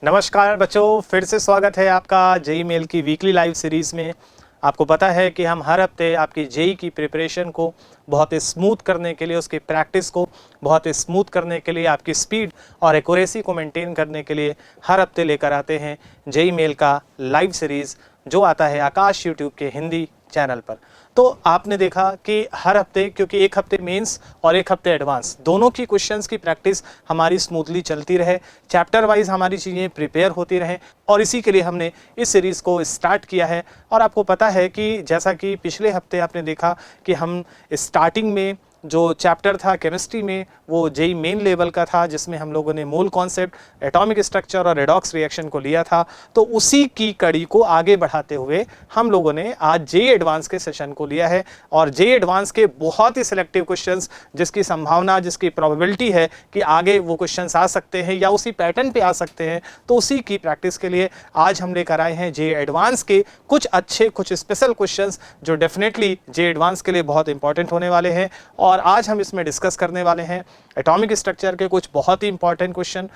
नमस्कार बच्चों, फिर से स्वागत है आपका जेई मेल की वीकली लाइव सीरीज़ में। आपको पता है कि हम हर हफ्ते आपकी जेई की प्रिपरेशन को बहुत ही स्मूथ करने के लिए, उसकी प्रैक्टिस को बहुत ही स्मूथ करने के लिए, आपकी स्पीड और एक्यूरेसी को मेंटेन करने के लिए हर हफ्ते लेकर आते हैं जेई मेल का लाइव सीरीज़, जो आता है आकाश यूट्यूब के हिंदी चैनल पर। तो आपने देखा कि हर हफ्ते, क्योंकि एक हफ्ते मेंस और एक हफ्ते एडवांस, दोनों की क्वेश्चंस की प्रैक्टिस हमारी स्मूथली चलती रहे, चैप्टर वाइज हमारी चीज़ें प्रिपेयर होती रहें, और इसी के लिए हमने इस सीरीज़ को स्टार्ट किया है। और आपको पता है कि जैसा कि पिछले हफ्ते आपने देखा कि हम स्टार्टिंग में जो चैप्टर था केमिस्ट्री में, वो जेई मेन लेवल का था, जिसमें हम लोगों ने मोल कॉन्सेप्ट, एटॉमिक स्ट्रक्चर और रेडॉक्स रिएक्शन को लिया था। तो उसी की कड़ी को आगे बढ़ाते हुए हम लोगों ने आज जेई एडवांस के सेशन को लिया है, और जेई एडवांस के बहुत ही सिलेक्टिव क्वेश्चंस, जिसकी संभावना, जिसकी प्रोबेबिलिटी है कि आगे वो क्वेश्चंस आ सकते हैं या उसी पैटर्न पे आ सकते हैं, तो उसी की प्रैक्टिस के लिए आज हम लेकर आए हैं जेई एडवांस के कुछ अच्छे, कुछ स्पेशल क्वेश्चंस जो डेफिनेटली जेई एडवांस के लिए बहुत इंपॉर्टेंट होने वाले हैं। और आज हम इसमें डिस्कस करने वाले हैं एटॉमिक स्ट्रक्चर के कुछ बहुत ही इंपॉर्टेंट क्वेश्चन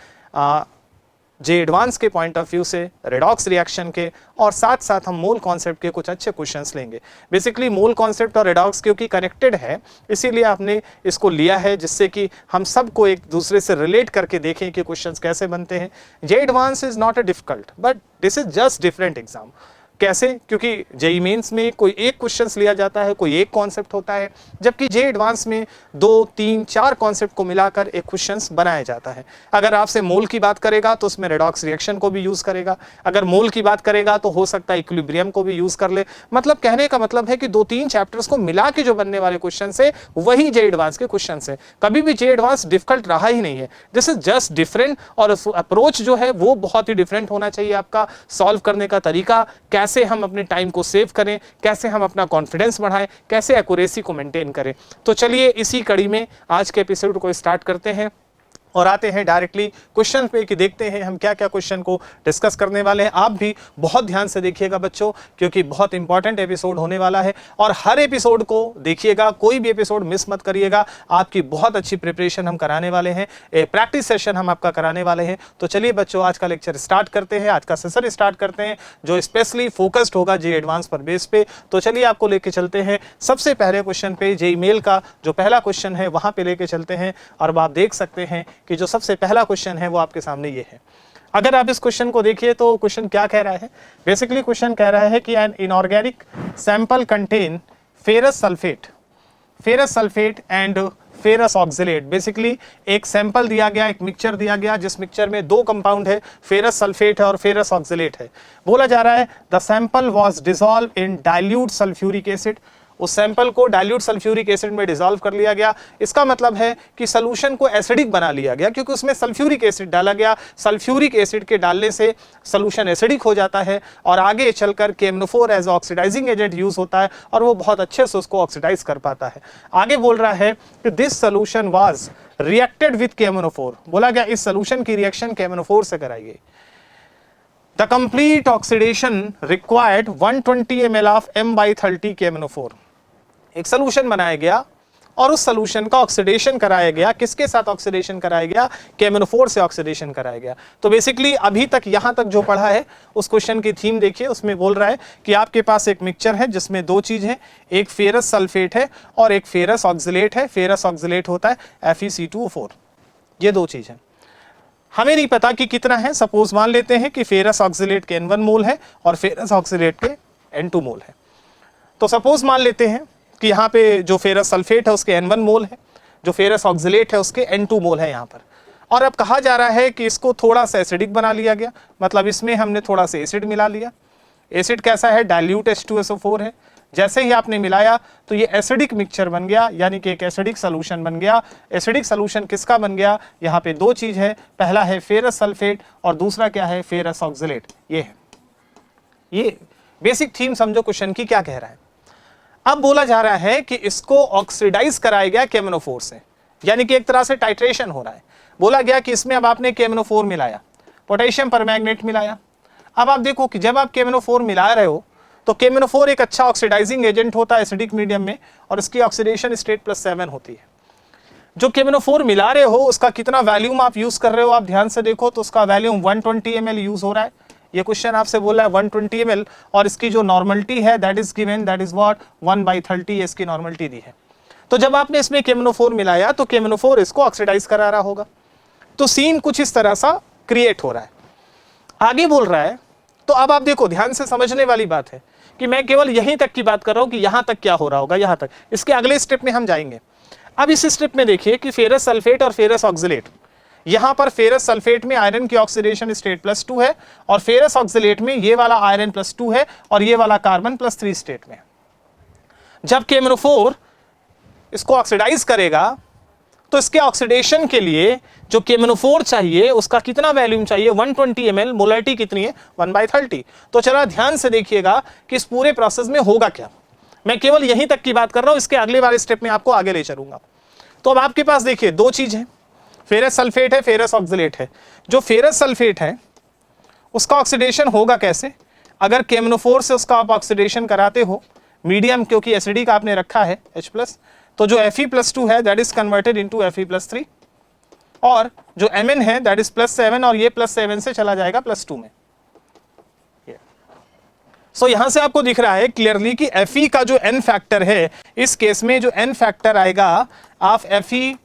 जेई एडवांस के पॉइंट ऑफ व्यू से, रेडॉक्स रिएक्शन के, और साथ साथ हम मोल कॉन्सेप्ट के कुछ अच्छे क्वेश्चंस लेंगे। बेसिकली मोल कॉन्सेप्ट और रेडॉक्स क्योंकि कनेक्टेड है, इसीलिए आपने इसको लिया है, जिससे कि हम सबको एक दूसरे से रिलेट करके देखें कि क्वेश्चंस कैसे बनते हैं। JEE advanced is not a difficult, but this is just different exam. कैसे? क्योंकि जेई मेंस में कोई एक क्वेश्चंस लिया जाता है, कोई एक कॉन्सेप्ट होता है, जबकि जेई एडवांस में 2, 3, 4 कॉन्सेप्ट को मिलाकर एक क्वेश्चंस बनाया जाता है। अगर आपसे मोल की बात करेगा तो उसमें रेडॉक्स रिएक्शन को भी यूज करेगा, अगर मोल की बात करेगा तो हो सकता है इक्विलिब्रियम को भी यूज कर ले। मतलब कहने का मतलब है कि 2-3 चैप्टर्स को मिला के जो बनने वाले क्वेश्चन है वही जेई एडवांस के क्वेश्चन है। कभी भी जेई एडवांस डिफिकल्ट रहा ही नहीं है, दिस इज जस्ट डिफरेंट। और अप्रोच जो है वो बहुत ही डिफरेंट होना चाहिए। आपका सॉल्व करने का तरीका, कैसे हम अपने टाइम को सेव करें, कैसे हम अपना कॉन्फिडेंस बढ़ाएं, कैसे एक्यूरेसी को मेंटेन करें। तो चलिए इसी कड़ी में आज के एपिसोड को स्टार्ट करते हैं और आते हैं डायरेक्टली क्वेश्चन पे कि देखते हैं हम क्या क्या क्वेश्चन को डिस्कस करने वाले हैं। आप भी बहुत ध्यान से देखिएगा बच्चों, क्योंकि बहुत इंपॉर्टेंट एपिसोड होने वाला है, और हर एपिसोड को देखिएगा, कोई भी एपिसोड मिस मत करिएगा। आपकी बहुत अच्छी प्रिपरेशन हम कराने वाले हैं, प्रैक्टिस सेशन हम आपका कराने वाले हैं। तो चलिए बच्चों, आज का लेक्चर स्टार्ट करते हैं, आज का सेशन स्टार्ट करते हैं, जो स्पेशली फोकस्ड होगा जेई एडवांस पर बेस पे। तो चलिए आपको लेके चलते हैं सबसे पहले क्वेश्चन पे, जेई मेल का जो पहला क्वेश्चन है वहां पे लेके चलते हैं। और आप देख सकते हैं कि जो सबसे पहला क्वेश्चन है वो आपके सामने ये है। अगर आप इस क्वेश्चन को देखिए तो क्वेश्चन क्या कह रहा है। बेसिकली क्वेश्चन कह रहा है कि an inorganic sample contain ferrous sulphate and ferrous oxalate. Basically एक सैंपल दिया गया, एक मिक्सचर दिया गया, जिस मिक्सचर में 2 कंपाउंड है, फेरस सल्फेट है और फेरस ऑक्सिलेट है। बोला जा रहा है the sample was dissolve in dilute sulphuric acid. उस सैंपल को डाइल्यूट सल्फ्यूरिक एसिड में डिसॉल्व कर लिया गया। इसका मतलब है कि सॉल्यूशन को एसिडिक बना लिया गया, क्योंकि उसमें सल्फ्यूरिक एसिड डाला गया। सल्फ्यूरिक एसिड के डालने से सॉल्यूशन एसिडिक हो जाता है, और आगे चलकर KMnO4 as oxidising agent use होता है, और वो बहुत अच्छे से उसको ऑक्सीडाइज कर पाता है। आगे बोल रहा है कि this solution was reacted with KMnO4। बोला गया इस सॉल्यूशन की रिएक्शन KMnO4 से कराई गई। The complete oxidation required 120 ml of M/30 KMnO4। एक सॉल्यूशन बनाया गया और उस सॉल्यूशन का ऑक्सीडेशन कराया गया। किसके साथ ऑक्सीडेशन कराया गया? KMnO4 से ऑक्सीडेशन कराया गया। तो बेसिकली अभी तक यहां तक जो पढ़ा है उस क्वेश्चन की थीम देखिए, उसमें बोल रहा है कि आपके पास एक मिक्सचर है जिसमें 2 चीज है, एक फेरस सल्फेट है और एक फेरस ऑक्सिलेट है। फेरस ऑक्सिलेट होता है FeC2O4। ये 2 चीज है। हमें नहीं पता कि कितना है। सपोज मान लेते हैं कि फेरस ऑक्सिलेट के N1 मोल है और फेरस ऑक्सिलेट के N2 मोल है। तो सपोज मान लेते हैं कि यहाँ पे जो फेरस सल्फेट है उसके N1 मोल है, जो फेरस ऑक्सिलेट है उसके N2 मोल है यहाँ पर। और अब कहा जा रहा है कि इसको थोड़ा सा एसिडिक बना लिया गया, मतलब इसमें हमने थोड़ा सा एसिड मिला लिया। एसिड कैसा है? डाइल्यूट H2SO4 है। जैसे ही आपने मिलाया तो ये एसिडिक मिक्सचर बन गया, यानी कि एक एसिडिक सोल्यूशन बन गया। एसिडिक सोल्यूशन किसका बन गया? यहाँ पे 2 चीज है, पहला है फेरस सल्फेट और दूसरा क्या है? Ferrous oxalate. ये है, ये बेसिक थीम समझो क्वेश्चन की क्या कह रहा है। अब बोला जा रहा है कि इसको ऑक्सीडाइज कराया गया KMnO4 से, यानी कि एक तरह से टाइट्रेशन हो रहा है। बोला गया कि इसमें अब आपने KMnO4 मिलाया, पोटेशियम परमैंगनेट मिलाया। अब आप देखो कि जब आप KMnO4 मिला रहे हो तो KMnO4 एक अच्छा ऑक्सीडाइजिंग एजेंट होता है एसिडिक मीडियम में, और इसकी ऑक्सीडेशन स्टेट +7 होती है। जो KMnO4 मिला रहे हो उसका कितना वैल्यूम आप यूज कर रहे हो, आप ध्यान से देखो तो उसका वैल्यूम 120 ml यूज हो रहा है। ये क्वेश्चन आपसे बोला है 120 ml, और इसकी जो नॉर्मलिटी है that is given, that is what 1/30 इसकी नॉर्मलिटी दी है। तो जब आपने इसमें KMnO4 मिलाया तो KMnO4 इसको ऑक्सीडाइज करा रहा होगा, तो सीन कुछ इस तरह सा क्रिएट हो रहा है। आगे बोल रहा है, तो अब आप देखो ध्यान से समझने वाली बात है कि मैं केवल यहीं तक की बात कर रहा हूं कि यहां तक क्या हो रहा होगा, यहां तक। इसके अगले स्टेप में हम जाएंगे। अब इस स्टेप में देखिए कि फेरस सल्फेट और फेरस ऑक्सिलेट, यहां पर फेरस सल्फेट में आयरन की ऑक्सीडेशन स्टेट +2 है, और फेरस ऑक्सिलेट में ये वाला आयरन +2 है, और ये वाला कार्बन +3 स्टेट में। जब KMnO4 इसको ऑक्सीडाइज करेगा तो इसके ऑक्सीडेशन के लिए जो KMnO4 चाहिए उसका कितना वैल्यूम चाहिए, 120 ml, मोलरिटी कितनी है 1/30। तो चला ध्यान से देखिएगा कि इस पूरे प्रोसेस में होगा क्या। मैं केवल यहीं तक की बात कर रहा हूं, इसके अगले वाले स्टेप में आपको आगे ले चलूंगा। तो अब आपके पास देखिए दो चीज है, फेरस सल्फेट है, फेरस ऑक्सिलेट है। जो फेरस सल्फेट है उसका ऑक्सीडेशन होगा कैसे, अगर KMnO4 से उसका आप ऑक्सीडेशन कराते हो, मीडियम क्योंकि एसिडिक आपने रखा है H+, तो जो Fe+2 है that is converted into Fe+3, और जो Mn है दैट इज +7, और ये +7 से चला जाएगा +2 में। सो यहां से आपको दिख रहा है क्लियरली कि Fe का जो N फैक्टर है, इस केस में जो N फैक्टर आएगा आप FeSO4,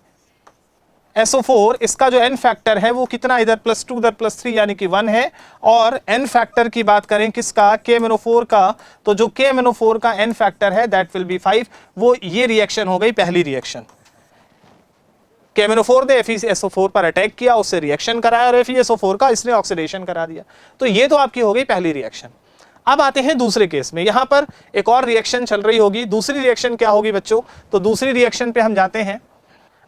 इसका जो N फैक्टर है वो कितना, इधर +2 उधर +3 यानी कि 1 है। और N फैक्टर की बात करें किसका, KMnO4 का, तो जो KMnO4 का N फैक्टर है दैट विल बी 5। वो ये रिएक्शन हो गई पहली रिएक्शन। KMnO4 ने FeSO4 पर अटैक किया, उससे रिएक्शन कराया, और FeSO4 का इसने ऑक्सीडेशन करा दिया। तो ये तो आपकी हो गई पहली रिएक्शन। अब आते हैं दूसरे केस में, यहां पर एक और रिएक्शन चल रही होगी। दूसरी रिएक्शन क्या होगी बच्चों, तो दूसरी रिएक्शन पे हम जाते हैं।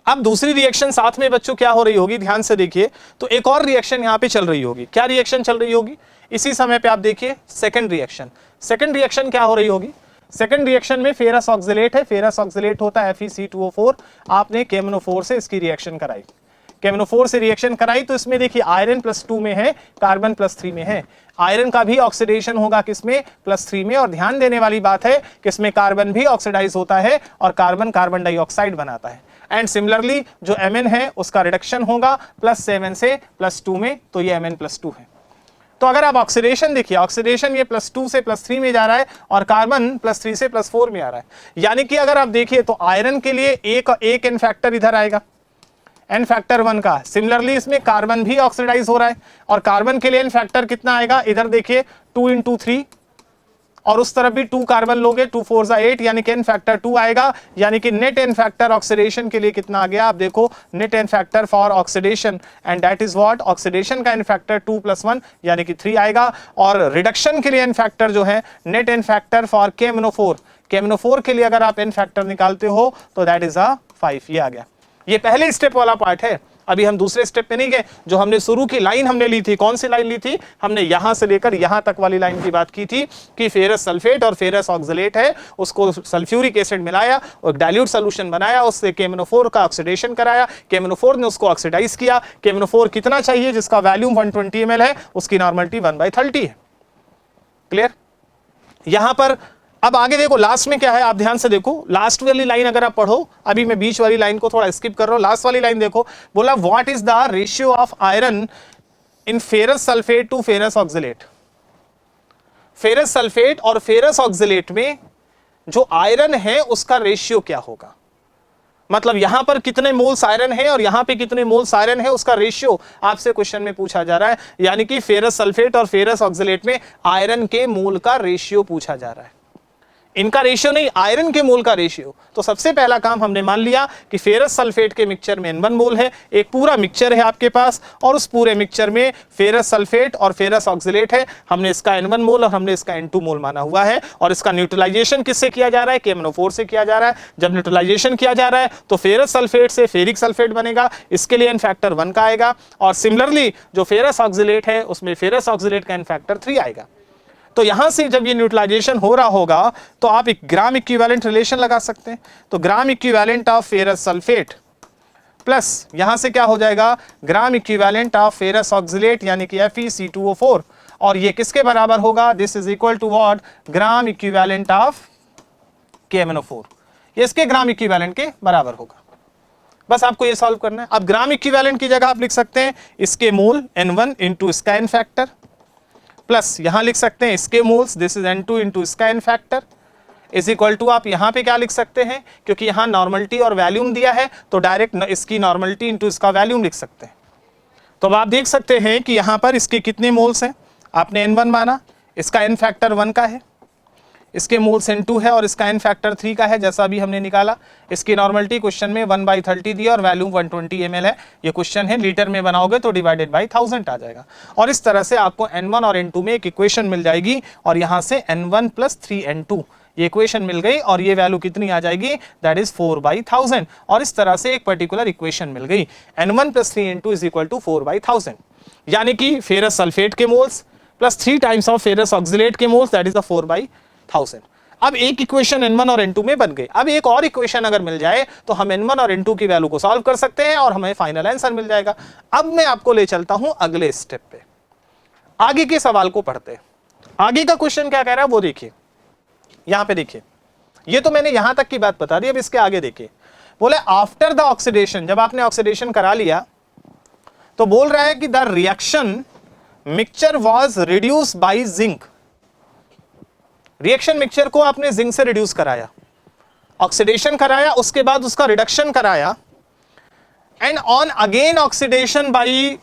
अब दूसरी रिएक्शन साथ में बच्चों क्या हो रही होगी, ध्यान से देखिए। तो एक और रिएक्शन यहां पे चल रही होगी। क्या रिएक्शन चल रही होगी, इसी समय पे आप देखिए सेकंड रिएक्शन। सेकंड रिएक्शन क्या हो रही होगी, सेकंड रिएक्शन में फेरस ऑक्सिलेट है, फेरस ऑक्सिलेट होता है Fe2O4। आपने KMnO4 से इसकी रिएक्शन कराई, KMnO4 से रिएक्शन कराई, तो इसमें देखिए आयरन +2 में है, कार्बन +3 में है। आयरन का भी ऑक्सीडेशन होगा किसमें, +3 में। और ध्यान देने वाली बात है कि इसमें कार्बन भी ऑक्सीडाइज होता है, और कार्बन कार्बन डाइऑक्साइड बनाता है। एंड सिमिलरली जो Mn है उसका रिडक्शन होगा +7 से +2 में, तो ये Mn+2 है। तो अगर आप ऑक्सीडेशन देखिए, ऑक्सीडेशन ये +2 से +3 में जा रहा है, और कार्बन +3 से +4 में आ रहा है। यानी कि अगर आप देखिए तो आयरन के लिए एक N फैक्टर इधर आएगा, N फैक्टर 1 का। सिमिलरली इसमें कार्बन भी ऑक्सीडाइज हो रहा है, और कार्बन के लिए N फैक्टर कितना आएगा, इधर देखिए 2 × 3, और उस तरफ भी 2 कार्बन लोगे, 2 4 8, यानी कि N फैक्टर 2 आएगा। यानी कि नेट N फैक्टर ऑक्सीडेशन के लिए कितना आ गया, आप देखो net N factor for oxidation, and that is what, oxidation का N फैक्टर 2 + 1 यानी कि 3 आएगा। और रिडक्शन के लिए N फैक्टर जो है, net N factor for KMnO4, KMnO4 के लिए अगर आप N फैक्टर निकालते हो तो दैट इज 5, ये आ गया। ये पहले स्टेप वाला पार्ट है। अभी हम दूसरे स्टेप पे नहीं गए। जो हमने शुरू की लाइन हमने ली थी, कौन सी लाइन ली थी, हमने यहां से लेकर यहां तक वाली लाइन की बात की थी कि फेरस सल्फेट और फेरस ऑक्सिलेट है, उसको सल्फ्यूरिक एसिड मिलाया और डाइल्यूट सोल्यूशन बनाया, उससे KMnO4 का ऑक्सीडेशन कराया, KMnO4 ने उसको ऑक्सीडाइज किया। KMnO4 कितना चाहिए, जिसका वैल्यूम 120 ml है, उसकी नॉर्मलिटी 1/30 है। क्लियर। यहां पर अब आगे देखो लास्ट में क्या है, आप ध्यान से देखो। लास्ट वाली लाइन अगर आप पढ़ो, अभी मैं बीच वाली लाइन को थोड़ा स्किप कर रहा हूं, लास्ट वाली लाइन देखो। बोला what is the ratio of iron in ferrous sulphate to ferrous oxalate. Ferrous sulphate और फेरस ऑक्सिलेट में जो आयरन है उसका रेशियो क्या होगा, मतलब यहां पर कितने मोल्स आयरन है और यहां पे कितने मोल्स आयरन है, उसका रेशियो आपसे क्वेश्चन में पूछा जा रहा है। यानी कि फेरस सल्फेट और फेरस ऑक्सिलेट में आयरन के मोल का रेशियो पूछा जा रहा है, इनका रेशियो नहीं, आयरन के मोल का रेशियो। तो सबसे पहला काम हमने मान लिया कि फेरस सल्फेट के मिक्सचर में N1 मोल है, एक पूरा मिक्सचर है आपके पास, और उस पूरे मिक्सचर में फेरस सल्फेट और फेरस ऑक्सिलेट है। हमने इसका N1 मोल और हमने इसका N2 मोल माना हुआ है, और इसका न्यूट्रलाइजेशन किससे किया जा रहा है, KMnO4 से किया जा रहा है। जब न्यूट्रलाइजेशन किया जा रहा है तो फेरस सल्फेट से फेरिक सल्फेट बनेगा, इसके लिए N फैक्टर 1 का आएगा, और सिमिलरली जो फेरस ऑक्सिलेट है उसमें फेरस ऑक्सिलेट का N फैक्टर 3 आएगा। तो यहां से जब ये न्यूट्रलाइजेशन हो रहा होगा तो आप एक ग्राम इक्विवेलेंट रिलेशन लगा सकते हैं। तो gram equivalent of ferrous sulphate plus यहां से क्या हो जाएगा, gram equivalent of ferrous oxalate यानी कि FeC2O4, और ये किसके बराबर होगा, this is equal to what, gram equivalent of KMnO4। ये इसके ग्राम इक्विवेलेंट के बराबर होगा। बस आपको ये सॉल्व करना है। अब ग्राम इक्विवेलेंट की जगह आप लिख सकते हैं इसके मोल N1 इंटू इसका N फैक्टर, प्लस यहां लिख सकते हैं इसके moles, this is N2 into इसका N factor, is equal to आप यहां पे क्या लिख सकते हैं, क्योंकि यहां नॉर्मलिटी और वैल्यूम दिया है तो डायरेक्ट इसकी नॉर्मलिटी इंटू इसका वैल्यूम लिख सकते हैं। तो अब आप देख सकते हैं कि यहां पर इसके कितने मोल्स हैं, आपने N1 माना, इसका N फैक्टर 1 का है, इसके मोल्स N2 है और इसका N फैक्टर 3 का है, जैसा भी हमने निकाला। इसकी नॉर्मलिटी क्वेश्चन में 1/30 दिया और वैल्यूम 120 ml है। ये क्वेश्चन है, लीटर में बनाओगे तो डिवाइडेड बाई 1000 आ जाएगा। और इस तरह से आपको N1 और N2 में एक इक्वेशन मिल जाएगी और यहां से N1 + 3N2 ये इक्वेशन मिल गई और ये वैल्यू कितनी आ जाएगी, दैट इज 4/1000। और इस तरह से एक पर्टिकुलर इक्वेशन मिल गई, N1 + 3N2 is equal to 4/1000, यानी कि फेरस सल्फेट के moles plus 3 times of ferrous oxalate के मोल्स, दैट इज 4/1000। अब एक इक्वेशन N1 और N2 में बन गई। अब एक और इक्वेशन अगर मिल जाए तो हम N1 और N2 की वैल्यू को सॉल्व कर सकते हैं और हमें फाइनल आंसर मिल जाएगा। अब मैं आपको ले चलता हूं अगले स्टेप पे, आगे के सवाल को पढ़ते हैं। आगे का क्वेश्चन क्या कह रहा है वो देखिए, यहां पे देखिए, ये तो मैंने यहां तक की बात बता दी। अब इसके आगे देखिए, बोले आफ्टर द ऑक्सीडेशन, जब आपने ऑक्सीडेशन करा लिया तो बोल रहा है कि the reaction mixture was reduce by zinc. Reaction mixture को आपने जिंक से रिड्यूस कराया, ऑक्सीडेशन कराया, उसके बाद उसका रिडक्शन कराया, and on again oxidation by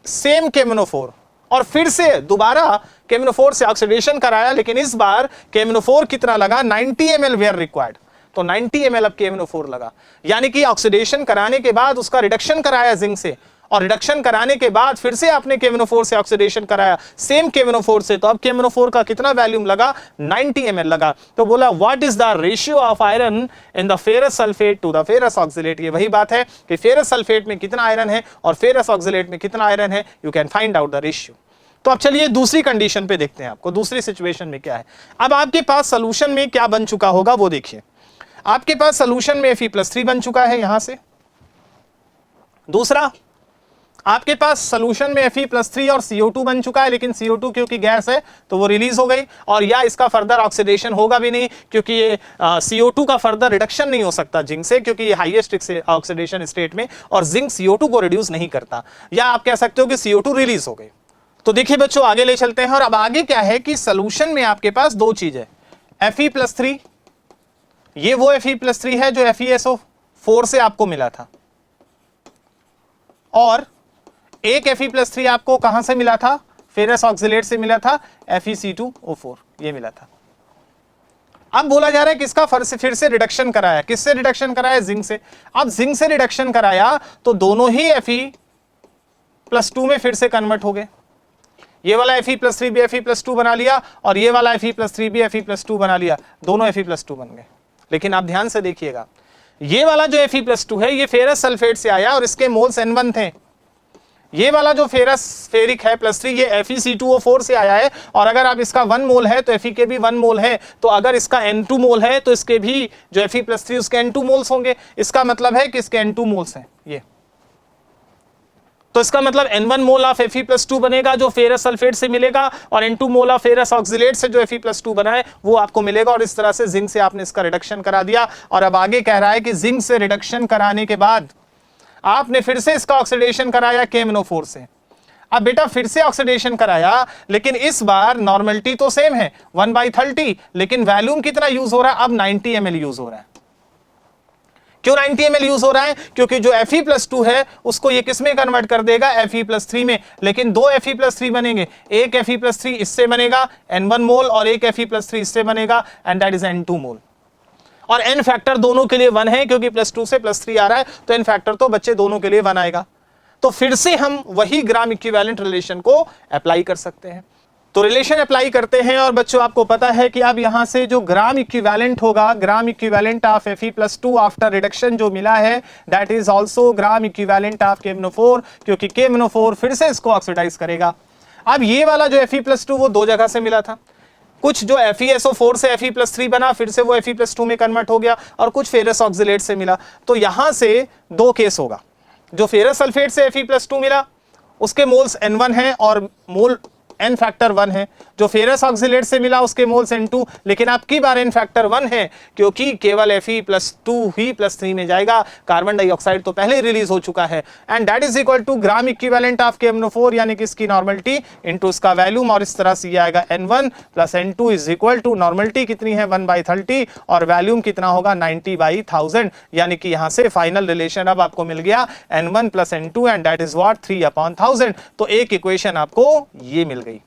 same केमिनोफोर, और फिर से दोबारा केमिनोफोर से ऑक्सीडेशन कराया, लेकिन इस बार केमिनोफोर कितना लगा, 90 ml वेयर रिक्वायर्ड, तो 90 ml अब केमिनोफोर लगा। यानी कि ऑक्सीडेशन कराने के बाद उसका रिडक्शन कराया जिंक से, और रिडक्शन कराने के बाद फिर से आपने केमिनोफोर से ऑक्सीडेशन कराया सेम केमिनोफोर से, तो अब केमिनोफोर का कितना वैल्यूम लगा, 90 ml लगा। तो बोला what is the ratio of iron in the ferrous sulphate to the ferrous oxalate. ये वही बात है कि फेरस सल्फेट में कितना आयरन है और फेरस ऑक्सिलेट में कितना आयरन है, you can find out the ratio. तो अब चलिए दूसरी कंडीशन पे देखते हैं, आपको दूसरी सिचुएशन में क्या है। अब आपके पास सोल्यूशन में क्या बन चुका होगा वो देखिए, आपके पास सोल्यूशन में Fe+3 बन चुका है यहां से। दूसरा, आपके पास सोल्यूशन में Fe+3 और CO2 बन चुका है, लेकिन CO2 क्योंकि गैस है तो वो रिलीज हो गई, और या इसका फर्दर ऑक्सीडेशन होगा भी नहीं, क्योंकि ये CO2 का फर्दर रिडक्शन नहीं हो सकता जिंक से, क्योंकि ये हाईएस्ट ऑक्सीडेशन स्टेट में, और जिंक CO2 को रिड्यूस नहीं करता, या आप कह सकते हो कि CO2 रिलीज हो गई। तो देखिए बच्चों, आगे ले चलते हैं। और अब आगे क्या है कि सोल्यूशन में आपके पास दो चीज है, Fe+3, ये वो Fe+3 है जो FeSO4 से आपको मिला था, और एक Fe+3 आपको कहां से मिला था, फेरस ऑक्सिलेट से मिला था, FeC2O4 ये मिला था। अब बोला जा रहा है किसका फिर से रिडक्शन कराया, किससे रिडक्शन कराया, जिंक से। अब जिंक से रिडक्शन कराया तो दोनों ही Fe+2 में फिर से कन्वर्ट हो गए, ये वाला Fe+3 भी Fe+2 बना लिया और ये वाला Fe+3 भी Fe+2 बना लिया, दोनों Fe+2 बन गए। लेकिन आप ध्यान से देखिएगा, ये वाला जो Fe+2 है ये फेरस सल्फेट से आया और इसके मोल्स N1 थे, ये वाला जो फेरिक है +3 ये FeC2O4 से आया है, और अगर आप इसका 1 मोल है तो Fe के भी 1 मोल है, तो अगर इसका N2 मोल है तो इसके भी जो Fe+3 उसके N2 मोल्स होंगे। इसका मतलब है कि इसके N2 मोल्स हैं ये, तो इसका मतलब N1 मोल ऑफ Fe+2 बनेगा जो फेरस सल्फेट से मिलेगा, और N2 mole of ferrous oxalate से जो Fe+2 बना है वो आपको मिलेगा। और इस तरह से जिंक से आपने इसका रिडक्शन करा दिया। और अब आगे कह रहा है कि जिंक से रिडक्शन कराने के बाद आपने फिर से इसका ऑक्सीडेशन कराया KMnO4 से। अब बेटा फिर से ऑक्सीडेशन कराया, लेकिन इस बार नॉर्मलिटी तो सेम है 1/30, लेकिन वैल्यूम कितना यूज हो रहा है, अब 90 ml यूज हो रहा है। क्यों 90 ml यूज हो रहा है, क्योंकि जो Fe+2 है उसको ये किस में कन्वर्ट कर देगा, Fe+3 में। लेकिन दो Fe+3 बनेंगे, एक Fe+3 इससे बनेगा N1 मोल और एक Fe+3 इससे बनेगा, एंड दैट इज N2 मोल। और N फैक्टर दोनों के लिए 1 है, क्योंकि +2 से +3 आ रहा है, तो N फैक्टर तो बच्चे दोनों के लिए 1 आएगा। तो फिर से हम वही ग्राम इक्विवेलेंट रिलेशन को अप्लाई कर सकते हैं। तो रिलेशन अप्लाई करते हैं, और बच्चों आपको पता है कि अब यहां से जो ग्राम इक्विवेलेंट होगा, ग्राम equivalent of Fe+2 after reduction जो मिला है, that is also gram equivalent of KMnO4, क्योंकि KMnO4 फिर से इसको ऑक्सीडाइज करेगा। अब ये वाला जो Fe+2 वो दो जगह से मिला था, कुछ जो FeSO4 से Fe+3 बना फिर से वो Fe+2 में कन्वर्ट हो गया, और कुछ फेरस ऑक्सिलेट से मिला। तो यहां से दो केस होगा, जो फेरस सल्फेट से Fe+2 मिला उसके मोल्स N1 है और मोल N फैक्टर 1 है, जो फेरस ऑक्सिलेट से मिला उसके मोल्स N2, लेकिन आपकी बार N फैक्टर 1 है क्योंकि केवल Fe+2 ही +3 में जाएगा, कार्बन डाइऑक्साइड तो पहले रिलीज हो चुका है। And that is equal to gram equivalent of KMnO4 यानी कि इसकी नॉर्मलिटी इनटू इसका वैल्यूम, और इस तरह से ये आएगा N1 + N2 is equal to normality कितनी है 1/30 और वैल्यूम कितना होगा 90/1000, यानी कि यहां से फाइनल रिलेशन अब आपको मिल गया N1 + N2 and that is what 3/1000। तो एक इक्वेशन आपको ये मिल गई,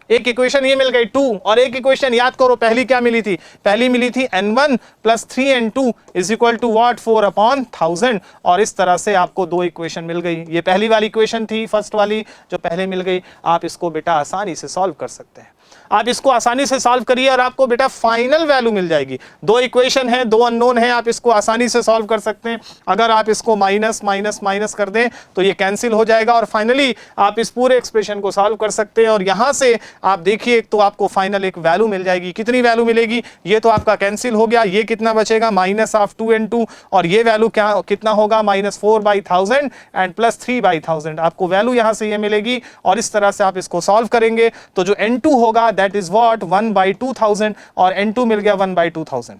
एक इक्वेशन ये मिल गई 2, और एक इक्वेशन याद करो पहली क्या मिली थी, पहली मिली थी N1 + 3N2 is equal to what 4/1000, और इस तरह से आपको दो इक्वेशन मिल गई। ये पहली वाली इक्वेशन थी, फर्स्ट वाली जो पहले मिल गई। आप इसको बेटा आसानी से सॉल्व कर सकते हैं, आप इसको आसानी से सॉल्व करिए और आपको बेटा फाइनल वैल्यू मिल जाएगी। दो इक्वेशन है, दो अननोन है, आप इसको आसानी से सॉल्व कर सकते हैं। अगर आप इसको माइनस माइनस माइनस कर दें तो ये कैंसिल हो जाएगा और फाइनली आप इस पूरे एक्सप्रेशन को सॉल्व कर सकते हैं। और यहां से आप देखिए तो आपको फाइनल एक वैल्यू मिल जाएगी। कितनी वैल्यू मिलेगी, ये तो आपका कैंसिल हो गया, ये कितना बचेगा -2N2, और ये वैल्यू क्या कितना होगा -4/1000 एंड +3/1000। आपको वैल्यू यहां से ये मिलेगी और इस तरह से आप इसको सॉल्व करेंगे तो जो N2 होगा दैट इज व्हाट 1/2000 और N2 मिल गया 1/2000।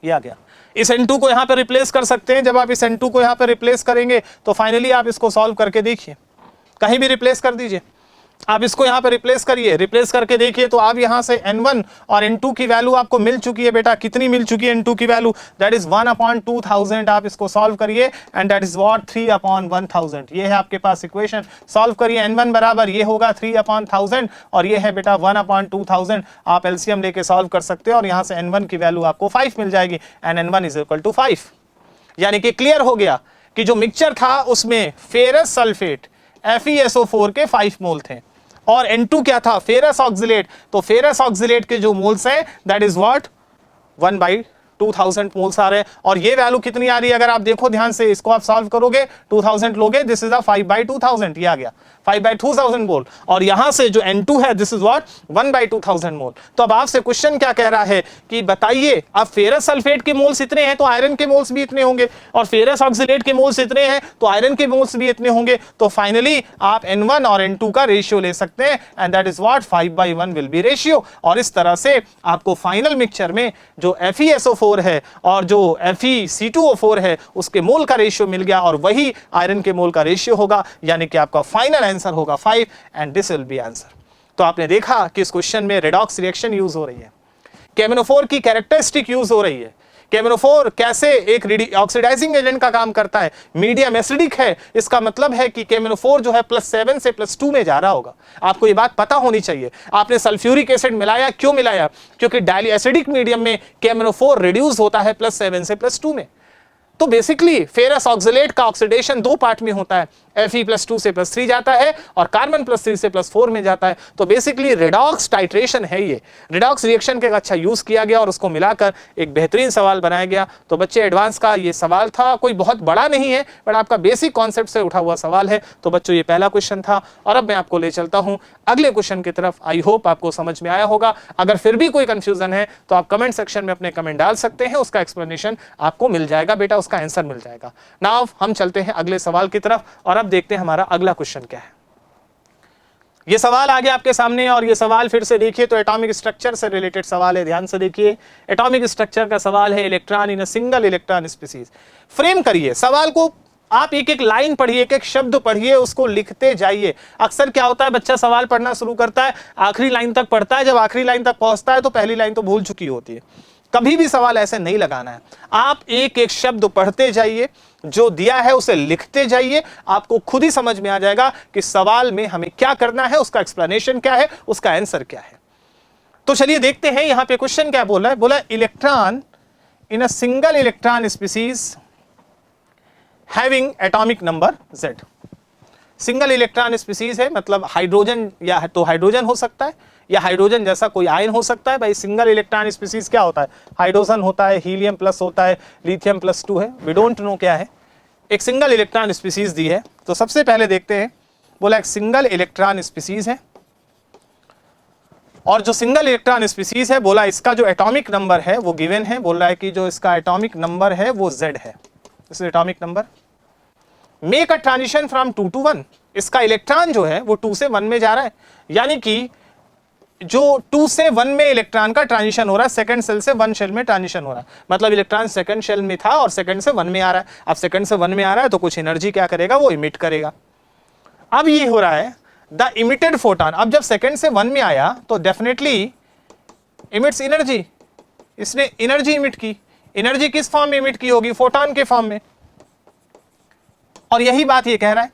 ये आ गया। इस N2 को यहां पे रिप्लेस कर सकते हैं। जब आप इस N2 को यहां पे रिप्लेस करेंगे तो फाइनली आप इसको सॉल्व करके देखिए, कहीं भी रिप्लेस कर दीजिए, आप इसको यहां पे रिप्लेस करिए, रिप्लेस करके देखिए तो आप यहां से N1 और N2 की वैल्यू आपको मिल चुकी है बेटा। कितनी मिल चुकी है N2 की वैल्यू, दैट इज 1/2000। आप इसको सॉल्व करिए एंड दैट इज व्हाट 3/1000। ये है आपके पास इक्वेशन, सॉल्व करिए। N1 बराबर ये होगा 3/1000 और ये है बेटा 1/2000। आप एलसीएम लेके सॉल्व कर सकते हो और यहां से N1 की वैल्यू आपको 5 मिल जाएगी and N1 is equal to 5। यानी कि क्लियर हो गया कि जो मिक्सचर था उसमें फेरस सल्फेट FeSO4 के 5 मोल थे और N2 क्या था फेरस ऑक्सिलेट। तो फेरस ऑक्सिलेट के जो मोल्स हैं दैट इज व्हाट 1/2000 मोल्स आ रहे हैं। और ये वैल्यू कितनी आ रही है अगर आप देखो ध्यान से, इसको आप सॉल्व करोगे 2000 लोगे, दिस इज 5/2000, ये आ गया 5/2000 मोल। और यहां से जो N2 है दिस इज व्हाट 1/2000 मोल। तो अब आपसे क्वेश्चन क्या कह रहा है कि बताइए अब फेरस सल्फेट के मोल्स इतने हैं तो आयरन के मोल्स भी इतने होंगे, और फेरस ऑक्सिलेट के मोल्स इतने हैं तो आयरन के मोल्स भी इतने होंगे। तो फाइनली आप N1 और N2 का रेशियो ले सकते हैं and that is what 5/1 will be ratio. और इस तरह से आपको फाइनल मिक्सचर में जो FeSO4 है और जो FeC2O4 है उसके मोल का रेशियो मिल गया और वही आयरन के मोल का रेशियो होगा, यानी कि आपका फाइनल आंसर होगा 5 and this will be answer. तो आपने देखा कि इस क्वेश्चन में रेडॉक्स रिएक्शन यूज हो रही है, KMnO4 की कैरेक्टरिस्टिक यूज हो रही है, KMnO4 कैसे एक ऑक्सीडाइजिंग एजेंट का काम करता है, मीडियम एसिडिक है, इसका मतलब है कि KMnO4 जो है +7 से +2 में जा रहा होगा। आपको ये बात पता होनी चाहिए। आपने सल्फ्यूरिक एसिड मिलाया, क्यों मिलाया, क्योंकि डायली एसिडिक मीडियम में KMnO4 रिड्यूस होता है +7 से +2 में। तो बेसिकली फेरस ऑक्सिलेट का ऑक्सीडेशन दो पार्ट में होता है, Fe+2 से +3 जाता है और कार्बन +3 से +4 में जाता है। तो बेसिकली रेडॉक्स टाइट्रेशन है, ये रेडॉक्स रिएक्शन का अच्छा यूज किया गया और उसको मिलाकर एक बेहतरीन सवाल बनाया गया। तो बच्चे एडवांस का ये सवाल था, कोई बहुत बड़ा नहीं है बट आपका बेसिक कॉन्सेप्ट से उठा हुआ सवाल है। तो बच्चों ये पहला क्वेश्चन था और अब मैं आपको ले चलता हूं अगले क्वेश्चन की तरफ। आई होप आपको समझ में आया होगा। अगर फिर भी कोई कंफ्यूजन है तो आप कमेंट सेक्शन में अपने कमेंट डाल सकते हैं, उसका एक्सप्लेनेशन आपको मिल जाएगा बेटा, उसका आंसर मिल जाएगा। नाउ हम चलते हैं अगले सवाल की तरफ और अब देखते हैं हमारा अगला क्वेश्चन क्या है। ये सवाल आ गया आपके सामने और ये सवाल फिर से देखिए तो एटॉमिक स्ट्रक्चर से रिलेटेड सवाल है, ध्यान से देखिए। एटॉमिक स्ट्रक्चर का सवाल है, electron in a single electron species. Frame करिए सवाल को, आप एक एक लाइन पढ़िए, एक एक शब्द पढ़िए, उसको लिखते जाइए। अक्सर क्या होता है बच्चा सवाल पढ़ना शुरू करता है, आखिरी लाइन तक पढ़ता है, जब आखिरी लाइन तक पहुंचता है तो पहली लाइन तो भूल चुकी होती है। कभी भी सवाल ऐसे नहीं लगाना है, आप एक एक शब्द पढ़ते जाइए, जो दिया है उसे लिखते जाइए, आपको खुद ही समझ में आ जाएगा कि सवाल में हमें क्या करना है, उसका एक्सप्लेनेशन क्या है, उसका आंसर क्या है। तो चलिए देखते हैं यहां पे क्वेश्चन क्या बोला है। बोला electron in a single electron species having atomic number Z। Single electron species है मतलब हाइड्रोजन, या तो हाइड्रोजन हो सकता है या हाइड्रोजन जैसा कोई आयन हो सकता है। भाई सिंगल इलेक्ट्रॉन स्पीसीज क्या होता है, हाइड्रोजन होता है, हीलियम प्लस होता है, लिथियम +2 है, वी डोंट नो क्या है। एक सिंगल इलेक्ट्रॉन स्पीसीज दी है तो सबसे पहले देखते हैं। बोला एक सिंगल इलेक्ट्रॉन स्पीसीज है और जो सिंगल इलेक्ट्रॉन स्पीसीज है बोला इसका जो एटॉमिक नंबर है वो गिवन है। बोल रहा है कि जो इसका एटॉमिक नंबर है वो Z है। इस atomic number make a transition from 2 to 1। इसका इलेक्ट्रॉन जो है वो 2 से 1 में जा रहा है, यानी कि जो 2 से 1 में इलेक्ट्रॉन का ट्रांजिशन हो रहा है, सेकंड शेल से 1 शेल में ट्रांजिशन हो रहा है, मतलब इलेक्ट्रॉन सेकंड शेल में था और सेकंड से 1 में आ रहा है। अब सेकंड से 1 में आ रहा है तो कुछ एनर्जी क्या करेगा, वो इमिट करेगा। अब ये हो रहा है द इमिटेड फोटोन, अब जब सेकंड से 1 में आया तो डेफिनेटली इमिट्स एनर्जी, इसने एनर्जी इमिट की। एनर्जी किस फॉर्म में इमिट की होगी, फोटोन के फॉर्म में। और यही बात ये कह रहा है,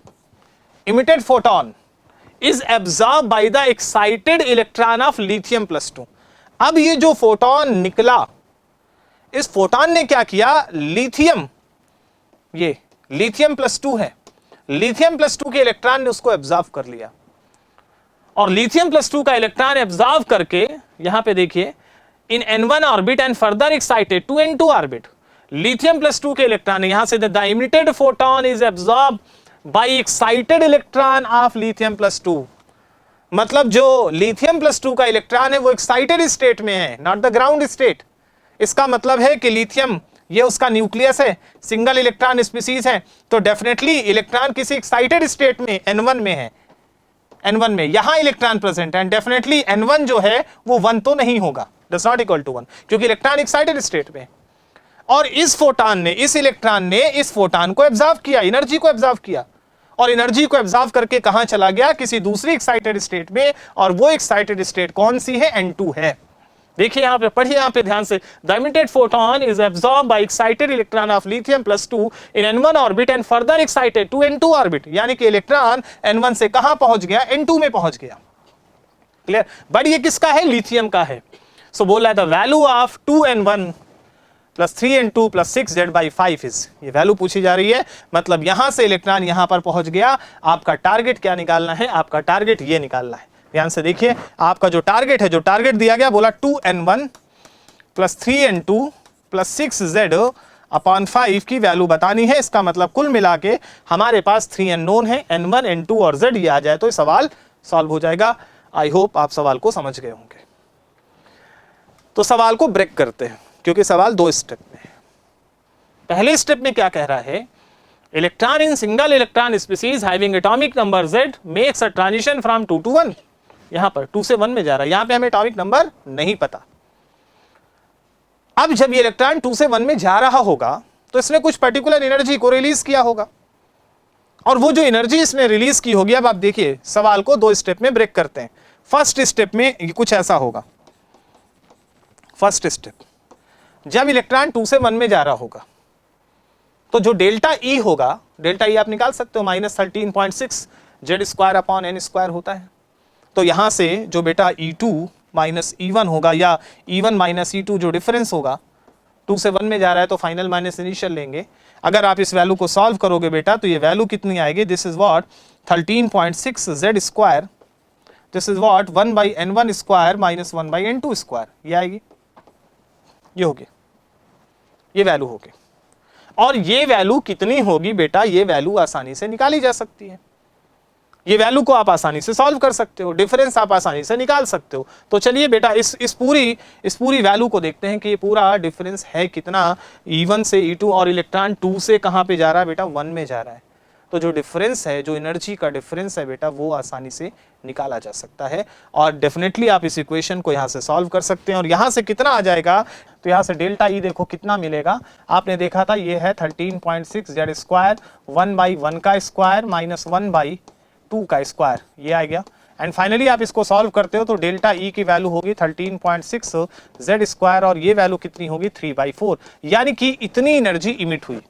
emitted photon is absorb by the excited electron of lithium plus 2। अब ये जो फोटोन निकला, इस फोटोन ने क्या किया, लिथियम, ये लिथियम प्लस 2 है, लिथियम प्लस 2 के इलेक्ट्रॉन ने उसको एब्जॉर्ब कर लिया। और लिथियम प्लस 2 का इलेक्ट्रॉन एब्जॉर्ब करके यहां पे देखिए in n1 orbit and further excited to n2 orbit, lithium plus 2 के इलेक्ट्रॉन यहां से the emitted photon is absorb by excited electron of lithium plus 2। मतलब जो लिथियम प्लस 2 का इलेक्ट्रॉन है वो एक्साइटेड स्टेट में है, नॉट द ग्राउंड स्टेट। इसका मतलब है कि लिथियम ये उसका न्यूक्लियस है, सिंगल इलेक्ट्रॉन स्पीसीज है, तो डेफिनेटली इलेक्ट्रॉन किसी एक्साइटेड स्टेट में n1 में है, n1 में यहां इलेक्ट्रॉन प्रेजेंट है, एंड डेफिनेटली n1 जो है वो 1 तो नहीं होगा, डज नॉट इक्वल टू 1, क्योंकि इलेक्ट्रॉन एक्साइटेड स्टेट में है। और इस फोटोन ने, इस इलेक्ट्रॉन ने इस फोटोन को एब्जॉर्ब किया, एनर्जी को एब्जॉर्ब किया, और एनर्जी को एब्जॉर्ब करके कहां चला गया, किसी दूसरी एक्साइटेड स्टेट में, और वो एक्साइटेड स्टेट कौन सी है, n2 है। देखिए यहां पे, पढ़िए यहां पे ध्यान से, the emitted photon is absorb by excited electron of lithium plus 2 in n1 orbit and further excited to n2 orbit, यानी कि इलेक्ट्रॉन n1 से कहां पहुंच गया, n2 में पहुंच गया। क्लियर। बट ये किसका है, लिथियम का है। सो बोला the value of 2n1 plus 3n2 plus 6z/5 is, ये वैल्यू पूछी जा रही है, मतलब यहां से इलेक्ट्रॉन यहां पर पहुंच गया। आपका टारगेट क्या निकालना है, आपका टारगेट ये निकालना है। ध्यान से देखिए, आपका जो टारगेट है, जो टारगेट दिया गया, बोला 2n1 plus 3n2 plus 6z/5 की वैल्यू बतानी है। इसका मतलब कुल मिला के हमारे पास 3 अननोन है, n1 n2 और z, ये आ जाए तो सवाल सॉल्व हो जाएगा। आई होप आप सवाल को समझ गए होंगे। तो सवाल को ब्रेक करते हैं, क्योंकि सवाल 2 स्टेप में है। पहले स्टेप में क्या कह रहा है, electron in single electron species having atomic number z makes a transition from 2 to 1। यहां पर 2 से 1 में जा रहा है, यहां पे हमें एटॉमिक नंबर नहीं पता। अब जब ये इलेक्ट्रॉन 2 से 1 में जा रहा होगा तो इसने कुछ पर्टिकुलर एनर्जी को रिलीज किया होगा, और वो जो एनर्जी इसने रिलीज की होगी, अब आप देखिए सवाल को 2 स्टेप में ब्रेक करते हैं। फर्स्ट स्टेप में कुछ ऐसा होगा, फर्स्ट स्टेप, जब इलेक्ट्रॉन 2 से 1 में जा रहा होगा तो जो डेल्टा ई होगा, डेल्टा ई आप निकाल सकते हो, -13.6 z²/n² होता है। तो यहां से जो बेटा E2 माइनस E1 होगा, या E1 माइनस E2 जो डिफरेंस होगा, 2 से 1 में जा रहा है तो फाइनल माइनस इनिशियल लेंगे। अगर आप इस वैल्यू को सॉल्व करोगे बेटा तो ये वैल्यू कितनी आएगी, this is what 13.6 z², this is what 1/n1² minus 1/n2², ये आएगी, ये होगी, ये वैल्यू होगी। और ये वैल्यू कितनी होगी बेटा, ये वैल्यू आसानी से निकाली जा सकती है। ये वैल्यू को आप आसानी से सॉल्व कर सकते हो, डिफरेंस आप आसानी से निकाल सकते हो। तो चलिए बेटा इस पूरी वैल्यू को देखते हैं कि ये पूरा डिफरेंस है कितना, E1 से E2, और इलेक्ट्रॉन 2 से कहां पे जा रहा है बेटा, 1 में जा रहा है। तो जो डिफरेंस है, जो एनर्जी का डिफरेंस है बेटा, वो आसानी से निकाला जा सकता है, और डेफिनेटली आप इस इक्वेशन को यहाँ से सॉल्व कर सकते हैं। और यहाँ से कितना आ जाएगा, तो यहाँ से डेल्टा ई देखो कितना मिलेगा, आपने देखा था ये है 13.6 z², 1/1 का स्क्वायर माइनस 1/2 का स्क्वायर, ये आ गया। एंड फाइनली आप इसको सॉल्व करते हो तो डेल्टा ई की वैल्यू होगी 13.6 z², और ये वैल्यू कितनी होगी 3/4, यानी कि इतनी एनर्जी इमिट हुई।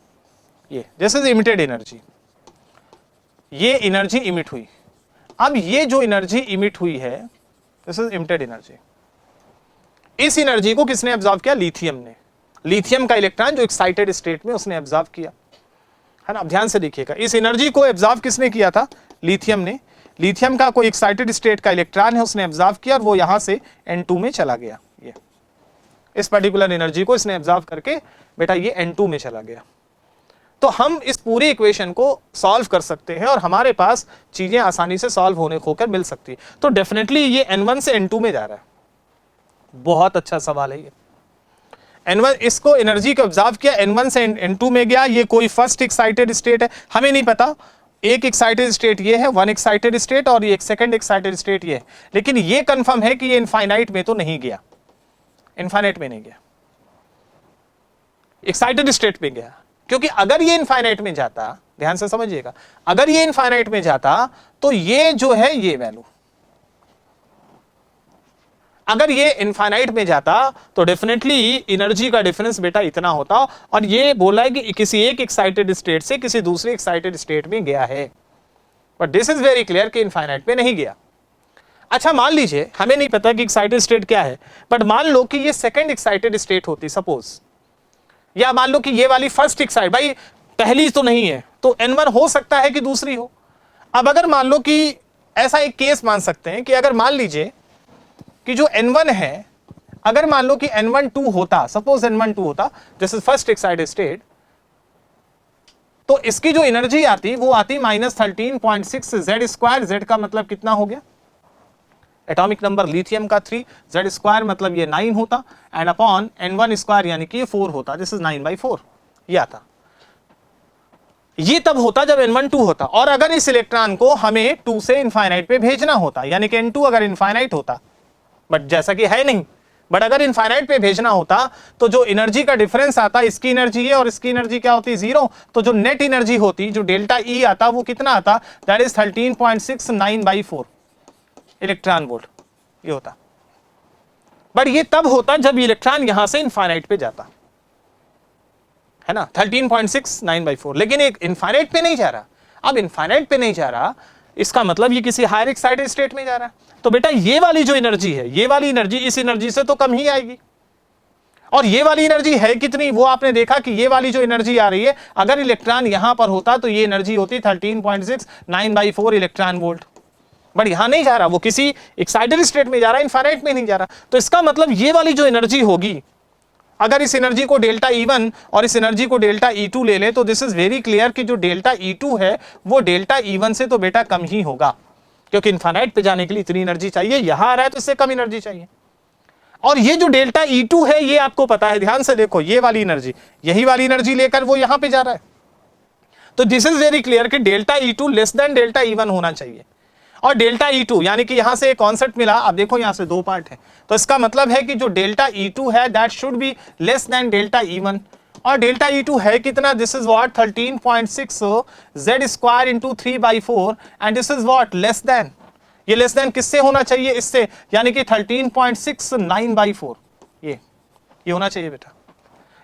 ये दिस इज इमिटेड एनर्जी, ये एनर्जी इमिट हुई। अब ये जो एनर्जी इमिट हुई है, दिस इज इमिटेड एनर्जी। इस एनर्जी को किसने एब्जॉर्ब किया, लिथियम ने। लिथियम का इलेक्ट्रॉन जो एक्साइटेड स्टेट में, उसने एब्जॉर्ब किया, है ना। अब ध्यान से देखिएगा, इस एनर्जी को एब्जॉर्ब किसने किया था, लिथियम ने। लिथियम का कोई एक्साइटेड स्टेट का इलेक्ट्रॉन है, उसने एब्जॉर्ब किया और वो यहां से n2 में चला गया। ये इस पर्टिकुलर एनर्जी को इसने एब्जॉर्ब करके बेटा ये n2 में चला गया। तो हम इस पूरी इक्वेशन को सॉल्व कर सकते हैं और हमारे पास चीजें आसानी से सॉल्व होने होकर मिल सकती है। तो डेफिनेटली ये n1 से n2 में जा रहा है। बहुत अच्छा सवाल है ये। n1 इसको एनर्जी को ऑब्जर्व किया, n1 से n2 में गया, ये कोई फर्स्ट एक्साइटेड स्टेट है, हमें नहीं पता एक एक्साइटेड स्टेट ये है, वन एक्साइटेड स्टेट, और ये एक सेकंड एक्साइटेड स्टेट ये है। लेकिन ये कंफर्म है कि ये इनफाइनाइट में तो नहीं गया, इनफाइनाइट में नहीं गया, एक्साइटेड स्टेट में गया। क्योंकि अगर ये इनफाइनाइट में जाता, ध्यान से समझिएगा, अगर ये इनफाइनाइट में जाता तो ये जो है ये वैल्यू, अगर ये इनफाइनाइट में जाता तो डेफिनेटली एनर्जी का डिफरेंस बेटा इतना होता, और ये बोला है कि किसी एक एक्साइटेड स्टेट से किसी दूसरे एक्साइटेड स्टेट में गया है। But this is very clear कि इनफाइनाइट में नहीं गया। अच्छा मान लीजिए, हमें नहीं पता कि एक्साइटेड स्टेट क्या है, बट मान लो कि ये सेकंड एक्साइटेड स्टेट होती सपोज, या मान लो कि ये वाली फर्स्ट एक्साइट, भाई पहली तो नहीं है तो N1 हो सकता है कि दूसरी हो। अब अगर मान लो कि ऐसा एक केस मान सकते हैं कि अगर मान लीजिए कि जो N1 है, अगर मान लो कि N12 होता, सपोज N12 होता, this is first excited state, तो इसकी जो एनर्जी आती वो आती -13.6 Z²। Z का मतलब कितना हो गया, एटॉमिक नंबर लिथियम का 3, Z² मतलब ये 9 होता, एंड अपॉन N1² यानी कि ये 4 होता, दिस इज 9/4 ये आता। ये तब होता जब N12 होता, और अगर इस इलेक्ट्रॉन को हमें 2 से इनफाइनाइट पे भेजना होता, यानी कि N2 अगर इनफाइनाइट होता, बट जैसा कि है नहीं, बट अगर इनफाइनाइट पे भेजना होता तो जो एनर्जी का डिफरेंस आता, इसकी एनर्जी है और इसकी एनर्जी क्या होती, 0, तो जो नेट एनर्जी होती, जो डेल्टा E आता वो कितना आता, दैट इज 13.69/4 इलेक्ट्रॉन वोल्ट ये होता। बट ये तब होता जब इलेक्ट्रॉन यहां से इनफाइनाइट पे जाता, है ना, 13.69/4। लेकिन एक इनफाइनाइट पे नहीं जा रहा। अब इनफाइनाइट पे नहीं जा रहा, इसका मतलब ये किसी हायर एक्साइटेड स्टेट में जा रहा है। तो बेटा ये वाली जो एनर्जी है, ये वाली एनर्जी इस एनर्जी से तो कम ही आएगी। और ये वाली एनर्जी है कितनी, वो आपने देखा कि ये वाली जो एनर्जी आ रही है, अगर इलेक्ट्रॉन यहां पर होता तो ये एनर्जी होती 13.69/4 इलेक्ट्रॉन वोल्ट। बट यहां नहीं जा रहा, वो किसी एक्साइटेड स्टेट में जा रहा है, इनफाइनाइट में नहीं जा रहा। तो इसका मतलब ये वाली जो एनर्जी होगी, अगर इस एनर्जी को डेल्टा E1 और इस एनर्जी को डेल्टा E2 ले ले, तो दिस इज वेरी क्लियर कि जो डेल्टा E2 है वो डेल्टा E1 से तो बेटा कम ही होगा, क्योंकि इनफाइनाइट पे जाने के लिए इतनी एनर्जी चाहिए, यहां आ रहा है तो इससे कम एनर्जी चाहिए। और ये जो डेल्टा E2 है ये आपको पता है, ध्यान से देखो, ये वाली एनर्जी, यही वाली एनर्जी लेकर वो यहां पे जा रहा है, तो दिस इज वेरी क्लियर कि delta E2 less than delta E1 होना चाहिए। और डेल्टा E2 यानी कि यहां से एक कॉन्सेप्ट मिला, अब देखो यहां से 2 पार्ट है, तो इसका मतलब है कि जो डेल्टा E2 है that should be less than delta E1। और डेल्टा E2 है कितना, this is what 13.6 Z² into 3/4, and this is what less than, ये लेस देन किससे होना चाहिए, इससे, यानी कि 13.69/4 ये होना चाहिए बेटा।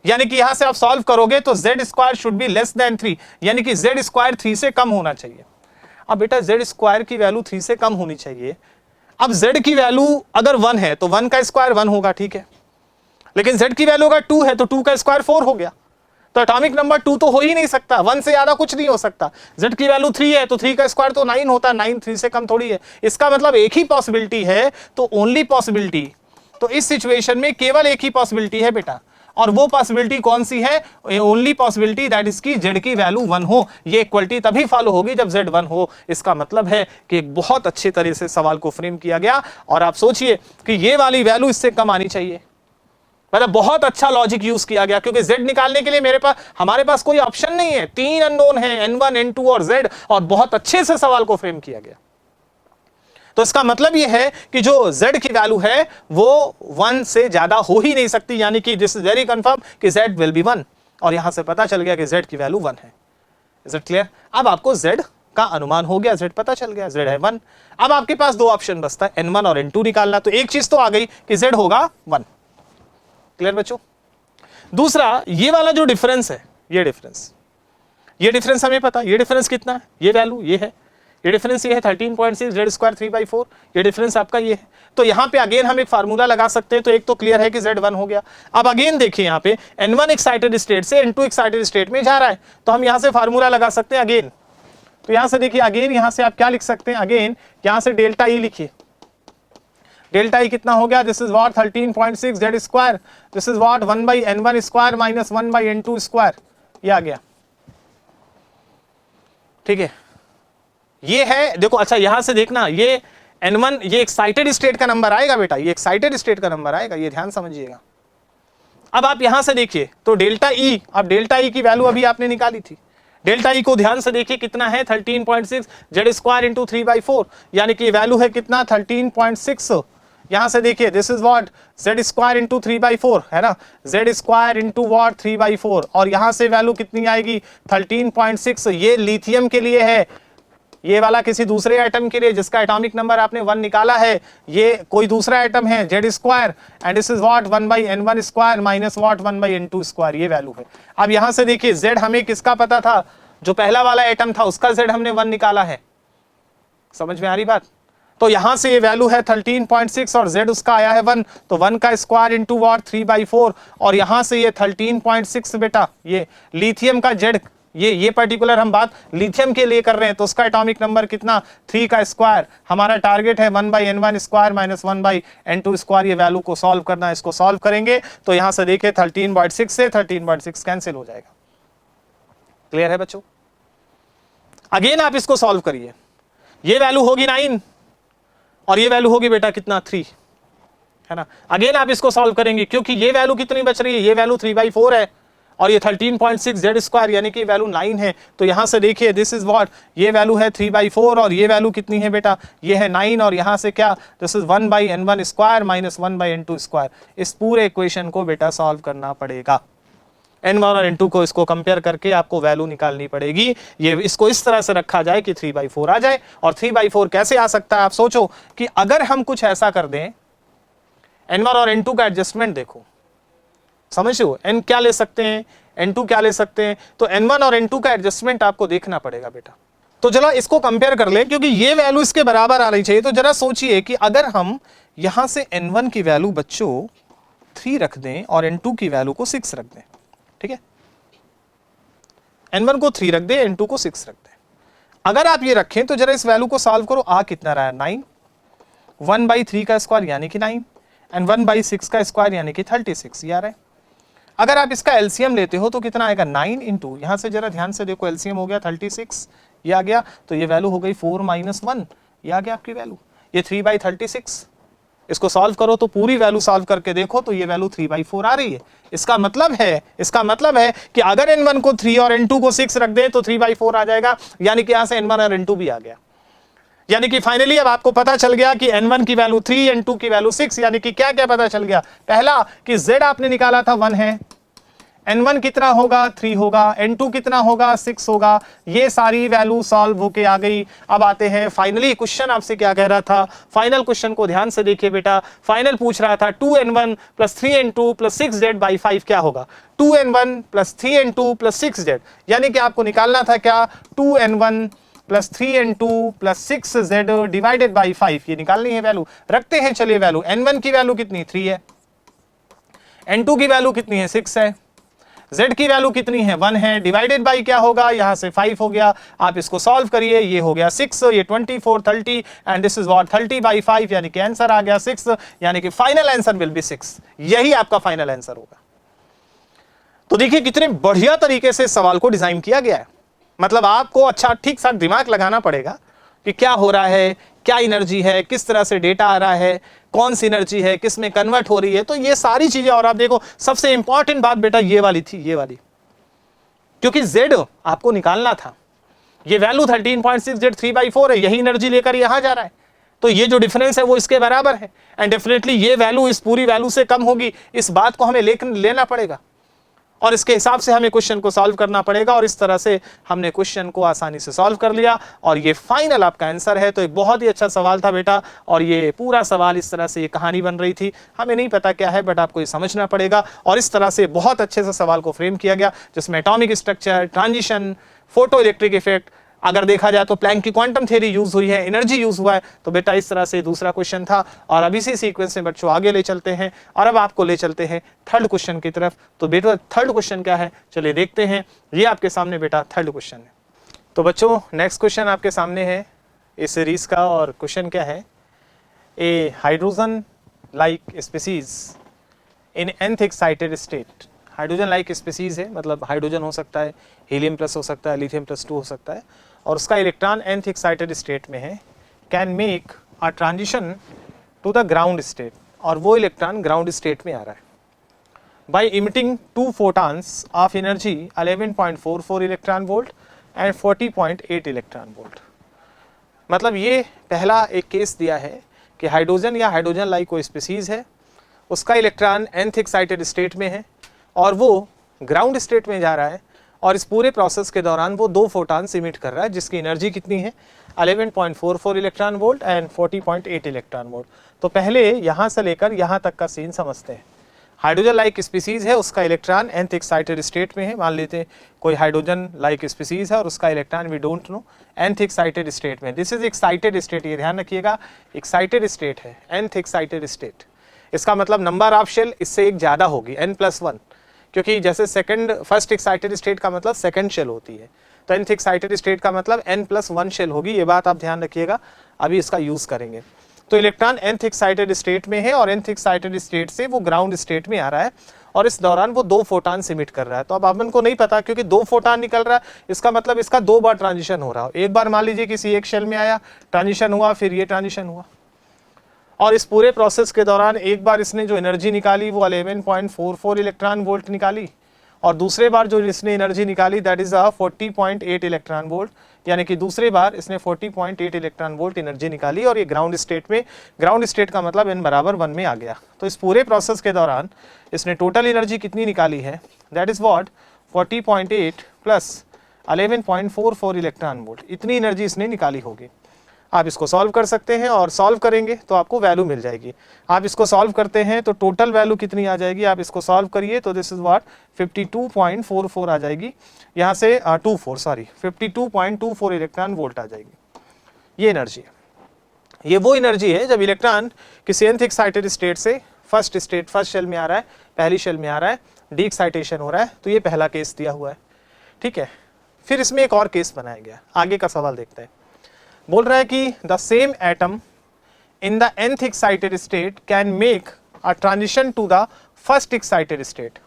यानी कि यहां से आप सॉल्व करोगे तो Z² should be less than 3, यानी कि Z² 3 से कम होना चाहिए। अब बेटा Z² की वैल्यू 3 से कम होनी चाहिए। अब Z की वैल्यू अगर 1 है तो 1 का स्क्वायर 1 होगा, ठीक है, लेकिन Z की वैल्यू अगर 2 है तो 2 का स्क्वायर 4 हो गया, तो एटॉमिक नंबर 2 तो हो ही नहीं सकता, 1 से ज्यादा कुछ नहीं हो सकता। Z की वैल्यू 3 है तो 3 का स्क्वायर तो 9 होता, 9 3 से कम थोड़ी है। इसका मतलब एक ही पॉसिबिलिटी है, तो ओनली पॉसिबिलिटी, तो इस सिचुएशन में केवल एक ही पॉसिबिलिटी है बेटा, और वो पॉसिबिलिटी कौन सी है, ओनली पॉसिबिलिटी दैट इज की Z की वैल्यू 1 हो। ये इक्वलिटी तभी फॉलो होगी जब Z 1 हो। इसका मतलब है कि एक बहुत अच्छे तरह से सवाल को फ्रेम किया गया, और आप सोचिए कि ये वाली वैल्यू इससे कम आनी चाहिए, मतलब बहुत अच्छा लॉजिक यूज किया गया, क्योंकि Z निकालने के लिए हमारे पास कोई ऑप्शन नहीं है, 3 अननोन है, N1 N2 और Z, और बहुत अच्छे से सवाल को फ्रेम किया गया। तो इसका मतलब यह है कि जो Z की वैल्यू है वो 1 से ज्यादा हो ही नहीं सकती, यानी कि दिस इज वेरी कंफर्म कि Z विल बी 1, और यहां से पता चल गया कि Z की वैल्यू 1 है। Is it clear? अब आपको Z का अनुमान हो गया, Z पता चल गया, Z है 1। अब आपके पास 2 ऑप्शन बचता है, N1 और N2 निकालना। तो एक चीज तो आ गई कि Z होगा 1। क्लियर बच्चों? दूसरा, ये वाला जो डिफरेंस है, ये डिफरेंस हमें पता, ये डिफरेंस कितना है, ये वैल्यू ये है, ये डिफरेंस ये है 13.6 Z² 3/4, ये डिफरेंस आपका ये है। तो यहाँ पे अगेन हम एक फार्मूला लगा सकते हैं, तो एक तो क्लियर है कि Z 1 हो गया। अब अगेन देखिए यहाँ पे N1 एक्साइटेड स्टेट से N2 एक्साइटेड स्टेट में जा रहा है, तो हम यहाँ से फार्मूला लगा सकते हैं अगेन। तो यहाँ से देखिए अगेन, यहाँ से आप क्या लिख सकते हैं, अगेन यहाँ से डेल्टा E लिखिए, डेल्टा E कितना हो गया, this is what 13.6 Z², this is what 1/N1² minus 1/N2², ये आ गया, ठीक है, ये है। देखो अच्छा यहां से देखना, ये N1 ये एक्साइटेड स्टेट का नंबर आएगा बेटा, ये एक्साइटेड स्टेट का नंबर आएगा, ये ध्यान समझिएगा। अब आप यहां से देखिए तो डेल्टा E, अब डेल्टा E की वैल्यू अभी आपने निकाली थी, डेल्टा ई को ध्यान से देखिए कितना है 13.6 जेड स्क्वायर इंटू 3/4, यानी कि वैल्यू है कितना 13.6। यहां से देखिए this is what Z square into 3/4 है ना, जेड स्क्वायर इंटू व्हाट 3/4, और यहां से वैल्यू कितनी आएगी 13.6। ये लिथियम के लिए है, ये वाला किसी दूसरे एटम के लिए जिसका एटॉमिक नंबर आपने 1 निकाला है, ये कोई दूसरा एटम है Z square, and this is what 1/n1 square minus what 1/n2 square, ये वैल्यू है। अब यहां से देखिए जेड हमें किसका पता था, जो पहला वाला एटम था उसका जेड हमने 1 निकाला है, समझ में आ रही बात। तो यहां से ये वैल्यू है 13.6 और z उसका आया है 1, तो 1 का स्क्वायर इंटू व्हाट 3/4, और यहां से ये 13.6 बेटा ये लिथियम का z, ये पर्टिकुलर हम बात लिथियम के लिए कर रहे हैं, तो उसका एटॉमिक नंबर कितना 3 का स्क्वायर। हमारा टारगेट है 1/n1 square minus 1/n2 square, ये वैल्यू को सॉल्व करना है। इसको सॉल्व करेंगे तो यहां से देखिए 13.6 से 13.6 कैंसिल हो जाएगा। क्लियर है बच्चों? अगेन आप इसको सॉल्व करिए, ये वैल्यू होगी 9 और ये वैल्यू होगी बेटा कितना 3, है ना। अगेन आप इसको सॉल्व करेंगे क्योंकि ये वैल्यू कितनी बच रही है, ये वैल्यू 3/4 है और ये 13.6 जेड स्क्वायर यानी कि वैल्यू 9 है। तो यहां से देखिए दिस इज व्हाट, ये वैल्यू है 3/4 और ये वैल्यू कितनी है बेटा, ये है 9, और यहां से क्या this is 1/n1 square minus 1/n2 square. इस पूरे इक्वेशन को बेटा सॉल्व करना पड़ेगा, n1 और n2 को इसको कंपेयर करके आपको वैल्यू निकालनी पड़ेगी। ये इसको इस तरह से रखा जाए कि 3/4 आ जाए। और 3/4 कैसे आ सकता है, आप सोचो कि अगर हम कुछ ऐसा कर दें, n1 और n2 का एडजस्टमेंट देखो, समझो n क्या ले सकते हैं, n2 क्या ले सकते हैं, तो n1 और n2 का एडजस्टमेंट आपको देखना पड़ेगा बेटा। तो चलो इसको कंपेयर कर लें क्योंकि ये वैल्यू इसके बराबर आ रही चाहिए। तो जरा सोचिए कि अगर हम यहां से n1 की वैल्यू बच्चों 3 रख दें और n2 की वैल्यू को 6 रख दें, ठीक है, n1 को 3 रख दे, n2 को 6 रख दे। अगर आप ये रखें तो जरा इस वैल्यू को सॉल्व करो, आ कितना रहा है 9, 1/3 का स्क्वायर यानी कि 9 एंड 1/6 का स्क्वायर यानी कि 36 ये आ रहा है। अगर आप इसका एलसीएम लेते हो तो कितना आएगा 9 इंटू, यहां से जरा ध्यान से देखो, एलसीएम हो गया 36, ये आ गया, तो ये वैल्यू हो गई 4 - 1, ये आ गया आपकी वैल्यू, ये 3/36। इसको सॉल्व करो तो पूरी वैल्यू सॉल्व करके देखो तो ये वैल्यू 3/4 आ रही है। इसका मतलब है कि अगर n1 को 3 और n2 को 6 रख दें तो 3/4 आ जाएगा, यानी कि यहां से n1 और n2 भी आ गया। यानी कि फाइनली अब आपको पता चल गया कि n1 की वैल्यू 3, n2 की वैल्यू 6, यानी कि क्या क्या पता चल गया। पहला कि z आपने निकाला था 1 है, n1 कितना होगा 3 होगा, n2 कितना होगा 6 होगा, ये सारी वैल्यू सॉल्व होके आ गई। अब आते हैं फाइनली क्वेश्चन आपसे क्या कह रहा था, फाइनल क्वेश्चन को ध्यान से देखिए बेटा। फाइनल पूछ रहा था 2n1 + 3n2 + 6z/5 क्या होगा। 2n1 + 3n2 + 6z, यानी कि आपको निकालना था क्या 2n1 + 3n2 + 6z divided by 5, ये निकालनी है वैल्यू। रखते हैं चलिए वैल्यू, n1 की वैल्यू कितनी 3 है, n2 की वैल्यू कितनी है 6 है, z की वैल्यू कितनी है 1 है, डिवाइडेड बाई क्या होगा यहां से 5 हो गया। आप इसको सॉल्व करिए, ये हो गया 6, ये 24 30 एंड दिस इज व्हाट 30/5, यानी कि आंसर आ गया 6, यानी कि फाइनल आंसर विल बी 6, यही आपका फाइनल आंसर होगा। तो देखिए कितने बढ़िया तरीके से सवाल को डिजाइन किया गया है। मतलब आपको अच्छा ठीक सा दिमाग लगाना पड़ेगा कि क्या हो रहा है, क्या एनर्जी है, किस तरह से डेटा आ रहा है, कौन सी एनर्जी है, किस में कन्वर्ट हो रही है, तो ये सारी चीजें। और आप देखो सबसे इंपॉर्टेंट बात बेटा ये वाली थी, ये वाली, क्योंकि Z आपको निकालना था। ये वैल्यू 13.6 Z 3/4 है, यही एनर्जी लेकर यहां जा रहा है, तो ये जो डिफरेंस है वो इसके बराबर है एंड डेफिनेटली ये वैल्यू इस पूरी वैल्यू से कम होगी। इस बात को हमें लेना पड़ेगा और इसके हिसाब से हमें क्वेश्चन को सॉल्व करना पड़ेगा। और इस तरह से हमने क्वेश्चन को आसानी से सॉल्व कर लिया और ये फाइनल आपका आंसर है। तो एक बहुत ही अच्छा सवाल था बेटा, और ये पूरा सवाल इस तरह से ये कहानी बन रही थी। हमें नहीं पता क्या है, बट आपको ये समझना पड़ेगा। और इस तरह से बहुत अच्छे से सवाल को फ्रेम किया गया, जिसमें atomic structure, transition, photo electric effect, अगर देखा जाए तो प्लैंक की क्वांटम थ्योरी यूज हुई है, एनर्जी यूज हुआ है। तो बेटा इस तरह से दूसरा क्वेश्चन था और अब इसी सीक्वेंस में बच्चों आगे ले चलते हैं और अब आपको ले चलते हैं थर्ड क्वेश्चन की तरफ। तो बेटा थर्ड क्वेश्चन क्या है, चलिए देखते हैं। ये आपके सामने बेटा थर्ड क्वेश्चन है। तो बच्चों नेक्स्ट क्वेश्चन आपके सामने है इस सीरीज का, और क्वेश्चन क्या है, a hydrogen like species in nth excited state. Hydrogen like species है, मतलब हाइड्रोजन हो सकता है, हीलियम प्लस हो सकता है, लिथियम +2 हो सकता है, और उसका इलेक्ट्रॉन nth एक्साइटेड स्टेट में है, can make a transition to the ground state, और वो इलेक्ट्रॉन ग्राउंड स्टेट में आ रहा है by emitting 2 photons of energy 11.44 electron volt and 40.8 electron volt. मतलब ये पहला एक केस दिया है कि हाइड्रोजन या हाइड्रोजन लाइक कोई स्पीसीज है, उसका इलेक्ट्रॉन nth एक्साइटेड स्टेट में है और वो ग्राउंड स्टेट में जा रहा है और इस पूरे प्रोसेस के दौरान वो 2 फोटॉन्स इमिट कर रहा है जिसकी एनर्जी कितनी है 11.44 electron volt and 40.8 electron volt. तो पहले यहाँ से लेकर यहाँ तक का सीन समझते हैं। हाइड्रोजन लाइक स्पीसीज है, उसका इलेक्ट्रॉन nth एक्साइटेड स्टेट में है, मान लेते हैं कोई हाइड्रोजन लाइक स्पीसीज है और उसका electron we don't know nth excited state में। दिस इज एक्साइटेड स्टेट, ये ध्यान रखिएगा, एक्साइटेड स्टेट है, nth एक्साइटेड स्टेट। इसका मतलब नंबर ऑफ शेल इससे एक ज़्यादा होगी n+1, क्योंकि जैसे फर्स्ट एक्साइटेड स्टेट का मतलब सेकंड शेल होती है, तो nth एक्साइटेड स्टेट का मतलब n+1 शेल होगी। ये बात आप ध्यान रखिएगा, अभी इसका यूज़ करेंगे। तो इलेक्ट्रॉन nth एक्साइटेड स्टेट में है और nth एक्साइटेड स्टेट से वो ग्राउंड स्टेट में आ रहा है और इस दौरान वो 2 फोटॉन्स इमिट कर रहा है। तो अब अपन को नहीं पता, क्योंकि 2 फोटॉन निकल रहा है, इसका मतलब इसका 2 बार ट्रांजिशन हो रहा हो। एक बार मान लीजिए किसी एक शेल में आया, ट्रांजिशन हुआ, फिर ये ट्रांजिशन हुआ, और इस पूरे प्रोसेस के दौरान एक बार इसने जो एनर्जी निकाली वो 11.44 इलेक्ट्रॉन वोल्ट निकाली और दूसरे बार जो इसने एनर्जी निकाली दैट इज 40.8 इलेक्ट्रॉन वोल्ट, यानी कि दूसरे बार इसने 40.8 इलेक्ट्रॉन वोल्ट एनर्जी निकाली और ये ग्राउंड स्टेट में, ग्राउंड स्टेट का मतलब n बराबर 1 में आ गया। तो इस पूरे प्रोसेस के दौरान इसने टोटल एनर्जी कितनी निकाली है, that is what 40.8 plus 11.44 electron volt, इतनी एनर्जी इसने निकाली होगी। आप इसको सॉल्व कर सकते हैं और सॉल्व करेंगे तो आपको वैल्यू मिल जाएगी। आप इसको सॉल्व करते हैं तो टोटल वैल्यू कितनी आ जाएगी, आप इसको सॉल्व करिए तो दिस इज व्हाट 52.44 आ जाएगी, यहाँ से 52.24 इलेक्ट्रॉन वोल्ट आ जाएगी। ये एनर्जी है, ये वो एनर्जी है जब इलेक्ट्रॉन किसी nth एक्साइटेड स्टेट से फर्स्ट शेल में आ रहा है, पहली शेल में आ रहा है, डी एक्साइटेशन हो रहा है। तो ये पहला केस दिया हुआ है, ठीक है। फिर इसमें एक और केस बनाया गया, आगे का सवाल देखते हैं। बोल रहा है कि the same atom in the nth excited state can make a transition to the first excited state.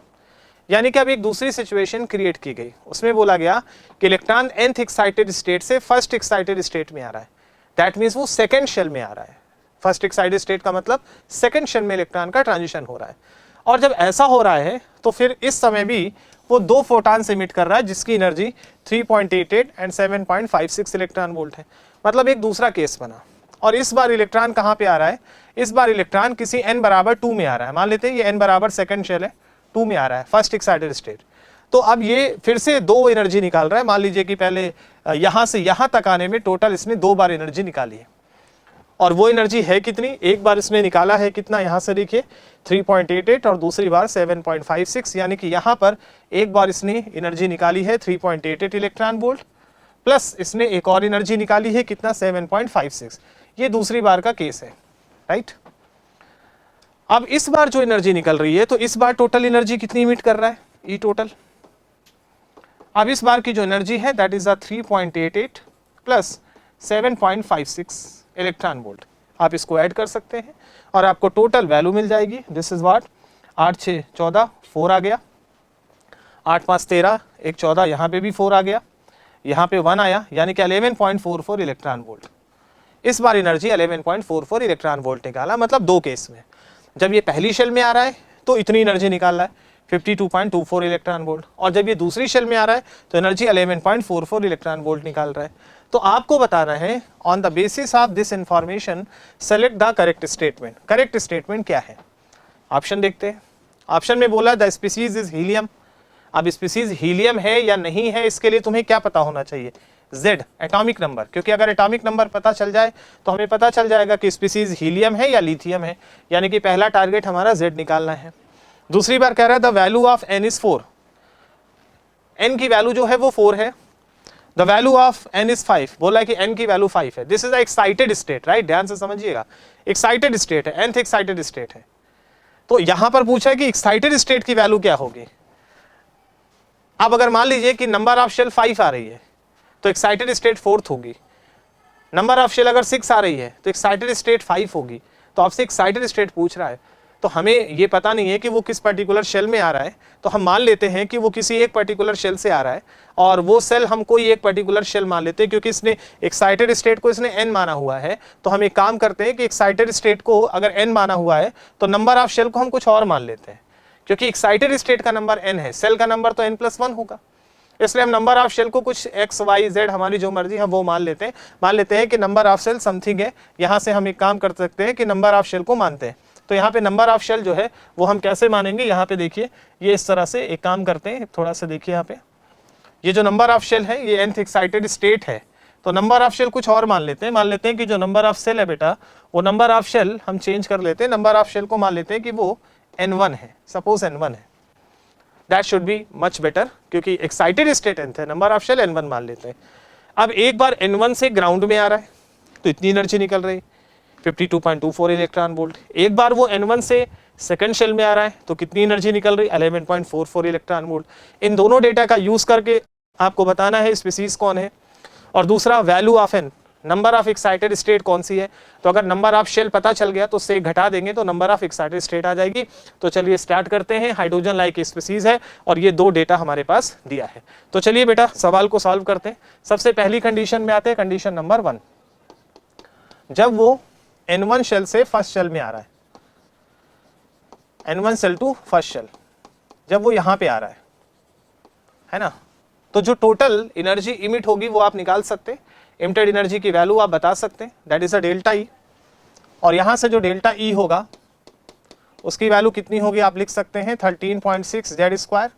यानी कि अब एक दूसरी सिचुएशन क्रिएट की गई, उसमें बोला गया कि इलेक्ट्रॉन nth एक्साइटेड स्टेट से फर्स्ट एक्साइटेड स्टेट में आ रहा है, दैट मीन्स वो सेकेंड शेल में आ रहा है। फर्स्ट एक्साइटेड स्टेट का मतलब सेकेंड शेल में इलेक्ट्रॉन का ट्रांजिशन हो रहा है, और जब ऐसा हो रहा है तो फिर इस समय भी वो 2 फोटॉन्स इमिट कर रहा है जिसकी एनर्जी 3.88 एंड 7.56 इलेक्ट्रॉन वोल्ट है। मतलब एक दूसरा केस बना, और इस बार इलेक्ट्रॉन कहाँ पे आ रहा है, इस बार इलेक्ट्रॉन किसी n बराबर 2 में आ रहा है। मान लेते हैं ये n बराबर सेकंड शेल है, 2 में आ रहा है फर्स्ट एक्साइटेड स्टेट। तो अब ये फिर से 2 एनर्जी निकाल रहा है। मान लीजिए कि पहले यहाँ से यहाँ तक आने में टोटल इसने 2 बार एनर्जी निकाली है, और वो एनर्जी है कितनी, एक बार इसने निकाला है कितना, यहाँ से देखिए 3.88 और दूसरी बार 7.56, यानी कि यहाँ पर एक बार इसने एनर्जी निकाली है 3.88 इलेक्ट्रॉन वोल्ट, प्लस इसने एक और एनर्जी निकाली है कितना 7.56। ये दूसरी बार का केस है, राइट। अब इस बार जो एनर्जी निकल रही है तो इस बार टोटल एनर्जी कितनी इमिट कर रहा है, ई टोटल। अब इस बार की जो एनर्जी है that is 3.88 plus 7.56 electron volt. आप इसको ऐड कर सकते हैं और आपको टोटल वैल्यू मिल जाएगी। दिस इज व्हाट 8 6 14 4 आ गया, 8 5 13 1 14, यहाँ पे भी 4 आ गया, यहाँ पे 1 आया, यानी कि 11.44 इलेक्ट्रॉन वोल्ट। इस बार एनर्जी 11.44 इलेक्ट्रॉन वोल्ट निकाला। मतलब 2 केस में, जब ये पहली शेल में आ रहा है तो इतनी एनर्जी निकाल रहा है 52.24 इलेक्ट्रॉन वोल्ट, और जब ये दूसरी शेल में आ रहा है तो एनर्जी 11.44 इलेक्ट्रॉन वोल्ट निकाल रहा है। तो आपको बताना है on the basis of this information select the correct statement. Correct statement क्या है, ऑप्शन देखते हैं। ऑप्शन में बोला द स्पीसीज इज हीलियम। अब स्पीसीज हीलियम है या नहीं है, इसके लिए तुम्हें क्या पता होना चाहिए, Z एटॉमिक नंबर, क्योंकि अगर एटॉमिक नंबर पता चल जाए तो हमें पता चल जाएगा कि स्पीसीज हीलियम है या लिथियम है, यानी कि पहला टारगेट हमारा Z निकालना है। दूसरी बार कह रहा है the value of n is 4, n की वैल्यू जो है वो 4 है। The value of n is 5, बोला है कि n की वैल्यू 5 है। This is excited state, right, ध्यान से समझिएगा, एक्साइटेड स्टेट है, nth एक्साइटेड स्टेट है। तो यहां पर पूछा है कि एक्साइटेड स्टेट की वैल्यू क्या होगी। अब अगर मान लीजिए कि नंबर ऑफ शेल 5 आ रही है तो एक्साइटेड स्टेट 4th होगी, नंबर ऑफ शेल अगर 6 आ रही है तो एक्साइटेड स्टेट 5 होगी। तो आपसे एक्साइटेड स्टेट पूछ रहा है, तो हमें ये पता नहीं है कि वो किस पर्टिकुलर शेल में आ रहा है, तो हम मान लेते हैं कि वो किसी एक पर्टिकुलर शेल से आ रहा है, और वो सेल हम कोई एक पर्टिकुलर शेल मान लेते हैं, क्योंकि इसने एक्साइटेड स्टेट को इसने n माना हुआ है। तो हम एक काम करते हैं कि एक्साइटेड स्टेट को अगर n माना हुआ है तो नंबर ऑफ शेल को हम कुछ और मान लेते हैं, क्योंकि एक्साइटेड स्टेट का नंबर n है, सेल का नंबर तो n+1 होगा। इसलिए हम नंबर ऑफ शेल को कुछ एक्स वाई जेड हमारी जो मर्जी हम वो मान लेते हैं कि नंबर ऑफ शेल समथिंग है। यहाँ से हम एक काम कर सकते हैं कि नंबर ऑफ शेल को मानते हैं। तो यहाँ पे नंबर ऑफ शेल जो है वो हम कैसे मानेंगे, यहाँ पे देखिए ये इस तरह से एक काम करते हैं, थोड़ा सा देखिए यहाँ पे ये जो नंबर ऑफ शेल है ये nth एक्साइटेड स्टेट है। तो नंबर ऑफ शेल कुछ और मान लेते हैं कि जो नंबर ऑफ शेल है बेटा वो नंबर ऑफ शेल हम चेंज कर लेते हैं, नंबर ऑफ शेल को मान लेते हैं कि वो n1 है, सपोज n1 है। That should be much better क्योंकि एक्साइटेड स्टेट nth है, नंबर ऑफ शेल n1 मान लेते हैं। अब एक बार n1 से ग्राउंड में आ रहा है तो इतनी एनर्जी निकल रही 52.24 इलेक्ट्रॉन वोल्ट। एक बार वो n1 से सेकंड शेल में आ रहा है तो कितनी एनर्जी निकल रही 11.44 इलेक्ट्रॉन वोल्ट। इन दोनों डेटा का यूज करके आपको बताना है स्पीसीज कौन है और दूसरा value of N, number of excited state कौन सी है। तो अगर नंबर ऑफ शेल पता चल गया तो उससे घटा देंगे तो नंबर ऑफ एक्साइटेड स्टेट आ जाएगी। तो चलिए स्टार्ट करते हैं। हाइड्रोजन लाइक स्पीसीज है और ये दो डेटा हमारे पास दिया है। तो चलिए बेटा सवाल को सॉल्व करते हैं। सबसे पहली कंडीशन में आते हैं, कंडीशन नंबर 1। जब वो n1 शेल से फर्स्ट शेल में आ रहा है, n1 shell to first shell, जब वो यहां पे आ रहा है ना, तो जो टोटल एनर्जी इमिट होगी वो आप निकाल सकते हैं। इमिटेड एनर्जी की वैल्यू आप बता सकते हैं, that is a delta E. और यहां से जो डेल्टा ई होगा उसकी वैल्यू कितनी होगी आप लिख सकते हैं 13.6 Z square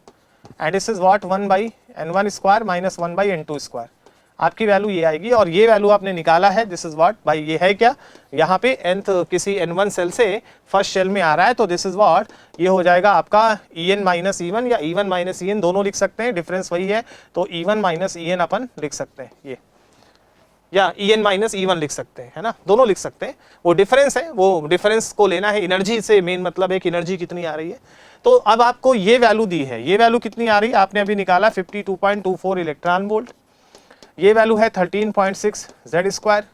and this is what 1/n1 square minus 1/n2 square. आपकी वैल्यू ये आएगी और ये वैल्यू आपने निकाला है, दिस इज व्हाट भाई ये है क्या, यहाँ पे nth किसी n1 सेल से फर्स्ट शेल में आ रहा है तो दिस इज व्हाट ये हो जाएगा आपका En माइनस E1 या E1 माइनस En दोनों लिख सकते हैं, डिफरेंस वही है। तो E1 माइनस En अपन लिख सकते हैं ये, या En माइनस E1 लिख सकते हैं, है ना, दोनों लिख सकते हैं। वो डिफरेंस है, वो डिफरेंस को लेना है। एनर्जी से मेन मतलब है कि एनर्जी कितनी आ रही है। तो अब आपको ये वैल्यू दी है, ये वैल्यू कितनी आ रही है आपने अभी निकाला 52.24 इलेक्ट्रॉन वोल्ट। ये वैल्यू है 13.6 Z square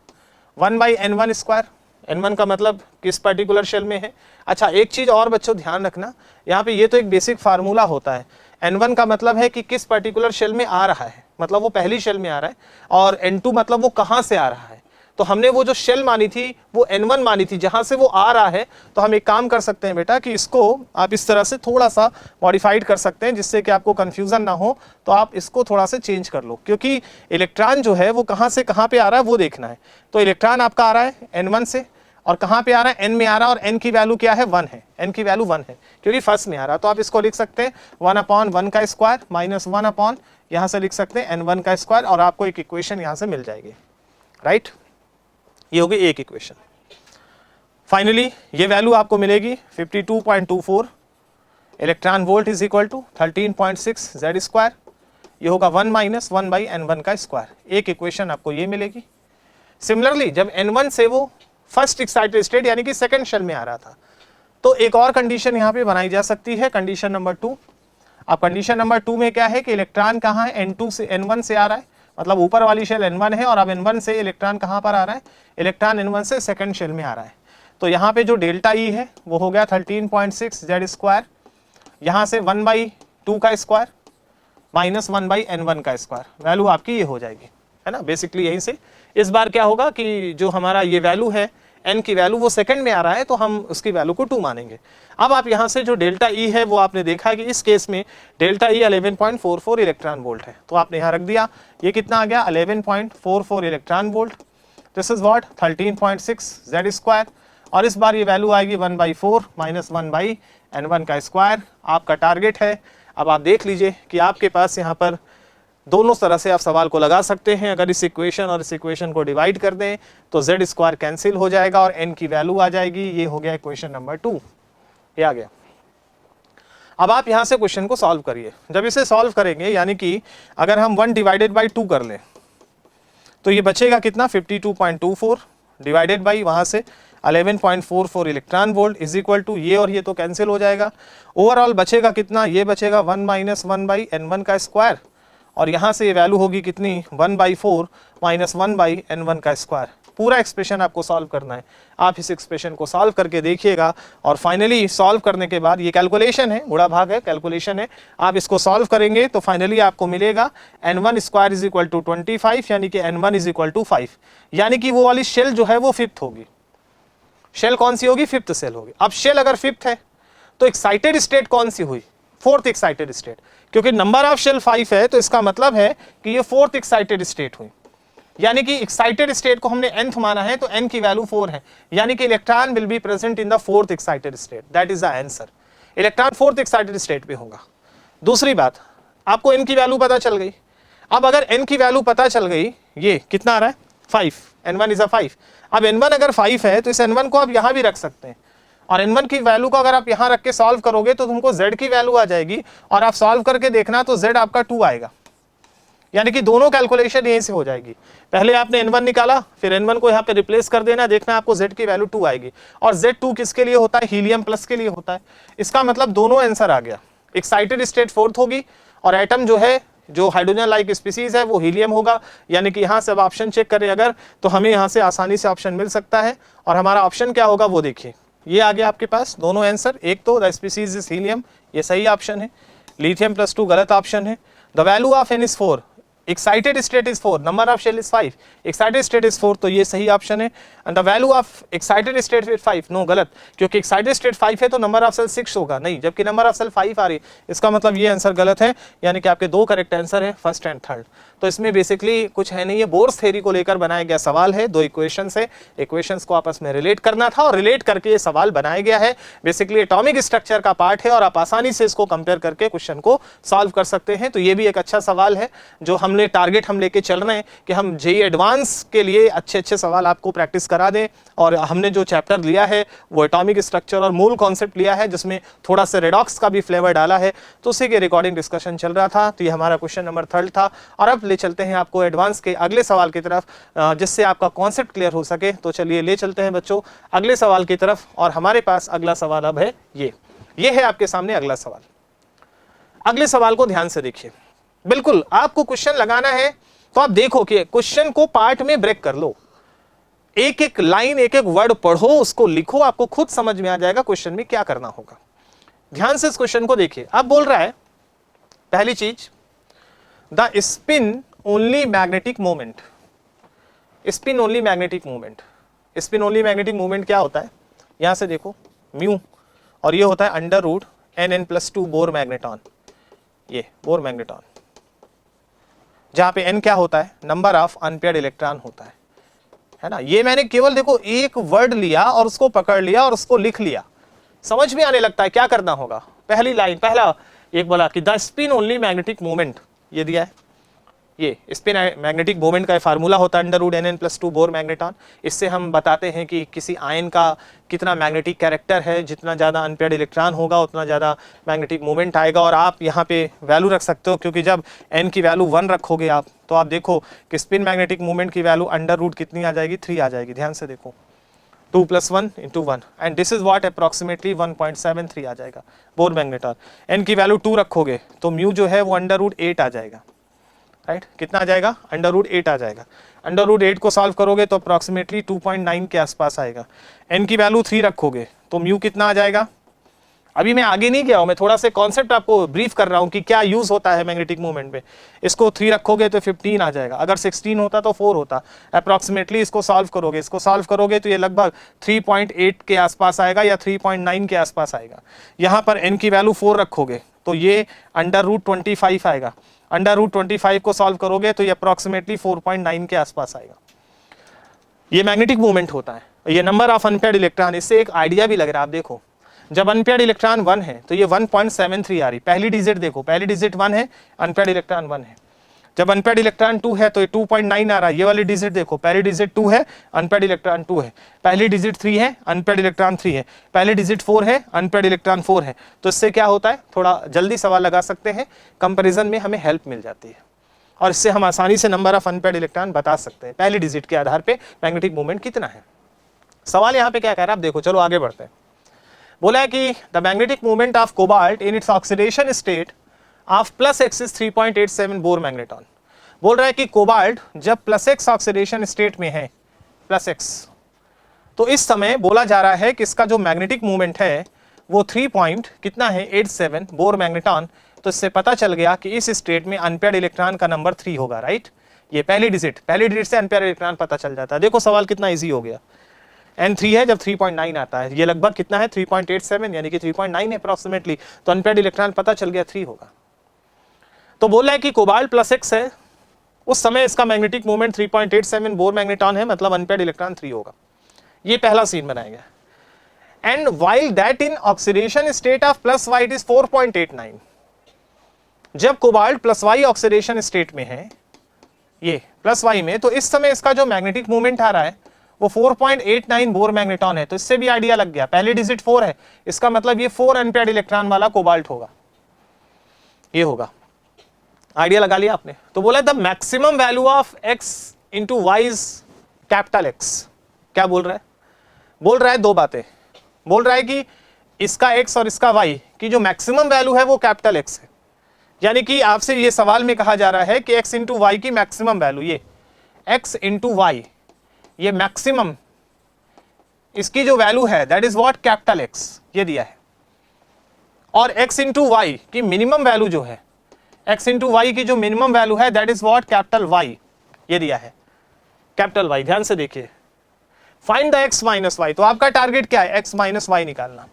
1/n1 square. n1 का मतलब किस पर्टिकुलर शेल में है। अच्छा एक चीज और बच्चों ध्यान रखना, यहाँ पे ये तो एक बेसिक फार्मूला होता है। n1 का मतलब है कि किस पर्टिकुलर शेल में आ रहा है, मतलब वो पहली शेल में आ रहा है, और n2 मतलब वो कहाँ से आ रहा है। तो हमने वो जो शेल मानी थी वो n1 मानी थी जहां से वो आ रहा है। तो हम एक काम कर सकते हैं बेटा कि इसको आप इस तरह से थोड़ा सा मॉडिफाइड कर सकते हैं जिससे कि आपको कंफ्यूजन ना हो। तो आप इसको थोड़ा सा चेंज कर लो क्योंकि इलेक्ट्रॉन जो है वो कहां से कहां पे आ रहा है वो देखना है। तो इलेक्ट्रॉन आपका आ रहा है n1 से और कहां पे आ रहा है n में आ रहा है, और n की वैल्यू क्या है 1 है, n की वैल्यू 1 है क्योंकि फर्स्ट में आ रहा है। तो आप इसको लिख सकते हैं 1/1 का स्क्वायर माइनस 1/, यहाँ से लिख सकते हैं n1 का स्क्वायर और आपको एक इक्वेशन यहाँ से मिल जाएगी, राइट। ये होगी एक इक्वेशन। फाइनली ये वैल्यू आपको मिलेगी 52.24 electron volt is equal to 13.6 Z square. ये होगा 1 माइनस 1/n1 का स्क्वायर। एक इक्वेशन आपको ये मिलेगी। सिमिलरली जब n1 से वो फर्स्ट एक्साइटेड स्टेट यानी कि सेकंड शेल में आ रहा था तो एक और कंडीशन यहाँ पे बनाई जा सकती है, कंडीशन नंबर 2। अब कंडीशन नंबर 2 में क्या है कि इलेक्ट्रॉन कहाँ है n2 से n1 से आ रहा है, मतलब ऊपर वाली शेल n1 है और अब n1 से इलेक्ट्रॉन कहाँ पर आ रहा है, इलेक्ट्रॉन n1 से सेकंड शेल में आ रहा है। तो यहाँ पे जो डेल्टा ई है वो हो गया 13.6 जेड स्क्वायर, यहाँ से 1/2 का स्क्वायर माइनस 1/n1 का स्क्वायर। वैल्यू आपकी ये हो जाएगी, है ना। बेसिकली यहीं से इस बार क्या होगा कि जो हमारा ये वैल्यू है n की वैल्यू वो सेकंड में आ रहा है तो हम उसकी वैल्यू को 2 मानेंगे। अब आप यहाँ से जो डेल्टा ई है वो आपने देखा है कि इस केस में डेल्टा ई 11.44 इलेक्ट्रॉन वोल्ट है। तो आपने यहाँ रख दिया, ये कितना आ गया 11.44 electron volt. This is what 13.6 Z square और इस बार ये वैल्यू आएगी 1/4 माइनस 1/n1 का स्क्वायर। आपका टारगेट है। अब आप देख लीजिए कि आपके पास यहाँ पर दोनों तरह से आप सवाल को लगा सकते हैं। अगर इस इक्वेशन और इस इक्वेशन को डिवाइड कर दें तो जेड स्क्वायर कैंसिल हो जाएगा और n की वैल्यू आ जाएगी। ये हो गया इक्वेशन नंबर 2, ये आ गया। अब आप यहाँ से क्वेश्चन को सॉल्व करिए। जब इसे सॉल्व करेंगे यानी कि अगर हम 1/2 कर लें तो ये बचेगा कितना 52.24 डिवाइडेड बाई वहाँ से 11.44 electron volt is equal to ये और ये तो कैंसिल हो जाएगा। ओवरऑल बचेगा कितना, ये बचेगा 1 माइनस 1/n1 का स्क्वायर और यहाँ से ये वैल्यू होगी कितनी 1/4 माइनस 1/n1 का स्क्वायर। पूरा एक्सप्रेशन आपको सॉल्व करना है। आप इस एक्सप्रेशन को सॉल्व करके देखिएगा और फाइनली सॉल्व करने के बाद ये कैलकुलेशन है, गुणा भाग है, कैलकुलेशन है। आप इसको सॉल्व करेंगे तो फाइनली आपको मिलेगा n1 square is equal to 25 यानी कि n1 इज इक्वल टू 5, यानी कि वो वाली शेल जो है वो फिफ्थ होगी। शेल कौन सी होगी, फिफ्थ शेल होगी। अब शेल अगर फिफ्थ है तो एक्साइटेड स्टेट कौन सी हुई, फोर्थ एक्साइटेड स्टेट, क्योंकि नंबर ऑफ शेल 5 है तो इसका मतलब है कि ये फोर्थ एक्साइटेड स्टेट हुई, यानी कि एक्साइटेड स्टेट को हमने nth माना है तो n की वैल्यू 4 है, यानी कि electron will be present in the fourth excited state, that is the answer. Electron fourth excited state पे होगा। दूसरी बात, आपको n की वैल्यू पता चल गई। अब अगर n की वैल्यू पता चल गई, ये कितना आ रहा है 5, n1 इज अ 5। अब n1 अगर 5 है तो इस n1 को आप यहां भी रख सकते हैं, और n1 की वैल्यू को अगर आप यहां रख के सॉल्व करोगे तो तुमको z की वैल्यू आ जाएगी, और आप सॉल्व करके देखना तो z आपका 2 आएगा, यानी कि दोनों कैलकुलेशन यहीं से हो जाएगी। पहले आपने n1 निकाला, फिर n1 को यहाँ पे रिप्लेस कर देना, देखना आपको z की वैल्यू 2 आएगी। और z2 किसके लिए होता है? हीलियम प्लस के लिए होता है। इसका मतलब दोनों आंसर आ गया। एक्साइटेड स्टेट फोर्थ होगी, और एटम जो है, जो हाइड्रोजन लाइक स्पीसीज है, वो हीलियम होगा। यानी कि यहाँ से अब ऑप्शन चेक करें अगर, तो हमें यहाँ से आसानी से ऑप्शन मिल सकता है। और हमारा ऑप्शन क्या होगा वो देखिए, ये आ गया आपके पास दोनों आंसर। एक तो द स्पीसीज इज हीलियम, ये सही ऑप्शन है। लिथियम +2 गलत ऑप्शन है। The value of n is 4, excited state is 4, number of shell is 5, excited state is 4, तो ये सही ऑप्शन है। And the value of excited state is 5, no गलत, क्योंकि एक्साइटेड स्टेट 5 है तो नंबर ऑफ सेल 6 होगा, नहीं, जबकि नंबर ऑफ सेल 5 आ रही है, इसका मतलब ये आंसर गलत है। यानी कि आपके दो करेक्ट आंसर है, फर्स्ट एंड थर्ड। तो इसमें बेसिकली कुछ है नहीं, ये बोर्स थ्योरी को लेकर बनाया गया सवाल है। दो इक्वेशंस है, इक्वेशंस को आपस में रिलेट करना था और रिलेट करके ये सवाल बनाया गया है। बेसिकली एटॉमिक स्ट्रक्चर का पार्ट है और आप आसानी से इसको कंपेयर करके क्वेश्चन को सॉल्व कर सकते हैं। तो ये भी एक अच्छा सवाल है जो हमने टारगेट हम लेके चल रहे हैं कि हम जेईई एडवांस के लिए अच्छे अच्छे सवाल आपको प्रैक्टिस करा दें। और हमने जो चैप्टर लिया है वो एटॉमिक स्ट्रक्चर और मूल कॉन्सेप्ट लिया है, जिसमें थोड़ा सा रेडॉक्स का भी फ्लेवर डाला है, तो उसी के रिकॉर्डिंग डिस्कशन चल रहा था। तो ये हमारा क्वेश्चन नंबर 3 था। और अब ले चलते हैं आपको एडवांस के अगले सवाल की तरफ, जिससे आपका कॉन्सेप्ट क्लियर हो सके। तो चलिए ले चलते हैं बच्चों अगले सवाल की तरफ। और हमारे पास अगला सवाल अब है ये है आपके सामने अगला सवाल। अगले सवाल को ध्यान से देखिए। बिल्कुल आपको क्वेश्चन लगाना है तो आप देखो कि क्वेश्चन को पार्ट में ब्रेक कर लो, एक एक लाइन एक एक वर्ड पढ़ो, उसको लिखो, आपको खुद समझ में आ जाएगा क्वेश्चन में क्या करना होगा। ध्यान से इस क्वेश्चन को देखिए। अब बोल रहा है पहली चीज, the spin only magnetic moment. Spin only magnetic moment, spin only magnetic moment क्या होता है? यहां से देखो म्यू, और ये होता है √NN+2 बोर मैग्नेटॉन। ये बोर मैग्नेटॉन, जहां पे n क्या होता है? नंबर ऑफ अनपेयर्ड इलेक्ट्रॉन होता है ना। ये मैंने केवल देखो एक वर्ड लिया और उसको पकड़ लिया और उसको लिख लिया, समझ में आने लगता है क्या करना होगा। पहली लाइन, पहला एक बोला कि the spin only magnetic moment, ये दिया है। ये स्पिन मैग्नेटिक मोमेंट का फार्मूला होता है √NN+2 बोर मैग्नेटॉन। इससे हम बताते हैं कि किसी आयन का कितना मैग्नेटिक कैरेक्टर है, जितना ज़्यादा अनपेयर्ड इलेक्ट्रॉन होगा उतना ज़्यादा मैग्नेटिक मोमेंट आएगा। और आप यहाँ पे वैल्यू रख सकते हो, क्योंकि जब n की वैल्यू 1 रखोगे आप, तो आप देखो कि स्पिन मैग्नेटिक मोमेंट की वैल्यू √ कितनी आ जाएगी? 3 आ जाएगी। ध्यान से देखो, 2 + 1 × 1, and this is what approximately 1.73 आ जाएगा बोर मैग्नेटॉन। n की वैल्यू 2 रखोगे तो म्यू जो है वो √8 आ जाएगा, राइट? कितना आ जाएगा? √8 आ जाएगा। √8 को सॉल्व करोगे तो अप्रॉक्सीमेटली 2.9 के आसपास आएगा। n की वैल्यू 3 रखोगे तो म्यू कितना आ जाएगा? अभी मैं आगे नहीं गया हूं, मैं थोड़ा सा कॉन्सेप्ट आपको ब्रीफ कर रहा हूं कि क्या यूज होता है मैग्नेटिक मूवमेंट में। इसको 3 रखोगे तो 15 आ जाएगा, अगर 16 होता तो 4 होता। अप्रॉक्सीमेटली इसको सॉल्व करोगे तो ये लगभग 3.8 के आसपास आएगा या 3.9 के आसपास आएगा। यहाँ पर n की वैल्यू 4 रखोगे तो ये √25 आएगा। √25 को सॉल्व करोगे तो ये अप्रॉक्सीमेटली 4.9 के आसपास आएगा। ये मैग्नेटिक मूवमेंट होता है। ये नंबर ऑफ अनपेयर्ड इलेक्ट्रॉन, इससे एक आइडिया भी लग रहा है। आप देखो, जब अनपेयर्ड इलेक्ट्रॉन 1 है तो ये 1.73 आ रही। पहली डिजिट देखो, पहली डिजिट 1 है, अनपेयर्ड इलेक्ट्रॉन 1 है। जब अनपेयर्ड इलेक्ट्रॉन 2 है तो ये 2.9 आ रहा है। ये वाली डिजिट देखो, पहली डिजिट 2 है, अनपेयर्ड इलेक्ट्रॉन 2 है। पहली डिजिट 3 है, अनपेयर्ड इलेक्ट्रॉन 3 है। पहली डिजिट 4 है, अनपेयर्ड इलेक्ट्रॉन 4 है। तो इससे क्या होता है, थोड़ा जल्दी सवाल लगा सकते हैं, कंपैरिजन में हमें हेल्प मिल जाती है, और इससे हम आसानी से नंबर ऑफ अनपेयर्ड इलेक्ट्रॉन बता सकते हैं पहली डिजिट के आधार पे मैग्नेटिक मूवमेंट कितना है। सवाल यहाँ पे क्या कह रहा है, आप देखो, चलो आगे बढ़ते हैं। बोला है कि the magnetic movement of cobalt in its oxidation state of +x is 3.87 bore magneton. बोल रहा है कि कोबाल्ट जब +x ऑक्सीडेशन स्टेट में है, +x, तो इस समय बोला जा रहा है कि इसका जो मैग्नेटिक मूवमेंट है वो 3.87 बोर मैग्नेटॉन। तो इससे पता चल गया कि इस स्टेट में अनपेयर्ड इलेक्ट्रॉन का नंबर 3 होगा, राइट? ये पहली डिजिट से अनपेयर्ड इलेक्ट्रॉन पता चल जाता है। देखो सवाल कितना इजी हो गया। N3 है जब 3.9 आता है, ये लगभग कितना है 3.87 यानी कि 3.9 है अप्रॉक्सीमेटली, तो अनपेयर्ड इलेक्ट्रॉन पता चल गया 3 होगा। तो बोल रहा है कि कोबाल्ट प्लस X है, उस समय इसका मैग्नेटिक मोमेंट 3.87 बोर मैग्नेटॉन है, मतलब अनपेयर्ड इलेक्ट्रॉन 3 होगा। ये पहला सीन बनाया गया। And while that in oxidation state of plus Y it is 4.89, जब cobalt plus Y oxidation state में है, ये प्लस वाई में, तो इस समय इसका जो मैग्नेटिक मोमेंट आ रहा है वो 4.89 बोर मैग्नेटॉन है। तो इससे भी आइडिया लग गया, पहले डिजिट 4 है, इसका मतलब ये 4 अनपेयर्ड इलेक्ट्रॉन वाला कोबाल्ट होगा, ये होगा। आइडिया लगा लिया आपने। तो बोला the maximum value of x into Y is capital X। क्या बोल रहा है? बोल रहा है दो बातें। बोल रहा है कि इसका x और इसका y की जो मैक्सिमम वैल्यू है वो कैपिटल X है, यानी कि आपसे ये सवाल में कहा जा रहा है कि x इंटू वाई की मैक्सिमम वैल्यू, ये x इंटू वाई, ये मैक्सिमम इसकी जो वैल्यू है that is what capital X, ये दिया है। और x इंटू वाई की मिनिमम वैल्यू जो है, x इंटू वाई की जो मिनिमम वैल्यू है that is what capital Y, ये दिया है कैपिटल Y। ध्यान से देखिए, find the x minus Y, तो आपका टारगेट क्या है? x माइनस वाई निकालना।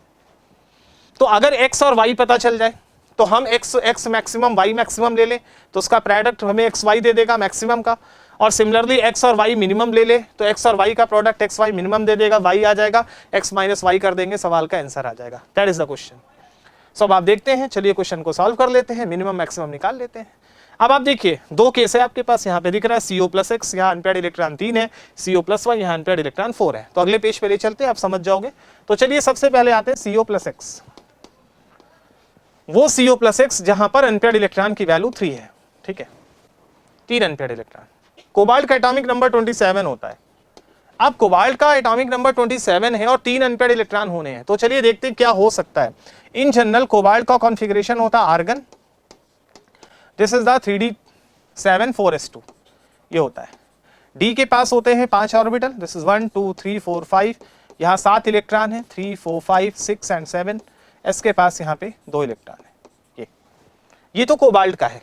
तो अगर x और y पता चल जाए तो हम x मैक्सिमम y मैक्सिमम ले लें, तो उसका प्रोडक्ट हमें x y दे देगा मैक्सिमम का। और सिमिलरली x और y मिनिमम ले ले तो x और y का प्रोडक्ट x y मिनिमम दे देगा, y आ जाएगा, x माइनस वाई कर देंगे, सवाल का आंसर आ जाएगा। That is the question. So अब आप देखते हैं, चलिए क्वेश्चन को सॉल्व कर लेते हैं, मिनिमम मैक्सिमम निकाल लेते हैं। अब आप देखिए दो केस है आपके पास, यहाँ पे दिख रहा है CO प्लस X, यहाँ अनपेयर्ड इलेक्ट्रॉन 3 है, CO प्लस Y, यहाँ अनपेयर्ड इलेक्ट्रॉन 4 है। तो अगले पेज पे ले चलते हैं, आप समझ जाओगे। तो चलिए सबसे पहले आते हैं CO प्लस X, वो CO प्लस X जहां पर अनपेयर्ड इलेक्ट्रॉन की वैल्यू 3 है, ठीक है, 3 अनपेयर्ड इलेक्ट्रॉन। कोबाल्ट का एटॉमिक नंबर 27 होता है। अब कोबाल्ट का एटॉमिक नंबर 27 है और 3 अनपेयर्ड इलेक्ट्रॉन होने हैं, तो चलिए देखते हैं क्या हो सकता है। इन जनरल कोबाल्ट का कॉन्फ़िगरेशन होता है argon, this is the 3d7 4s2, ये होता है। डी के पास होते हैं 5 ऑर्बिटल, दिस इज 1 2 3 4 5, यहाँ 7 इलेक्ट्रॉन है, 3 4 5 6 एंड 7। एस के पास यहाँ पे 2 इलेक्ट्रॉन है। ये तो कोबाल्ट का है,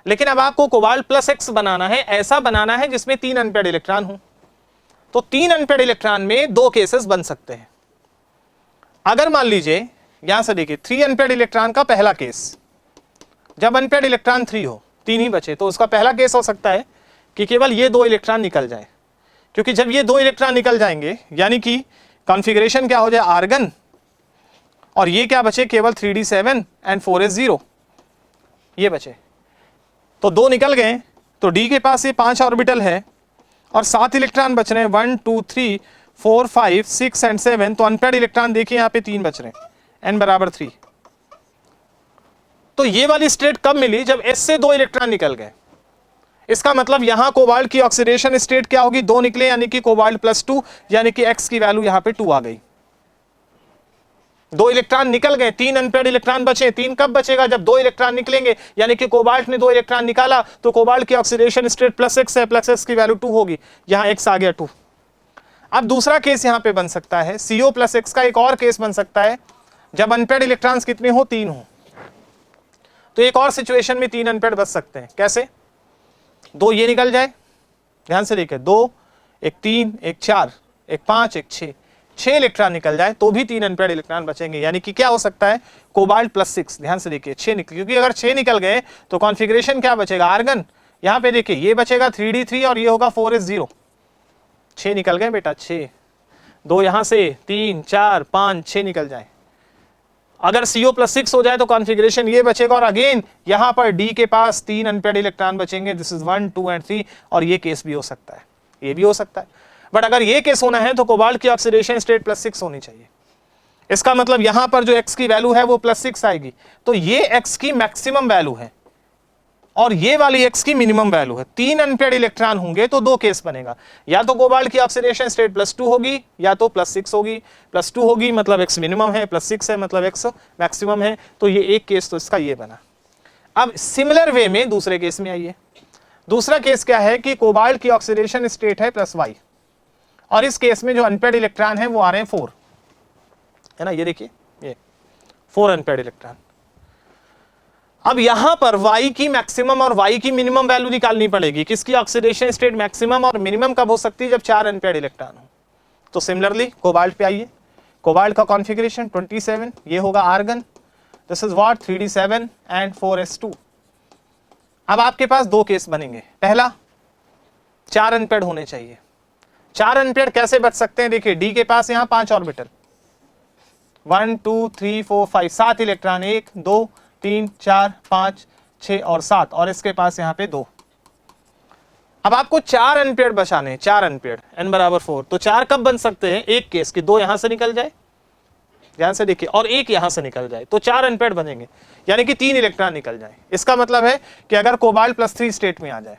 लेकिन अब आपको कोबाल्ट प्लस X बनाना है, ऐसा बनाना है जिसमें 3 अनपेयर्ड इलेक्ट्रॉन हो। तो 3 अनपेयर्ड इलेक्ट्रॉन में 2 केसेस बन सकते हैं। अगर मान लीजिए यहां से देखिए 3 अनपेयर्ड इलेक्ट्रॉन का पहला केस, जब अनपेयर्ड इलेक्ट्रॉन 3 हो, 3 ही बचे, तो उसका पहला केस हो सकता है कि केवल ये 2 इलेक्ट्रॉन निकल जाए, क्योंकि जब ये 2 इलेक्ट्रॉन निकल जाएंगे यानी कि कॉन्फ़िगरेशन क्या हो जाए आर्गन, और ये क्या बचे केवल 3d7 एंड 4s0, ये बचे। तो 2 निकल गए, तो डी के पास ये 5 ऑर्बिटल है और 7 इलेक्ट्रॉन बच रहे हैं, 1 2 3 4 5 6 एंड 7। तो अनपेयर्ड इलेक्ट्रॉन देखिए यहाँ पे 3 बच रहे हैं, n बराबर 3। तो ये वाली स्टेट कब मिली? जब s से 2 इलेक्ट्रॉन निकल गए। इसका मतलब यहां कोबाल्ट की ऑक्सीडेशन स्टेट क्या होगी? 2 निकले यानी कि कोबाल्ट प्लस 2, यानी कि x की वैल्यू यहाँ पे 2 आ गई। 2 इलेक्ट्रॉन निकल गए, 3 अनपेयर्ड इलेक्ट्रॉन बचे। 3 कब बचेगा? जब 2 इलेक्ट्रॉन निकलेंगे, यानी कि कोबाल्ट ने 2 इलेक्ट्रॉन निकाला, तो कोबाल्ट की ऑक्सीडेशन स्टेट प्लस X है, प्लस X की वैल्यू 2 होगी, यहाँ X आ गया 2। अब दूसरा केस यहाँ पे बन सकता है, CO प्लस X का एक और केस बन सकता है, जब अनपेयर्ड इलेक्ट्रॉन्स कितने हो? 3 हो। तो एक और सिचुएशन में 3 अनपेयर्ड बच सकते हैं। कैसे? 2 ये निकल जाए, ध्यान से देखिए, 2 एक 3 एक 4 एक 5 एक 6 इलेक्ट्रॉन निकल जाए तो भी 3 अनपेयर्ड इलेक्ट्रॉन बचेंगे, यानी कि क्या हो सकता है? Cobalt plus 6। ध्यान से देखिए 6 निकल, क्योंकि अगर 6 निकल गए तो कॉन्फ़िगरेशन क्या बचेगा? आर्गन। यहाँ पे देखिए ये बचेगा 3d3 और ये होगा 4s0। 6 निकल गए बेटा, 6, 2 यहाँ से 3 4 5 6 निकल जाए। अगर CO प्लस 6 हो जाए तो कॉन्फ़िगरेशन ये बचेगा, और अगेन यहाँ पर D के पास 3 अनपेयर्ड इलेक्ट्रॉन बचेंगे, दिस इज 1 2 एंड 3, और ये केस भी हो सकता है, ये भी हो सकता है। बट अगर ये केस होना है तो कोबाल्ट की ऑक्सीडेशन स्टेट प्लस 6 होनी चाहिए। इसका मतलब यहां पर जो x की वैल्यू है वो प्लस 6 आएगी, तो ये x की मैक्सिमम वैल्यू है और ये वाली x की मिनिमम वैल्यू है। 3 अनपेयर्ड इलेक्ट्रॉन होंगे तो 2 केस बनेगा, या तो कोबाल्ट की ऑक्सीडेशन स्टेट प्लस 2 होगी या तो प्लस 6 होगी। प्लस 2 होगी मतलब x मिनिमम है, प्लस 6 है मतलब x मैक्सिमम है, तो ये एक केस तो इसका ये बना। अब सिमिलर वे में दूसरे केस में आइए। दूसरा केस क्या है कि कोबाल्ट की ऑक्सीडेशन स्टेट है प्लस y, और इस केस में जो अनपेयर्ड इलेक्ट्रॉन है वो आ रहे हैं 4, है ना, ये देखिए ये 4 अनपेयर्ड इलेक्ट्रॉन। अब यहां पर y की मैक्सिमम और y की मिनिमम वैल्यू निकालनी पड़ेगी। किसकी ऑक्सीडेशन स्टेट मैक्सिमम और मिनिमम कब हो सकती है? जब 4 अनपेयर्ड इलेक्ट्रॉन हो। तो सिमिलरली कोबाल्ट पे आइए, कोबाल्ट का कॉन्फ़िगरेशन 27, ये होगा argon, this is what 3d7 and 4s2। अब आपके पास दो केस बनेंगे, पहला 4 अनपेड होने चाहिए। 4 अनपेड कैसे बच सकते हैं? देखिए डी के पास यहाँ 5 ऑर्बिटल, 1 2 3 4 5 7 इलेक्ट्रॉन, 1 2 3 4 5 6 और 7, और इसके पास यहाँ पे 2। अब आपको 4 अनपेड बचाने, 4 अनपेड, n बराबर 4, तो 4 कब बन सकते हैं? एक केस कि 2 यहां से निकल जाए, ध्यान से देखिए, और 1 यहां से निकल जाए, तो 4 अनपेड बनेंगे, यानी कि 3 इलेक्ट्रॉन निकल जाए। इसका मतलब है कि अगर कोबाल्ट +3 स्टेट में आ जाए,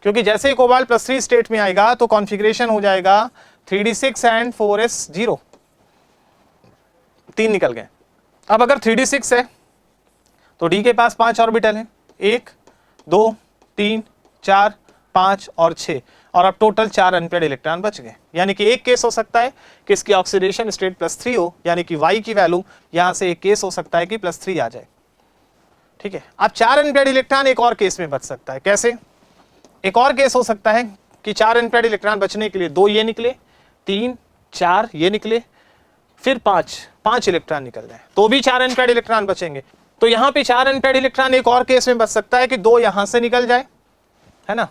क्योंकि जैसे ही कोबाल्ट +3 स्टेट में आएगा तो कॉन्फ़िगरेशन हो जाएगा 3d6 एंड 4s0, 3 निकल गए। अब अगर 3d6 है तो डी के पास 5 ऑर्बिटल है, 1 2 3 4 5 और 6, और अब टोटल 4 अनपेड इलेक्ट्रॉन बच गए। यानी कि एक केस हो सकता है कि इसकी ऑक्सीडेशन स्टेट +3 हो, यानी कि y की वैल्यू यहां से एक केस हो सकता है कि +3 आ जाए। ठीक है, अब 4 अनपेड इलेक्ट्रॉन एक और केस में बच सकता है। कैसे? एक और केस हो सकता है कि 4 अनपेड इलेक्ट्रॉन बचने के लिए 2 ये निकले, 3 4 ये निकले, फिर 5 इलेक्ट्रॉन निकल जाए, तो भी 4 अनपेड इलेक्ट्रॉन बचेंगे। तो यहाँ पे 4 अनपेड इलेक्ट्रॉन एक और केस में बच सकता है कि 2 यहां से निकल जाए, है ना,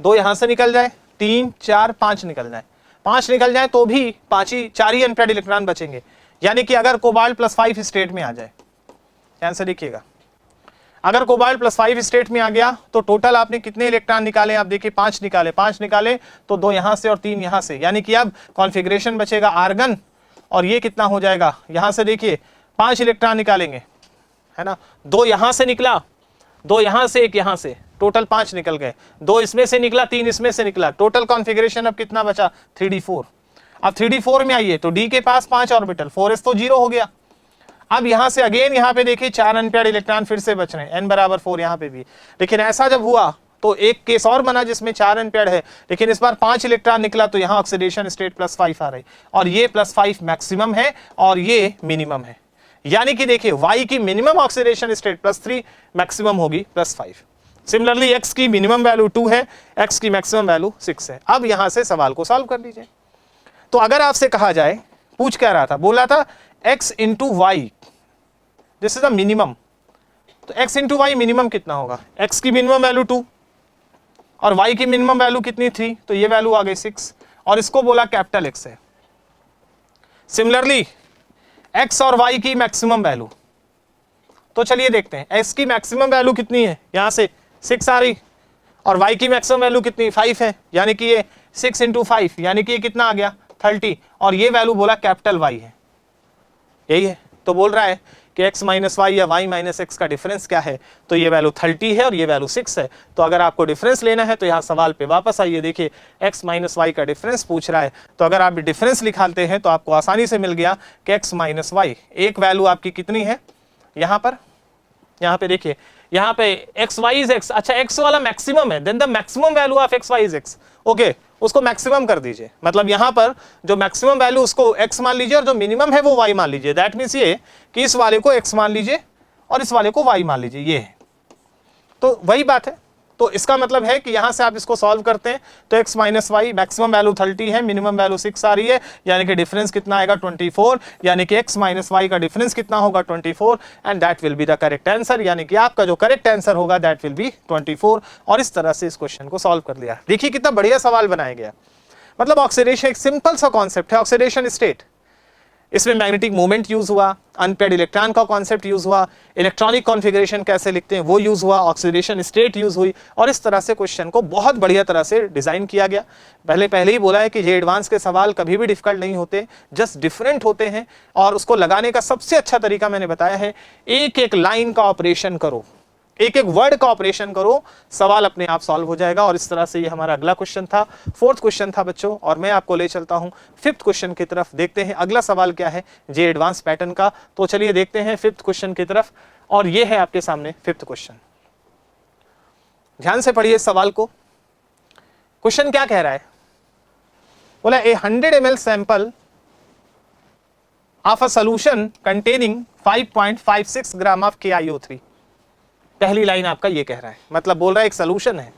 2 यहां से निकल जाए, 3 4 5 निकल जाए, 5 निकल जाए तो भी 4 ही अनपेड इलेक्ट्रॉन बचेंगे। यानी कि अगर कोबाल्ट +5 स्टेट में आ जाए, ध्यान से देखिएगा, अगर कोबाल्ट +5 स्टेट में आ गया तो टोटल आपने कितने इलेक्ट्रॉन निकाले? आप देखिए 5 निकाले, 5 निकाले तो 2 यहां से और 3 यहां से, यानी कि अब कॉन्फ़िगरेशन बचेगा आर्गन, और ये कितना हो जाएगा? यहां से देखिए 5 इलेक्ट्रॉन निकालेंगे, है ना, 2 यहां से निकला, 2 यहां से, 1 यहां से, टोटल 5 निकल गए, 2 इसमें से निकला, 3 इसमें से निकला, टोटल कॉन्फ़िगरेशन अब कितना बचा? 3d4। अब 3d4 में आइए तो डी के पास 5 ऑर्बिटल, 4s तो 0 हो गया। अब यहां से अगेन यहां पे देखिए 4 अनपेड इलेक्ट्रॉन फिर से बच रहे हैं, n बराबर 4 यहां पे भी। लेकिन ऐसा जब हुआ तो एक केस और बना जिसमें 4 अनपेड है, लेकिन इस बार 5 इलेक्ट्रॉन निकला, तो यहां ऑक्सीडेशन स्टेट +5 आ रही, और ये +5 मैक्सिमम है और ये मिनिमम है। यानी कि देखिए y की मिनिमम ऑक्सीडेशन स्टेट +3, मैक्सिमम होगी +5। सिमिलरली x की मिनिमम वैल्यू 2 है, x की मैक्सिमम वैल्यू 6 है। अब यहां से सवाल को सॉल्व कर लीजिए। तो अगर आपसे कहा जाए, पूछ क्या रहा था, बोला था x into Y, this is the minimum, तो x इंटू वाई मिनिमम कितना होगा? x की मिनिमम वैल्यू 2 और y की मिनिमम वैल्यू कितनी 3, तो ये वैल्यू आ गई 6, और इसको बोला कैपिटल X है। सिमिलरली x और y की मैक्सिमम वैल्यू, तो चलिए देखते हैं x की मैक्सिमम वैल्यू कितनी है, यहां से 6 आ रही, और y की मैक्सिमम वैल्यू कितनी 5 है, यानी कि ये 6 इंटू 5, यानी कि ये कितना आ गया 30, और ये वैल्यू बोला कैपिटल Y है, यही है। तो बोल रहा है कि x माइनस वाई या y माइनस एक्स का डिफरेंस क्या है, तो ये वैल्यू 30 है और ये वैल्यू 6 है। तो अगर आपको डिफरेंस लेना है तो यहाँ सवाल पे वापस आइए, देखिए x माइनस वाई का डिफरेंस पूछ रहा है, तो अगर आप डिफरेंस निकालते हैं तो आपको आसानी से मिल गया कि x माइनस वाई, एक वैल्यू आपकी कितनी है यहाँ पे देखिए, यहाँ पे एक्स वाई इज एक्स, अच्छा एक्स वाला मैक्सिमम है, then the maximum value of X Y is X, okay, उसको मैक्सिमम कर दीजिए, मतलब यहाँ पर जो मैक्सिमम वैल्यू उसको x मान लीजिए और जो मिनिमम है वो y मान लीजिए। दैट मीन्स ये कि इस वाले को x मान लीजिए और इस वाले को y मान लीजिए, ये है, तो वही बात है। तो इसका मतलब है कि यहां से आप इसको सॉल्व करते हैं तो x minus Y, maximum value 30 है, मिनिमम वैल्यू 6 आ रही है, यानी कि डिफरेंस कितना आएगा 24, यानी कि x माइनस वाई का डिफरेंस कितना होगा 24, and that will be the correct answer, यानी कि आपका जो करेक्ट आंसर होगा दैट विल बी 24। और इस तरह से इस क्वेश्चन को सॉल्व कर लिया। देखिए कितना बढ़िया सवाल बनाया गया, मतलब ऑक्सीडेशन एक सिंपल सा कॉन्सेप्ट है, ऑक्सीडेशन स्टेट, इसमें मैग्नेटिक मोमेंट यूज हुआ, अनपेड इलेक्ट्रॉन का कॉन्सेप्ट यूज हुआ, इलेक्ट्रॉनिक कॉन्फ़िगरेशन कैसे लिखते हैं वो यूज हुआ, ऑक्सीडेशन स्टेट यूज हुई, और इस तरह से क्वेश्चन को बहुत बढ़िया तरह से डिजाइन किया गया। पहले ही बोला है कि ये एडवांस के सवाल कभी भी डिफिकल्ट नहीं होते, जस्ट डिफरेंट होते हैं, और उसको लगाने का सबसे अच्छा तरीका मैंने बताया है, एक एक लाइन का ऑपरेशन करो, एक एक वर्ड का ऑपरेशन करो, सवाल अपने आप सॉल्व हो जाएगा। और इस तरह से ये हमारा अगला क्वेश्चन था, 4th क्वेश्चन था बच्चों, और मैं आपको ले चलता हूं 5th क्वेश्चन की तरफ। देखते हैं अगला सवाल क्या है जे एडवांस पैटर्न का। तो चलिए देखते हैं 5th क्वेश्चन की तरफ, और ये है आपके सामने 5th क्वेश्चन। ध्यान से पढ़िए सवाल को। क्वेश्चन क्या कह रहा है, बोला ए 100 ml sample of a solution containing 5.56 gram of KiO3। पहली लाइन आपका ये कह रहा है, मतलब बोल रहा है एक सॉल्यूशन है,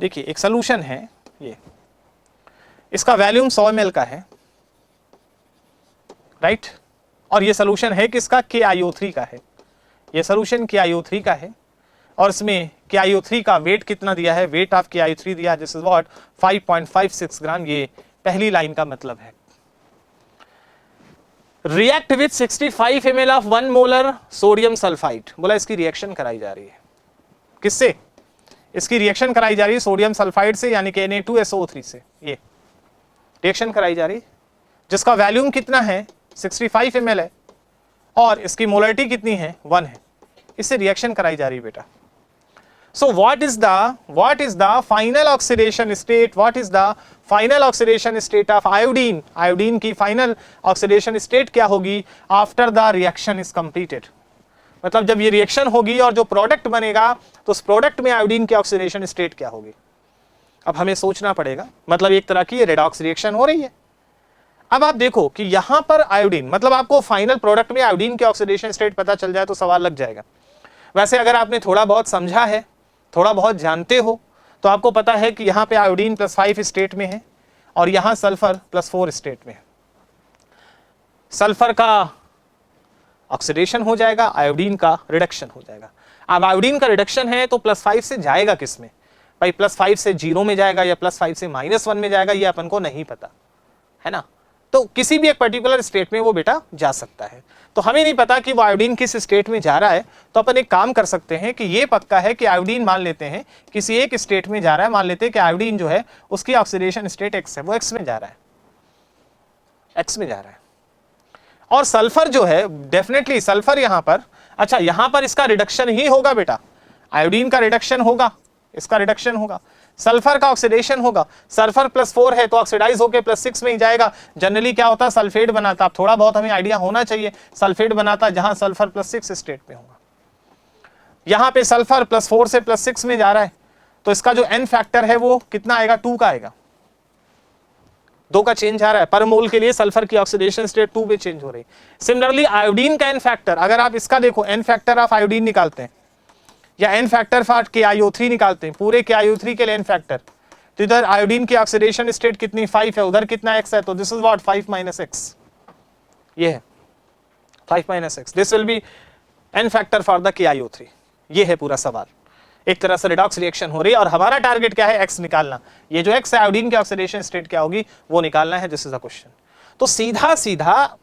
देखिए एक सॉल्यूशन है ये, इसका वैल्यूम 100 ml का है, राइट। और ये सोल्यूशन है किसका, KiO3 का है। ये सोल्यूशन KiO3 का है और इसमें KiO3 का वेट कितना दिया है, वेट ऑफ KiO3 दिया, दिस इज व्हाट 5.56 ग्राम। ये पहली लाइन का मतलब है। React with 65 ml of 1 molar sodium sulphide. बोला इसकी रिएक्शन कराई जा रही है किससे, इसकी रिएक्शन कराई जा रही है सोडियम सल्फाइड से, यानी कि Na2SO3 से। ये रिएक्शन कराई जा रही है जिसका वैल्यूम कितना है 65 ml है और इसकी मोलरिटी कितनी है 1 है। इससे रिएक्शन कराई जा रही है बेटा। So what is the final oxidation state? What is the final oxidation state of iodine? Iodine की final oxidation state क्या होगी after the reaction is completed? मतलब जब ये रिएक्शन होगी और जो प्रोडक्ट बनेगा तो उस प्रोडक्ट में आयोडीन की ऑक्सीडेशन स्टेट क्या होगी। अब हमें सोचना पड़ेगा, मतलब एक तरह की रेडॉक्स रिएक्शन हो रही है। अब आप देखो कि यहां पर आयोडीन, मतलब आपको फाइनल प्रोडक्ट में आयोडीन की ऑक्सीडेशन स्टेट पता चल जाए तो सवाल लग जाएगा। वैसे अगर आपने थोड़ा बहुत समझा है, थोड़ा बहुत जानते हो, तो आपको पता है कि यहाँ पे आयोडीन +5 स्टेट में है और यहाँ सल्फर +4 स्टेट में है। सल्फर का ऑक्सीडेशन हो जाएगा, आयोडीन का रिडक्शन हो जाएगा। अब आयोडीन का रिडक्शन है तो +5 से जाएगा किस में भाई, +5 से 0 में जाएगा या +5 से -1 में जाएगा, ये अपन को नहीं पता है ना। तो किसी भी एक पर्टिकुलर स्टेट में वो बेटा जा सकता है। तो हमें नहीं पता कि वो आयोडीन किस स्टेट में जा रहा है, तो अपन एक काम कर सकते हैं कि ये पक्का है कि आयोडीन मान लेते हैं किसी एक स्टेट में जा रहा है। मान लेते हैं कि आयोडीन जो है उसकी ऑक्सीडेशन स्टेट X है, वो X में जा रहा है, X में जा रहा है। और सल्फर जो है डेफिनेटली सल्फर यहाँ पर, अच्छा यहाँ पर इसका रिडक्शन ही होगा बेटा, आयोडीन का रिडक्शन होगा, इसका रिडक्शन होगा, सल्फर का ऑक्सीडेशन होगा। सल्फर +4 है तो ऑक्सीडाइज होकर +6 में ही जाएगा। जनरली क्या होता है सल्फेट बनाता, थोड़ा बहुत हमें आइडिया होना चाहिए, सल्फेट बनाता जहां सल्फर +6 स्टेट में होगा। यहां पे सल्फर +4 से +6 में जा रहा है तो इसका जो N फैक्टर है वो कितना आएगा, 2 का आएगा, 2 का चेंज आ रहा है पर मोल के लिए। सल्फर की ऑक्सीडेशन स्टेट 2 पे चेंज हो रही है। सिमिलरली आयोडीन का N फैक्टर, अगर आप इसका देखो N फैक्टर ऑफ आयोडीन निकालते हैं या N फैक्टर फॉर KiO3 निकालते हैं, पूरे KiO3 के लिए N फैक्टर, तो इधर आयोडीन की ऑक्सीडेशन स्टेट कितनी 5 है, उधर कितना X है, तो दिस इज व्हाट 5 - X, ये है 5 - X, this will be N factor for the KiO3। ये है पूरा सवाल। एक तरह से रिडॉक्स रिएक्शन हो रही है और हमारा टारगेट क्या है, X निकालना। ये जो X है आयोडीन की ऑक्सीडेशन स्टेट क्या होगी वो निकालना है, दिस इज द क्वेश्चन। तो सीधा सीधा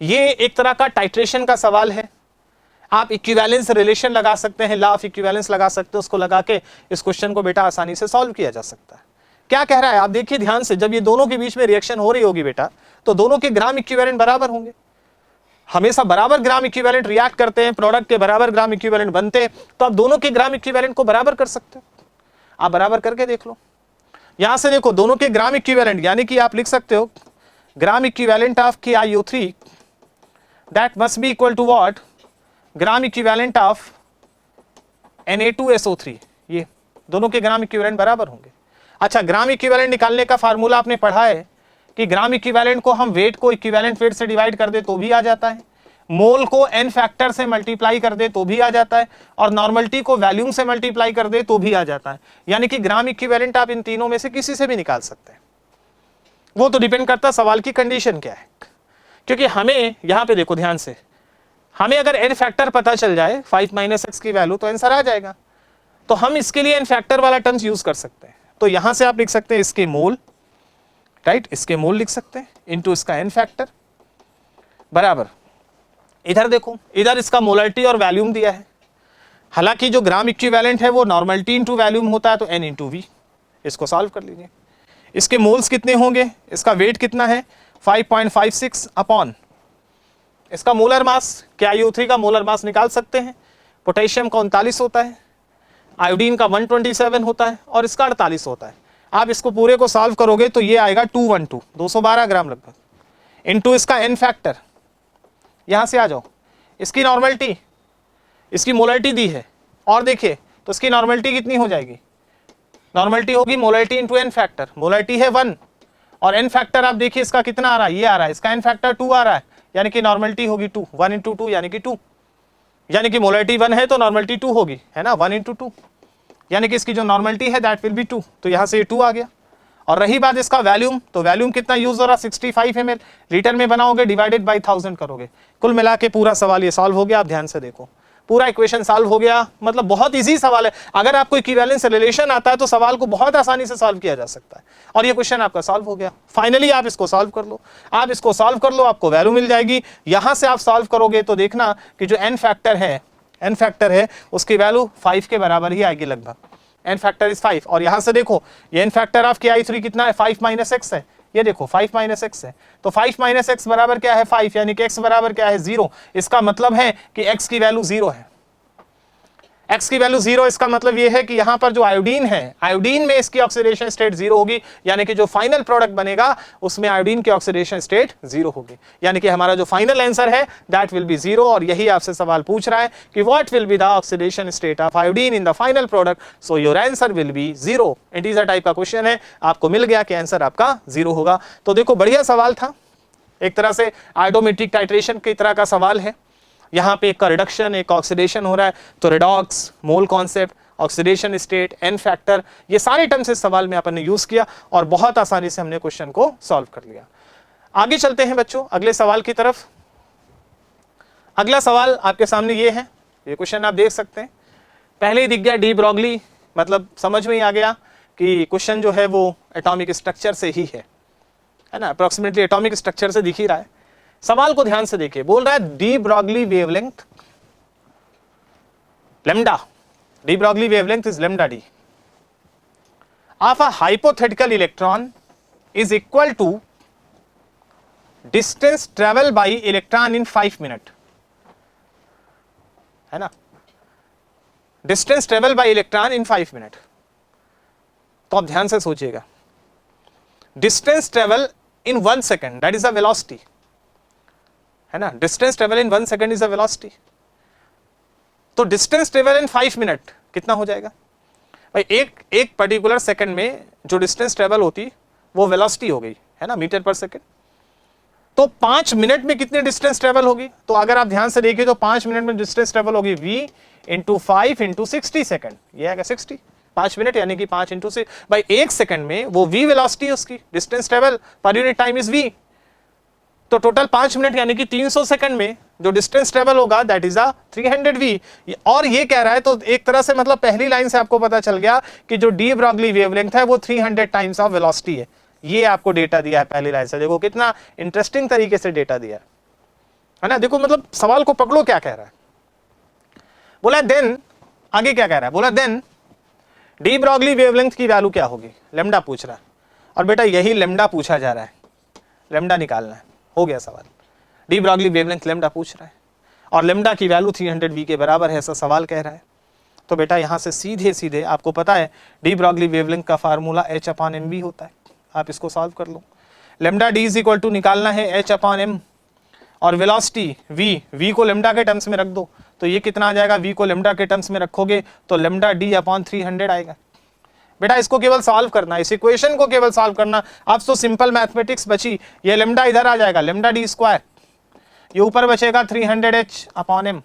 ये एक तरह का टाइट्रेशन का सवाल है। आप इक्विवेलेंस रिलेशन लगा सकते हैं, लॉ ऑफ इक्विवेलेंस लगा सकते हैं, उसको लगा के इस क्वेश्चन को बेटा आसानी से सॉल्व किया जा सकता है। क्या कह रहा है आप देखिए ध्यान से, जब ये दोनों के बीच में रिएक्शन हो रही होगी बेटा तो दोनों के ग्राम इक्विवेलेंट बराबर होंगे। हमेशा बराबर ग्राम इक्विवेलेंट रिएक्ट करते हैं, प्रोडक्ट के बराबर ग्राम इक्विवेलेंट बनते हैं, तो आप दोनों के ग्राम इक्विवेलेंट को बराबर कर सकते हो। आप बराबर करके देख लो, यहां से देखो दोनों के ग्राम इक्विवेलेंट, यानी कि आप लिख सकते हो gram equivalent of KiO3 that must be equal to what, gram equivalent of Na2SO3। ये दोनों के ग्राम इक्विवेलेंट बराबर होंगे। अच्छा, ग्राम इक्विवेलेंट निकालने का फार्मूला आपने पढ़ा है कि ग्राम इक्विवेलेंट को हम वेट को इक्विवेलेंट वेट से डिवाइड कर दे तो भी आ जाता है, मोल को N फैक्टर से मल्टीप्लाई कर दे तो भी आ जाता है, और नॉर्मलिटी को वैल्यूम से मल्टीप्लाई कर दे तो भी आ जाता है। यानी कि ग्राम इक्विवेलेंट आप इन तीनों में से किसी से भी निकाल सकते हैं। वो तो डिपेंड करता है सवाल की कंडीशन क्या है, क्योंकि हमें यहां पे देखो ध्यान से, हमें अगर N फैक्टर पता चल जाए 5 - X की वैल्यू तो आंसर आ जाएगा। तो हम इसके लिए N फैक्टर वाला टर्म्स यूज कर सकते हैं। तो यहां से आप लिख सकते हैं इसके मोल, राइट, इसके मोल लिख सकते हैं इनटू इसका N फैक्टर बराबर, इधर देखो इधर इसका मोलरिटी और वैल्यूम दिया है। हालांकि जो ग्राम इक्विवेलेंट है वो नॉर्मलिटी इंटू वैल्यूम होता है, तो N × V, इसको सॉल्व कर लीजिए। इसके मोल्स कितने होंगे, इसका वेट कितना है 5.56 अपॉन इसका मोलर मास, KiO3 का मोलर मास निकाल सकते हैं। पोटेशियम का 39 होता है, आयोडीन का 127 होता है और इसका 48 होता है। आप इसको पूरे को सॉल्व करोगे तो ये आएगा 212 ग्राम लगभग, इनटू इसका N फैक्टर, यहां से आ जाओ, इसकी नॉर्मलिटी, इसकी मोलरिटी दी है और देखिए तो इसकी नॉर्मलिटी कितनी हो जाएगी, नॉर्मलिटी होगी molarity into N factor, molarity है 1 और N फैक्टर आप देखिए इसका कितना आ रहा है, ये आ रहा है, इसका N फैक्टर 2 आ रहा है, यानी कि नॉर्मलिटी होगी 2, 1 × 2 यानी कि 2, यानी कि मोलरिटी 1 है तो नॉर्मलिटी 2 होगी, है ना, 1 × 2, यानी कि इसकी जो नॉर्मलिटी है दैट विल बी 2, तो यहां से ये 2 आ गया। और रही बात इसका वैल्यूम, तो वैल्यूम कितना यूज हो रहा, 65 ml, लीटर में बनाओगे डिवाइडेड बाई 1000 करोगे, कुल मिला के पूरा सवाल ये सॉल्व हो गया। आप ध्यान से देखो, पूरा इक्वेशन सॉल्व हो गया, मतलब बहुत इजी सवाल है। अगर आपको इक्विवेलेंस रिलेशन आता है तो सवाल को बहुत आसानी से सॉल्व किया जा सकता है, और ये क्वेश्चन आपका सॉल्व हो गया। फाइनली आप इसको सॉल्व कर लो, आप इसको सॉल्व कर लो, आपको वैल्यू मिल जाएगी। यहां से आप सॉल्व करोगे तो देखना कि जो n फैक्टर है उसकी वैल्यू 5 के बराबर ही आएगी लगभग, n फैक्टर इज 5। और यहां से देखो ये n फैक्टर ऑफ i3 कितना है, 5 माइनस एक्स है, ये देखो 5 माइनस एक्स है, तो 5 माइनस एक्स बराबर क्या है 5, यानी कि x बराबर क्या है 0। इसका मतलब है कि x की वैल्यू 0 है, x की वैल्यू 0, इसका मतलब ये है कि यहां पर जो आयोडीन है, आयोडीन में इसकी ऑक्सीडेशन स्टेट 0 होगी, यानी कि जो फाइनल प्रोडक्ट बनेगा उसमें आयोडीन की ऑक्सीडेशन स्टेट 0 होगी, यानी कि हमारा जो फाइनल आंसर है दैट विल बी 0। और यही आपसे सवाल पूछ रहा है कि what will be the oxidation state of iodine in the final product, so your answer will be 0। Integer type का क्वेश्चन है, आपको मिल गया कि आंसर आपका 0 होगा। तो देखो बढ़िया सवाल था, एक तरह से आयोडोमेट्रिक टाइट्रेशन की तरह का सवाल है। यहाँ पे एक का रिडक्शन, एक ऑक्सीडेशन हो रहा है, तो redox, mole concept, oxidation state, N factor, ये सारे टर्म्स इस सवाल में अपन ने यूज किया और बहुत आसानी से हमने क्वेश्चन को सॉल्व कर लिया। आगे चलते हैं बच्चों अगले सवाल की तरफ। अगला सवाल आपके सामने ये है, ये क्वेश्चन आप देख सकते हैं, पहले ही दिख गया डी ब्रॉगली, मतलब समझ में ही आ गया कि क्वेश्चन जो है वो एटॉमिक स्ट्रक्चर से ही है ना, अप्रोक्सीमेटली एटॉमिक स्ट्रक्चर से दिख ही रहा है। सवाल को ध्यान से देखिए, बोल रहा है de Broglie wavelength lambda, de Broglie wavelength is lambda D of a hypothetical electron is equal to distance travel by electron in 5 minute, है ना, distance travel by electron in 5 minute. तो आप ध्यान से सोचिएगा, distance travel in 1 second that is a velocity, है ना, distance travel in 1 second is a velocity. तो डिस्टेंस ट्रेवल इन 5 मिनट कितना हो जाएगा भाई, एक पर्टिकुलर सेकंड में जो डिस्टेंस ट्रेवल होती वो वेलोसिटी हो गई, है ना, मीटर पर सेकंड। तो 5 मिनट में कितनी डिस्टेंस ट्रेवल होगी, तो अगर आप ध्यान से देखिए तो 5 मिनट में डिस्टेंस ट्रेवल होगी v इंटू 5 इंटू 60 सेकंड, ये आएगा 60, 5 मिनट यानी कि 5 इंटू 6 भाई, एक सेकंड में वो v वेलोसिटी उसकी, distance travel per unit time is v, तो टोटल 5 मिनट यानी कि 300 सेकंड में जो डिस्टेंस ट्रेवल होगा दैट इज अ 300 v। और ये कह रहा है, तो एक तरह से मतलब पहली लाइन से आपको पता चल गया कि जो डी ब्रॉगली वेवलेंथ है वो 300 टाइम्स ऑफ वेलोसिटी है। ये आपको डेटा दिया है पहली लाइन से, देखो कितना इंटरेस्टिंग तरीके से डेटा दिया है ना। देखो मतलब सवाल को पकड़ो, क्या कह रहा है, बोला देन, आगे क्या कह रहा है, बोला देन डी ब्रॉगली वेवलेंथ की वैल्यू क्या होगी, लैम्डा पूछ रहा है। और बेटा यही लैम्डा पूछा जा रहा है, लैम्डा निकालना है, हो गया सवाल। डी ब्रॉगली वेवलेंथ लैम्डा पूछ रहा है और लैम्डा की वैल्यू 300 v के बराबर है, ऐसा सवाल कह रहा है। तो बेटा यहां से सीधे सीधे आपको पता है डी ब्रॉगली वेवलेंथ का फार्मूला h/m होता है, आप इसको सॉल्व कर लो। Lambda D is equal to निकालना है h/m और वेलोसिटी v को लैम्डा के टर्म्स में रख दो, तो ये कितना आ जाएगा, v को लैम्डा के टर्म्स में रखोगे तो लैम्डा d/300 आएगा। बेटा इसको केवल सॉल्व करना, इस इक्वेशन को केवल सॉल्व करना। अब तो सिंपल मैथमेटिक्स बची, ये लैम्डा इधर आ जाएगा, लैम्डा डी स्क्वायर, ये ऊपर बचेगा 300h/m,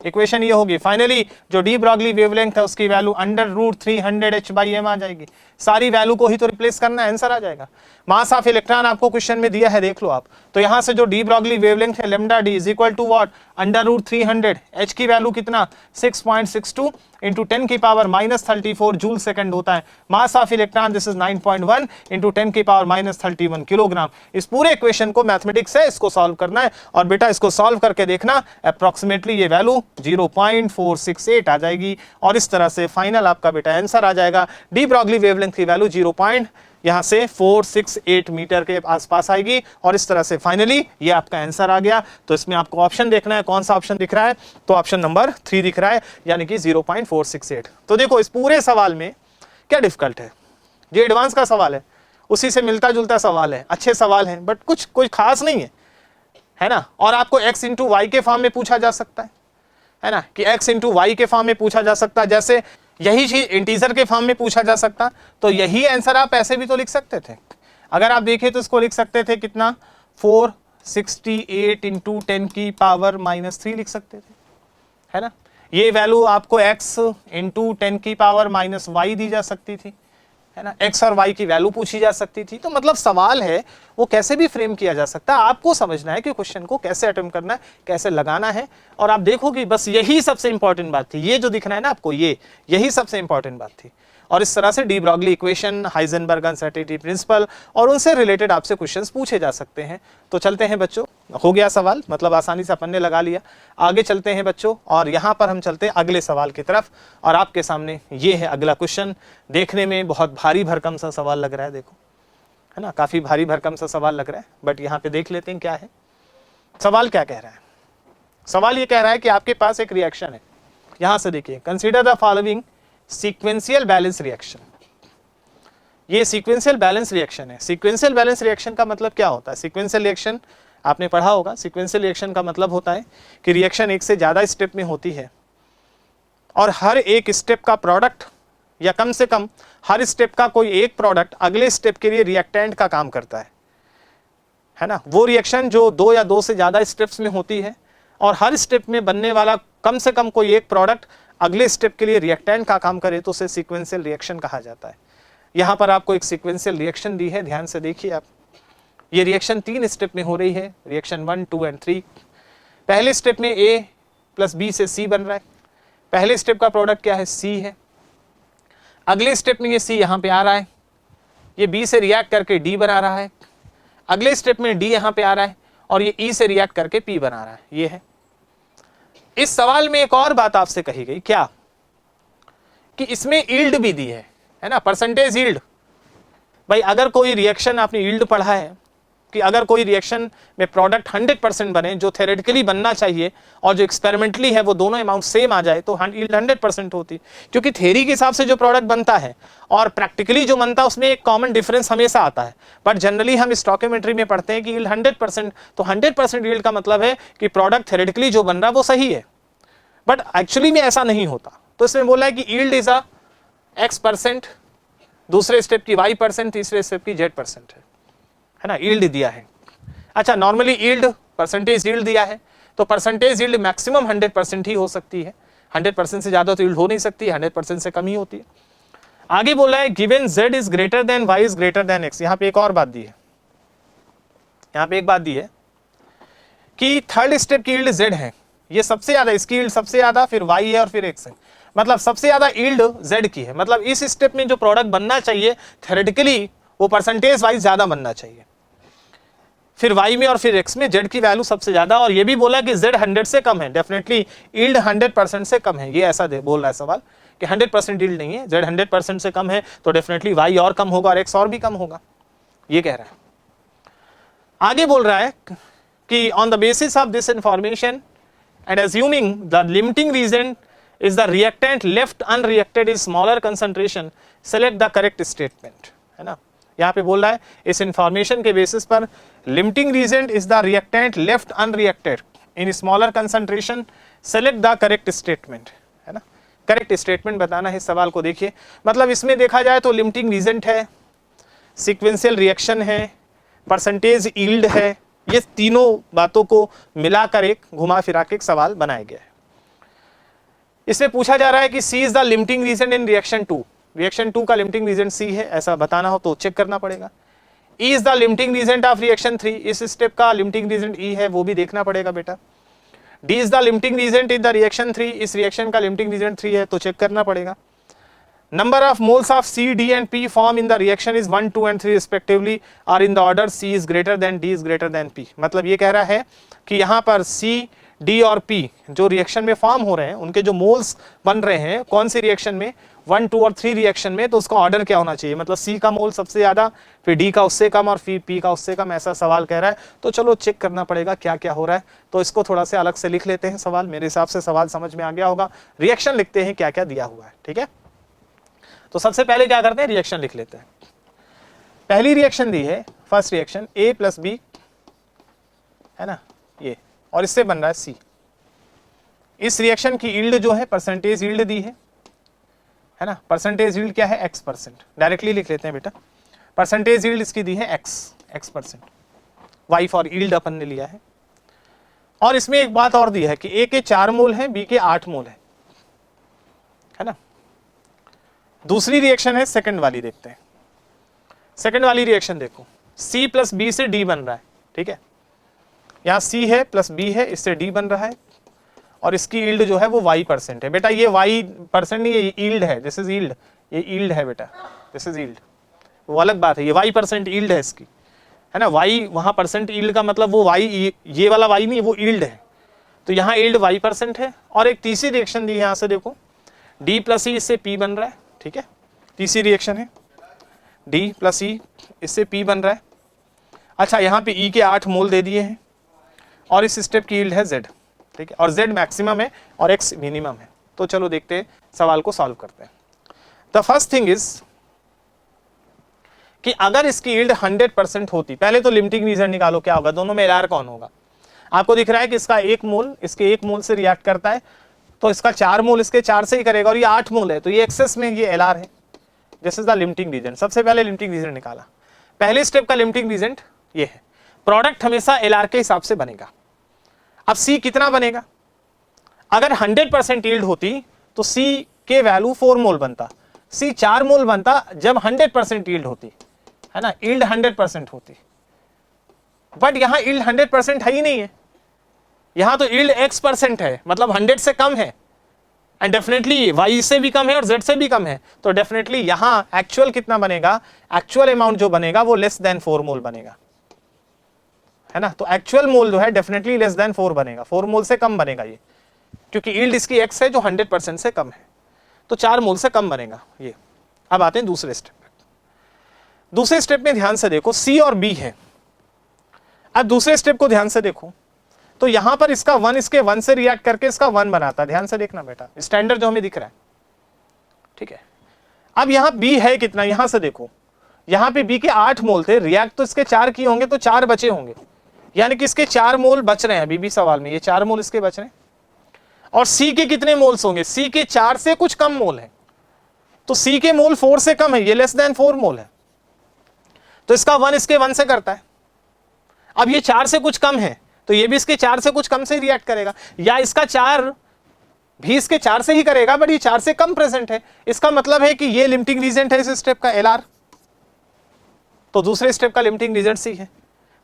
इक्वेशन ये होगी। फाइनली जो डी ब्रॉगली वेवलेंथ है उसकी वैल्यू √300h/m आ जाएगी। सारी वैल्यू को ही तो रिप्लेस करना है, आंसर आ जाएगा। मास ऑफ इलेक्ट्रॉन आपको क्वेश्चन में दिया है, देख लो आप। तो यहां से जो डी ब्रॉगली वेवलेंथ है lambda D is equal to what, √300, h की वैल्यू कितना 6.62 इंटू 10 की पावर -34 जूल सेकंड होता है। Mass of electron this is 9.1 into 10 की पावर -31 किलोग्राम। इस पूरे इक्वेशन को मैथमेटिक्स है, इसको सॉल्व करना है और बेटा इसको सॉल्व करके देखना, अप्रोक्सीमेटली ये वैल्यू 0.468 आ जाएगी और इस तरह से फाइनल आपका बेटा आंसर आ जाएगा। डी ब्रॉगली वेवलेंथ की वैल्यू 0.468 मीटर के आसपास आएगी और इस तरह से फाइनली ये आपका आंसर आ गया। तो इसमें आपको ऑप्शन देखना है, कौन सा ऑप्शन दिख रहा है, तो ऑप्शन नंबर 3 दिख रहा है, यानी कि 0.468। तो देखो इस पूरे सवाल में क्या डिफिकल्ट है, ये एडवांस का सवाल है, उसी से मिलता जुलता सवाल है, अच्छे सवाल हैं बट कुछ खास नहीं है ना। और आपको x इंटू वाई के फॉर्म में पूछा जा सकता है ना, कि x इंटू वाई के फॉर्म में पूछा जा सकता है, जैसे यही चीज इंटीजर के फॉर्म में पूछा जा सकता, तो यही आंसर आप ऐसे भी तो लिख सकते थे। अगर आप देखें तो इसको लिख सकते थे कितना, 468 इंटू 10 की पावर -3 लिख सकते थे, है ना। ये वैल्यू आपको x इंटू 10 की पावर -y दी जा सकती थी, है ना, एक्स और वाई की वैल्यू पूछी जा सकती थी। तो मतलब सवाल है वो कैसे भी फ्रेम किया जा सकता है, आपको समझना है कि क्वेश्चन को कैसे अटेम्प्ट करना है, कैसे लगाना है। और आप देखोगे बस यही सबसे इंपॉर्टेंट बात थी, ये जो दिख रहा है ना आपको, यही सबसे इंपॉर्टेंट बात थी। और इस तरह से de Broglie equation, Heisenberg uncertainty principle और उनसे रिलेटेड आपसे क्वेश्चंस पूछे जा सकते हैं। तो चलते हैं बच्चों, हो गया सवाल, मतलब आसानी से अपन ने लगा लिया। आगे चलते हैं बच्चों, और यहाँ पर हम चलते हैं अगले सवाल की तरफ। और आपके सामने ये है अगला क्वेश्चन। देखने में बहुत भारी भरकम सा सवाल लग रहा है, देखो, है ना, काफी भारी भरकम सा सवाल लग रहा है। बट यहाँ पे देख लेते हैं क्या है सवाल, क्या कह रहा है। सवाल ये कह रहा है कि आपके पास एक रिएक्शन है, यहां से देखिए, consider the following sequential balance reaction. ये सीक्वेंशियल बैलेंस रिएक्शन है। सीक्वेंशियल बैलेंस रिएक्शन का मतलब क्या होता है? सीक्वेंशियल रिएक्शन आपने पढ़ा होगा। सीक्वेंशियल रिएक्शन का मतलब होता है कि रिएक्शन एक से ज्यादा स्टेप में होती है और हर एक स्टेप का प्रोडक्ट, या कम से कम हर स्टेप का कोई एक प्रोडक्ट अगले स्टेप के लिए रिएक्टेंट का काम करता है ना। वो रिएक्शन जो 2 या 2 से ज्यादा स्टेप्स में होती है और हर स्टेप में बनने वाला कम से कम कोई एक प्रोडक्ट अगले स्टेप के लिए रिएक्टेंट का काम करे, तो उसे सीक्वेंशियल रिएक्शन कहा जाता है। यहां पर आपको एक सीक्वेंशियल रिएक्शन दी है, ध्यान से देखिए आप। ये रिएक्शन 3 स्टेप में हो रही है, रिएक्शन 1, 2 एंड 3। पहले स्टेप में A प्लस B से C बन रहा है। पहले स्टेप का प्रोडक्ट क्या है? C है। अगले स्टेप में ये C यहां पे आ रहा है, ये B से रिएक्ट करके D बना रहा है। अगले स्टेप में D यहां पे आ रहा है और ये E से रिएक्ट करके P बना रहा है। ये है। इस सवाल में एक और बात आपसे कही गई, क्या कि इसमें यील्ड भी दी है ना, परसेंटेज यील्ड। भाई अगर कोई रिएक्शन, आपने यील्ड पढ़ा है कि अगर कोई रिएक्शन में प्रोडक्ट 100% बने, जो थ्योरेटिकली बनना चाहिए और जो एक्सपेरिमेंटली है, वो दोनों अमाउंट सेम आ जाए, तो यील्ड 100% होती। क्योंकि थ्योरी के हिसाब से जो प्रोडक्ट बनता है और प्रैक्टिकली जो बनता है उसमें एक कॉमन डिफरेंस हमेशा आता है। बट जनरली हम स्टोइकोमेट्री में पढ़ते हैं कि यील्ड 100%, तो 100% यील्ड का मतलब है कि प्रोडक्ट थ्योरेटिकली जो बन रहा है वो सही है। बट एक्चुअली में ऐसा नहीं होता। तो इसमें बोला है कि यील्ड इज X%, दूसरे स्टेप की Y%, तीसरे स्टेप की Z% है ना, यील्ड दिया है। अच्छा, नॉर्मली यील्ड, परसेंटेज यील्ड दिया है, तो परसेंटेज यील्ड मैक्सिमम 100% ही हो सकती है। 100% से ज्यादा तो यील्ड हो नहीं सकती, 100% से कम ही होती है। आगे बोला है given Z is greater than Y is greater than X। यहां पे एक और बात दी है, यहां पे एक बात दी है कि थर्ड स्टेप की यील्ड Z है, ये सबसे ज्यादा, इसकी यील्ड सबसे ज्यादा, फिर Y है और फिर X है। मतलब सबसे ज्यादा यील्ड Z की है। मतलब इस स्टेप में जो प्रोडक्ट बनना चाहिए थ्योरेटिकली वो परसेंटेज वाइज ज्यादा बनना चाहिए, फिर Y में और फिर X में Z की वैल्यू सबसे ज्यादा। और ये भी बोला कि Z 100 से कम है, डेफिनेटली यील्ड 100% से कम है। ये ऐसा बोल रहा है सवाल कि 100% यील्ड नहीं है, Z 100% से कम है, तो डेफिनेटली Y और कम होगा और X और भी कम होगा, ये कह रहा है। आगे बोल रहा है कि on the basis of this information and assuming the limiting region is the reactant left unreacted is smaller concentration, select the correct statement, है ना। यहाँ पे बोल रहा है इस इंफॉर्मेशन के बेसिस पर limiting region is the reactant left unreacted in smaller concentration, select the correct statement, है ना। करेक्ट स्टेटमेंट बताना है इस सवाल को। देखिए मतलब इसमें देखा जाए तो लिमिटिंग रीजेंट है, सीक्वेंशियल रिएक्शन है, परसेंटेज यील्ड है, ये तीनों बातों को मिलाकर एक घुमा फिरा के एक सवाल बनाया गया है। इसमें पूछा जा रहा है कि C is the limiting reagent in reaction 2। Reaction 2 का लिमिटिंग रीजन C है, ऐसा बताना हो तो चेक करना पड़ेगा। E is the limiting reagent of reaction 3, इस स्टेप का लिमिटिंग रीजन E है, वो भी देखना पड़ेगा बेटा। D is the limiting reagent in the reaction 3, इस रिएक्शन का लिमिटिंग रीजन 3 है, तो चेक करना पड़ेगा। Number of moles of C, D and P form in the reaction is 1, 2 and 3 respectively are in the order C is greater than D is greater than P। मतलब ये कह रहा है कि यहाँ पर C, D और P जो रिएक्शन में फॉर्म हो रहे हैं, उनके जो मोल्स बन रहे हैं कौन सी रिएक्शन में, 1, 2 और 3 रिएक्शन में, तो उसका ऑर्डर क्या होना चाहिए। मतलब C का मोल सबसे ज्यादा, फिर D का उससे कम और फिर P का उससे कम, ऐसा सवाल कह रहा है। तो चलो चेक करना पड़ेगा क्या क्या हो रहा है। तो इसको थोड़ा से अलग से लिख लेते हैं सवाल, मेरे हिसाब से सवाल समझ में आ गया होगा। रिएक्शन लिखते हैं क्या क्या दिया हुआ है, ठीक है। तो सबसे पहले क्या करते हैं, रिएक्शन लिख लेते हैं। पहली रिएक्शन दी है, first reaction A plus B, है ना ये, और इससे बन रहा है C। इस रिएक्शन की यील्ड जो है परसेंटेज यील्ड दी है ना। परसेंटेज यील्ड क्या है, X%। डायरेक्टली लिख लेते हैं बेटा, परसेंटेज यील्ड इसकी दी है X%। Y फॉर यील्ड अपन ने लिया है। और इसमें एक बात और दी है कि A के 4 मोल है, B के 8 मोल है ना। दूसरी रिएक्शन है सेकंड वाली, देखते हैं सेकंड वाली रिएक्शन देखो, C प्लस बी से D बन रहा है, ठीक है, यहाँ C है प्लस B है, इससे D बन रहा है, और इसकी यील्ड जो है वो y% है। बेटा ये y% नहीं है, ये यील्ड है, दिस इज यील्ड, ये यील्ड है बेटा, दिस इज यील्ड, वो अलग बात है, ये y% यील्ड है इसकी, है ना, y वहाँ परसेंट यील्ड का मतलब वो y, ये वाला y नहीं, वो यील्ड है, तो यहाँ यील्ड y% है। और एक तीसरी रिएक्शन दी यहाँ से देखो, D प्लस ई इससे P बन रहा है, ठीक है, तीसरी रिएक्शन है, D प्लस ई इससे P बन रहा है। अच्छा, यहाँ पे E के 8 मोल दे दिए हैं, और इस स्टेप की यील्ड है Z, ठीक है, और Z मैक्सिमम है और X मिनिमम है। तो चलो देखते हैं, सवाल को सॉल्व करते हैं। द फर्स्ट थिंग इज कि अगर इसकी यील्ड 100% होती, पहले तो लिमिटिंग रीजन निकालो, क्या होगा, दोनों में LR कौन होगा। आपको दिख रहा है कि इसका 1 मोल इसके 1 मोल से रिएक्ट करता है, तो इसका 4 मोल इसके 4 से ही करेगा, और ये 8 मोल है, तो ये एक्सेस में ये LR है। This is the limiting reagent. सबसे पहले लिमिटिंग रीजन निकाला, पहले स्टेप का लिमिटिंग रीजन ये है, प्रोडक्ट हमेशा LR के हिसाब से बनेगा। अब C कितना बनेगा, अगर 100% यील्ड होती तो C के वैल्यू 4 मोल बनता, C 4 मोल बनता जब 100% यील्ड होती, है ना, यील्ड 100% होती, बट यहां यील्ड 100% है ही नहीं है, यहां तो यील्ड X% है, मतलब 100 से कम है, एंड डेफिनेटली Y से भी कम है और Z से भी कम है, तो डेफिनेटली यहां एक्चुअल कितना बनेगा, एक्चुअल अमाउंट जो बनेगा वो लेस देन 4 मोल बनेगा, है ना, तो एक्चुअल मोल जो है डेफिनेटली लेस देन 4 बनेगा, 4 मोल से कम बनेगा ये, क्योंकि यील्ड इसकी X है जो 100% से कम है, तो 4 मोल से कम बनेगा ये। अब आते हैं दूसरे स्टेप पे। दूसरे स्टेप में ध्यान से देखो, C और B है। अब दूसरे स्टेप को ध्यान से देखो, तो यहां पर इसका 1 इसके 1 से रिएक्ट करके इसका 1 बनाता है, ध्यान से देखना बेटा, स्टैंडर्ड जो हमें दिख रहा है, ठीक है। अब यहां B है कितना, यहां से देखो, यहां पे B के 8 मोल थे, रिएक्ट तो इसके 4 किए होंगे, तो 4 बचे होंगे, यानी कि इसके 4 मोल बच रहे हैं अभी भी सवाल में, ये 4 मोल इसके बच रहे हैं। और C के कितने मोल्स होंगे, C के 4 से कुछ कम मोल है, तो C के मोल 4 से कम है, ये लेस देन 4 मोल है, तो इसका 1 इसके 1 से करता है। अब ये 4 से कुछ कम है, तो ये भी इसके 4 से कुछ कम से रिएक्ट करेगा, या इसका 4 भी इसके 4 से ही करेगा, बट ये 4 से कम प्रेजेंट है, इसका मतलब है कि ये लिमिटिंग रीजन है इस स्टेप का LR, तो दूसरे स्टेप का लिमिटिंग रीजन C है।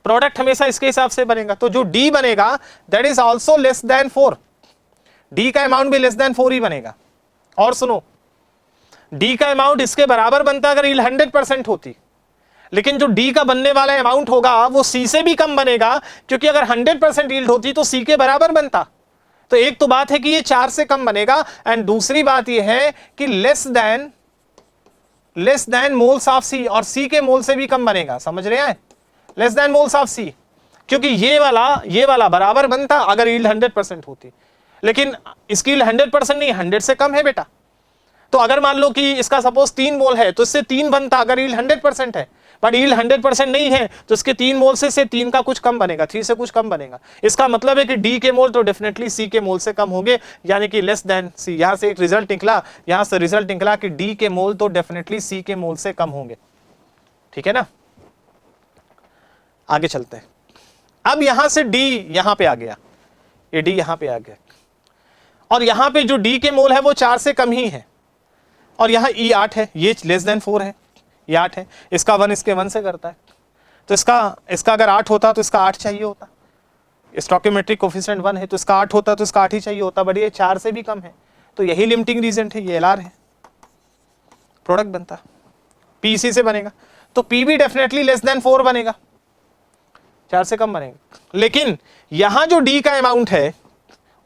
प्रोडक्ट हमेशा इसके हिसाब से बनेगा, तो जो D बनेगा that is also less than 4, D का अमाउंट भी लेस देन 4 ही बनेगा। और सुनो, D का अमाउंट इसके बराबर बनता अगर यील्ड 100% होती, लेकिन जो D का बनने वाला अमाउंट होगा वो C से भी कम बनेगा, क्योंकि अगर 100% यील्ड होती तो C के बराबर बनता। तो एक तो बात है कि ये 4 से कम बनेगा, एंड दूसरी बात ये है कि less than moles of C, और C के मोल से भी कम बनेगा, समझ रहे हैं, less than moles of C, क्योंकि ये वाला बराबर बनता अगर यील्ड 100% होती, लेकिन इसकी यील्ड 100% नहीं, 100 से कम है बेटा। तो अगर मान लो कि इसका सपोज 3 मोल है, तो इससे 3 बनता अगर यील्ड 100% है, बट यील्ड 100% नहीं है, तो इसके 3 मोल से 3 का कुछ कम बनेगा, 3 से कुछ कम बनेगा। इसका मतलब है कि D के मोल तो डेफिनेटली C के मोल से कम होंगे, यानी कि लेस देन C। यहां से एक रिजल्ट निकला, यहां से रिजल्ट निकला कि D के मोल तो डेफिनेटली C के मोल से कम होंगे, ठीक है ना। आगे चलते हैं। अब यहां से D यहां पे आ गया, ये D यहां पे आ गया, और यहां पे जो D के मोल है वो 4 से कम ही है, और यहां E 8 है, ये लेस देन 4 है, ये 8 है, इसका 1 इसके 1 से करता है, तो इसका अगर 8 होता तो इसका 8 चाहिए होता, स्टोइकोमेट्रिक कोफिशिएंट 1 है तो इसका 8 होता तो इसका 8 ही चाहिए होता, बट ये 4 से भी कम है, तो यही लिमिटिंग रीजन है, ये LR है, प्रोडक्ट बनता P C से बनेगा, तो P भी डेफिनेटली लेस देन 4 बनेगा, 4 से कम बनेगा। लेकिन यहां जो D का अमाउंट है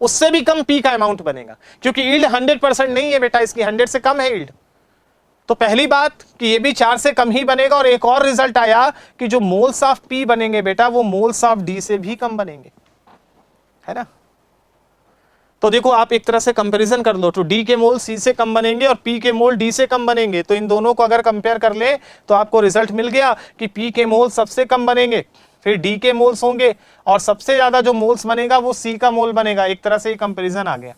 उससे भी कम P का अमाउंट बनेगा, क्योंकि यील्ड 100% नहीं है बेटा, इसकी 100 से कम है यील्ड। तो पहली बात कि ये भी 4 से कम ही बनेगा, और एक और रिजल्ट आया कि जो मोल्स ऑफ P बनेंगे बेटा वो मोल्स ऑफ D से भी कम बनेंगे, है ना। तो देखो आप एक तरह से कंपैरिजन कर लो, तो D के मोल C से कम बनेंगे और P के मोल D से कम बनेंगे, तो इन दोनों को अगर कंपेयर कर ले तो आपको रिजल्ट मिल गया कि P के मोल सबसे कम बनेंगे, फिर D के मोल्स होंगे, और सबसे ज्यादा जो मोल्स बनेगा वो C का मोल बनेगा। एक तरह से कंपैरिजन आ गया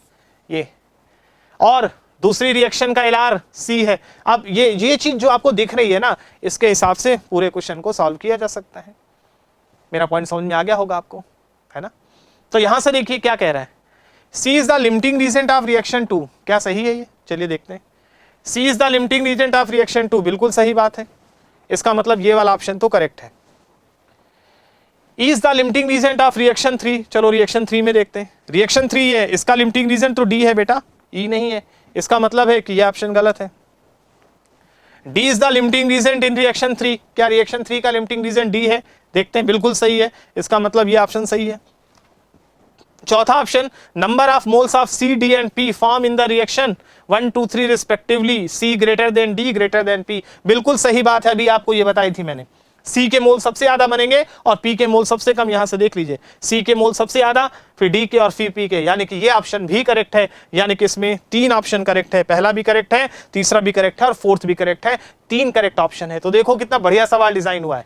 ये, और दूसरी रिएक्शन का LR C है। अब ये चीज जो आपको दिख रही है ना, इसके हिसाब से पूरे क्वेश्चन को सॉल्व किया जा सकता है। मेरा पॉइंट समझ में आ गया होगा आपको, है ना। तो यहां से देखिए क्या कह रहा है, C is the limiting reagent of reaction 2, क्या सही है ये, चलिए देखते हैं। C is the limiting reagent of reaction 2, बिल्कुल सही बात है, इसका मतलब ये वाला ऑप्शन तो करेक्ट है। Is the limiting reagent of reaction 3, चलो रिएक्शन 3 में देखते हैं। रिएक्शन 3 है, इसका लिमिटिंग रीजन तो डी है बेटा, ई नहीं है, इसका मतलब है कि यह ऑप्शन गलत है। D is the limiting reagent in reaction 3, क्या रिएक्शन 3 का लिमिटिंग रीजन डी है? देखते हैं, बिल्कुल सही है, इसका मतलब यह ऑप्शन सही है। चौथा option, number of moles of C, D and P form in the reaction 1 2 3 respectively, C greater than D greater than P, बिल्कुल सही बात है, अभी आपको ये बताई थी मैंने। सी के मोल सबसे ज्यादा बनेंगे और पी के मोल सबसे कम, यहां से देख लीजिए, सी के मोल सबसे ज्यादा, फिर डी के और फिर पी के, यानी कि ये ऑप्शन भी करेक्ट है। यानी कि इसमें 3 ऑप्शन करेक्ट है, पहला भी करेक्ट है, तीसरा भी करेक्ट है और फोर्थ भी करेक्ट है, 3 करेक्ट ऑप्शन है। तो देखो कितना बढ़िया सवाल डिजाइन हुआ है।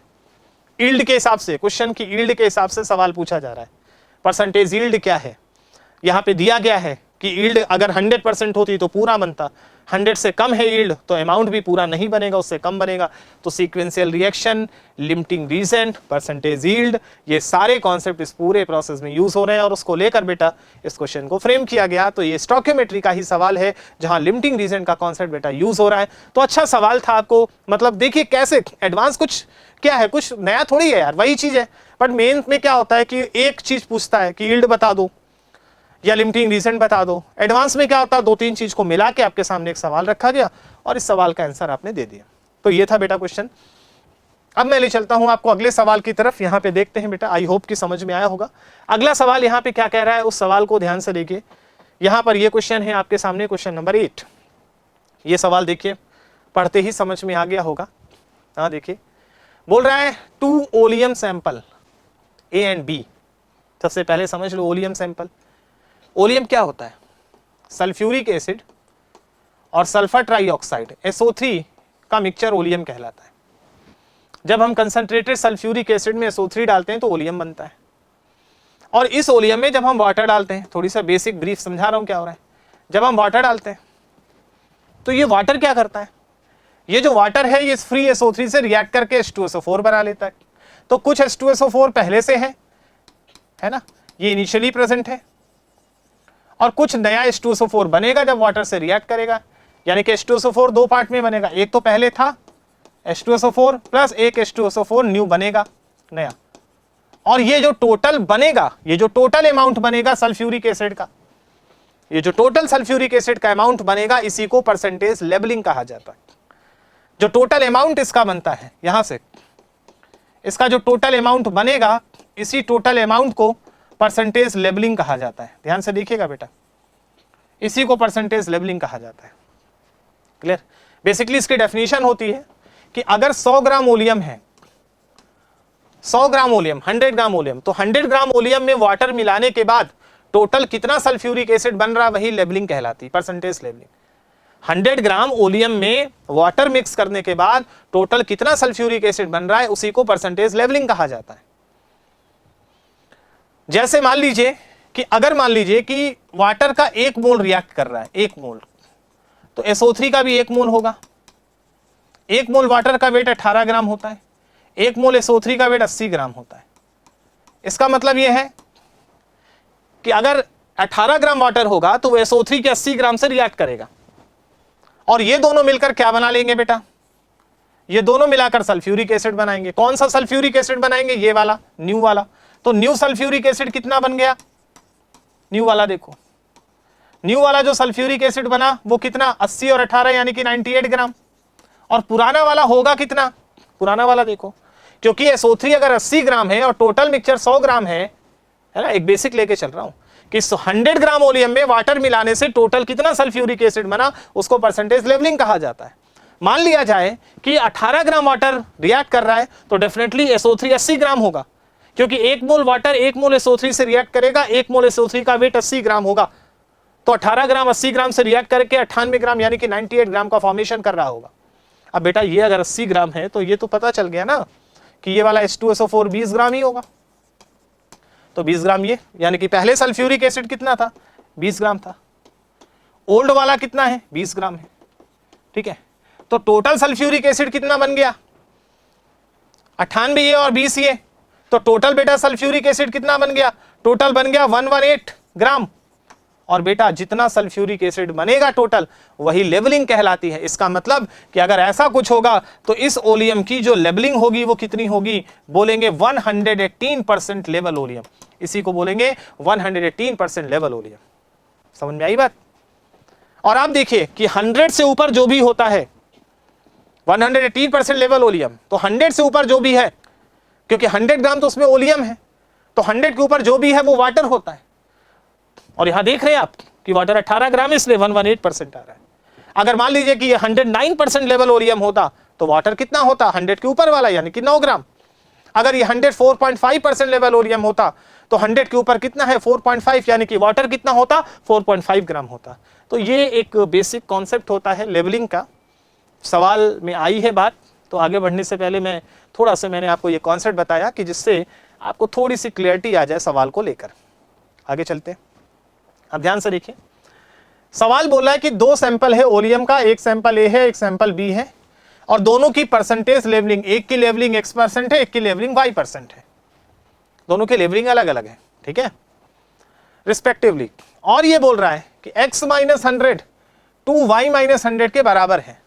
यील्ड के हिसाब से, क्वेश्चन की यील्ड के हिसाब से सवाल पूछा जा रहा है। परसेंटेज यील्ड क्या है यहां पे दिया गया है कि यील्ड अगर 100% होती तो पूरा बनता, 100 से कम है यील्ड तो अमाउंट भी पूरा नहीं बनेगा, उससे कम बनेगा। तो sequential reaction, limiting reagent, percentage yield, ये सारे कॉन्सेप्ट इस पूरे प्रोसेस में यूज हो रहे हैं और उसको लेकर बेटा इस क्वेश्चन को फ्रेम किया गया। तो ये स्टोइकियोमेट्री का ही सवाल है जहां लिमिटिंग रीजन का कॉन्सेप्ट बेटा यूज हो रहा है। तो अच्छा सवाल था आपको, मतलब देखिए कैसे एडवांस, कुछ क्या है, कुछ नया थोड़ी है यार, वही चीज है। बट मेन में क्या होता है कि एक चीज पूछता है कि यील्ड बता दो या लिमिटिंग रीजन बता दो। एडवांस में क्या होता है, 2-3 चीज को मिला के आपके सामने एक सवाल रखा गया और इस सवाल का आंसर आपने दे दिया। तो ये था बेटा क्वेश्चन। अब मैं ले चलता हूं आपको अगले सवाल की तरफ, यहां पे देखते हैं बेटा, आई होप कि समझ में आया होगा। अगला सवाल यहां पे क्या कह रहा है, उस सवाल को ध्यान से देखिए। यहां पर ये क्वेश्चन है आपके सामने, क्वेश्चन नंबर 8। ये सवाल देखिए, पढ़ते ही समझ में आ गया होगा। हाँ देखिए, बोल रहा है 2 oleum sample A and B. सबसे पहले समझ लो ओलियम सैंपल। ओलियम क्या होता है? सल्फ्यूरिक एसिड और सल्फर ट्राइऑक्साइड SO3 का मिक्सचर ओलियम कहलाता है। जब हम कंसंट्रेटेड सल्फ्यूरिक एसिड में SO3 डालते हैं तो ओलियम बनता है। और इस ओलियम में जब हम वाटर डालते हैं, थोड़ी सा बेसिक ब्रीफ समझा रहा हूं क्या हो रहा है। जब हम वाटर डालते हैं तो ये वाटर क्या करता है, ये जो वाटर है ये फ्री SO3 से रिएक्ट करके H2SO4 बना लेता है। तो कुछ H2SO4 पहले से है ना, ये इनिशियली प्रेजेंट है, और कुछ नया H2SO4 बनेगा जब वाटर से रिएक्ट करेगा। यानी कि H2SO4 दो पार्ट में बनेगा, एक तो पहले था H2SO4 प्लस एक H2SO4 न्यू बनेगा नया। और ये जो टोटल बनेगा, ये जो टोटल अमाउंट बनेगा सल्फ्यूरिक एसिड का, ये जो टोटल सल्फ्यूरिक एसिड का अमाउंट बनेगा, इसी को परसेंटेज लेवलिंग कहा जाता है। जो टोटल अमाउंट इसका बनता है, यहां से इसका जो टोटल अमाउंट बनेगा, इसी टोटल अमाउंट को परसेंटेज लेवलिंग कहा जाता है। ध्यान से देखिएगा बेटा, इसी को परसेंटेज लेवलिंग कहा जाता है। क्लियर? बेसिकली इसकी डेफिनेशन होती है कि अगर 100 ग्राम ओलियम है, 100 ग्राम ओलियम, 100 ग्राम ओलियम, तो 100 ग्राम ओलियम में वाटर मिलाने के बाद टोटल कितना सल्फ्यूरिक एसिड बन रहा, वही लेवलिंग कहलाती, परसेंटेज लेवलिंग। 100 ग्राम ओलियम में वाटर मिक्स करने के बाद टोटल कितना सल्फ्यूरिक एसिड बन रहा है, उसी को परसेंटेज लेवलिंग कहा जाता है। जैसे मान लीजिए कि अगर मान लीजिए कि वाटर का 1 मोल रिएक्ट कर रहा है, 1 मोल, तो SO3 का भी 1 मोल होगा। 1 मोल वाटर का वेट 18 ग्राम होता है, 1 मोल SO3 का वेट 80 ग्राम होता है। इसका मतलब यह है कि अगर 18 ग्राम वाटर होगा तो SO3 के 80 ग्राम से रिएक्ट करेगा, और ये दोनों मिलकर क्या बना लेंगे बेटा, ये दोनों मिलाकर सल्फ्यूरिक एसिड बनाएंगे। कौन सा सल्फ्यूरिक एसिड बनाएंगे, ये वाला, न्यू वाला। तो न्यू सल्फ्यूरिक एसिड कितना बन गया, न्यू वाला देखो, न्यू वाला जो सल्फ्यूरिक एसिड बना वो कितना, 80 और 18 यानी कि 98 ग्राम। और पुराना वाला होगा कितना, पुराना वाला देखो, क्योंकि SO3 अगर 80 ग्राम है और टोटल मिक्सचर 100 ग्राम है ना, एक बेसिक लेके चल रहा हूं कि 100 ग्राम ओलियम में वाटर मिलाने से टोटल कितना सल्फ्यूरिक एसिड बना, उसको परसेंटेज लेवलिंग कहा जाता है। मान लिया जाए कि 18 ग्राम वाटर रिएक्ट कर रहा है तो डेफिनेटली SO3 80 ग्राम होगा, क्योंकि 1 मोल वाटर 1 मोल SO3 से रिएक्ट करेगा, 1 मोल SO3 का वेट 80 ग्राम होगा, तो 18 ग्राम 80 ग्राम से रिएक्ट करके 98 ग्राम यानी कि 98 ग्राम का फॉर्मेशन कर रहा होगा। अब बेटा ये अगर 80 ग्राम है तो ये तो पता चल गया ना कि ये वाला H2SO4 20 ग्राम ही होगा। तो 20 ग्राम ये, यानी कि पहले सल्फ्यूरिक एसिड कितना था, 20 ग्राम था, ओल्ड वाला कितना है, 20 ग्राम है। ठीक है, तो टोटल सल्फ्यूरिक एसिड कितना बन गया, 98 ये और 20 ये, तो टोटल बेटा सल्फ्यूरिक एसिड कितना बन गया, टोटल बन गया 118 ग्राम। और बेटा जितना सल्फ्यूरिक एसिड बनेगा टोटल वही लेवलिंग कहलाती है। इसका मतलब कि अगर ऐसा कुछ होगा तो इस ओलियम की जो लेवलिंग होगी वो कितनी होगी, बोलेंगे 118% लेवल ओलियम, इसी को बोलेंगे 118% लेवल ओलियम। समझ में आई बात? और आप देखिए कि 100 से ऊपर जो भी होता है 118% लेवल ओलियम, तो 100 से ऊपर जो भी है, क्योंकि 100 ग्राम तो उसमें ओलियम है, तो 100 के ऊपर जो भी है वो वाटर होता है। और यहां देख रहे हैं आप कि वाटर 18 ग्राम, इसलिए 118% आ रहा है। अगर मान लीजिए कि ये 109% लेवल ओलियम होता तो वाटर कितना होता, 100 के ऊपर वाला, यानी कि 9 ग्राम। अगर ये 104.5% लेवल ओलियम होता तो 100 के ऊपर कितना है, 4.5, यानी कि वाटर कितना होता, 4.5 ग्राम होता। तो ये एक बेसिक कॉन्सेप्ट होता है लेवलिंग का। सवाल में आई है बात, तो आगे बढ़ने से पहले मैं थोड़ा सा मैंने आपको ये कॉन्सेप्ट बताया कि जिससे आपको थोड़ी सी क्लियरिटी आ जाए सवाल को लेकर। आगे चलते हैं, अब ध्यान से देखिए। सवाल बोला है कि 2 सैंपल है ओलियम का, एक सैंपल ए है, एक सैंपल बी है, और दोनों की परसेंटेज लेवलिंग, एक की लेवलिंग X% है, एक की लेवलिंग Y% है। दोनों की लेवलिंग अलग अलग है, ठीक है, रिस्पेक्टिवली। और ये बोल रहा है कि X-100 टू Y-100 के बराबर है।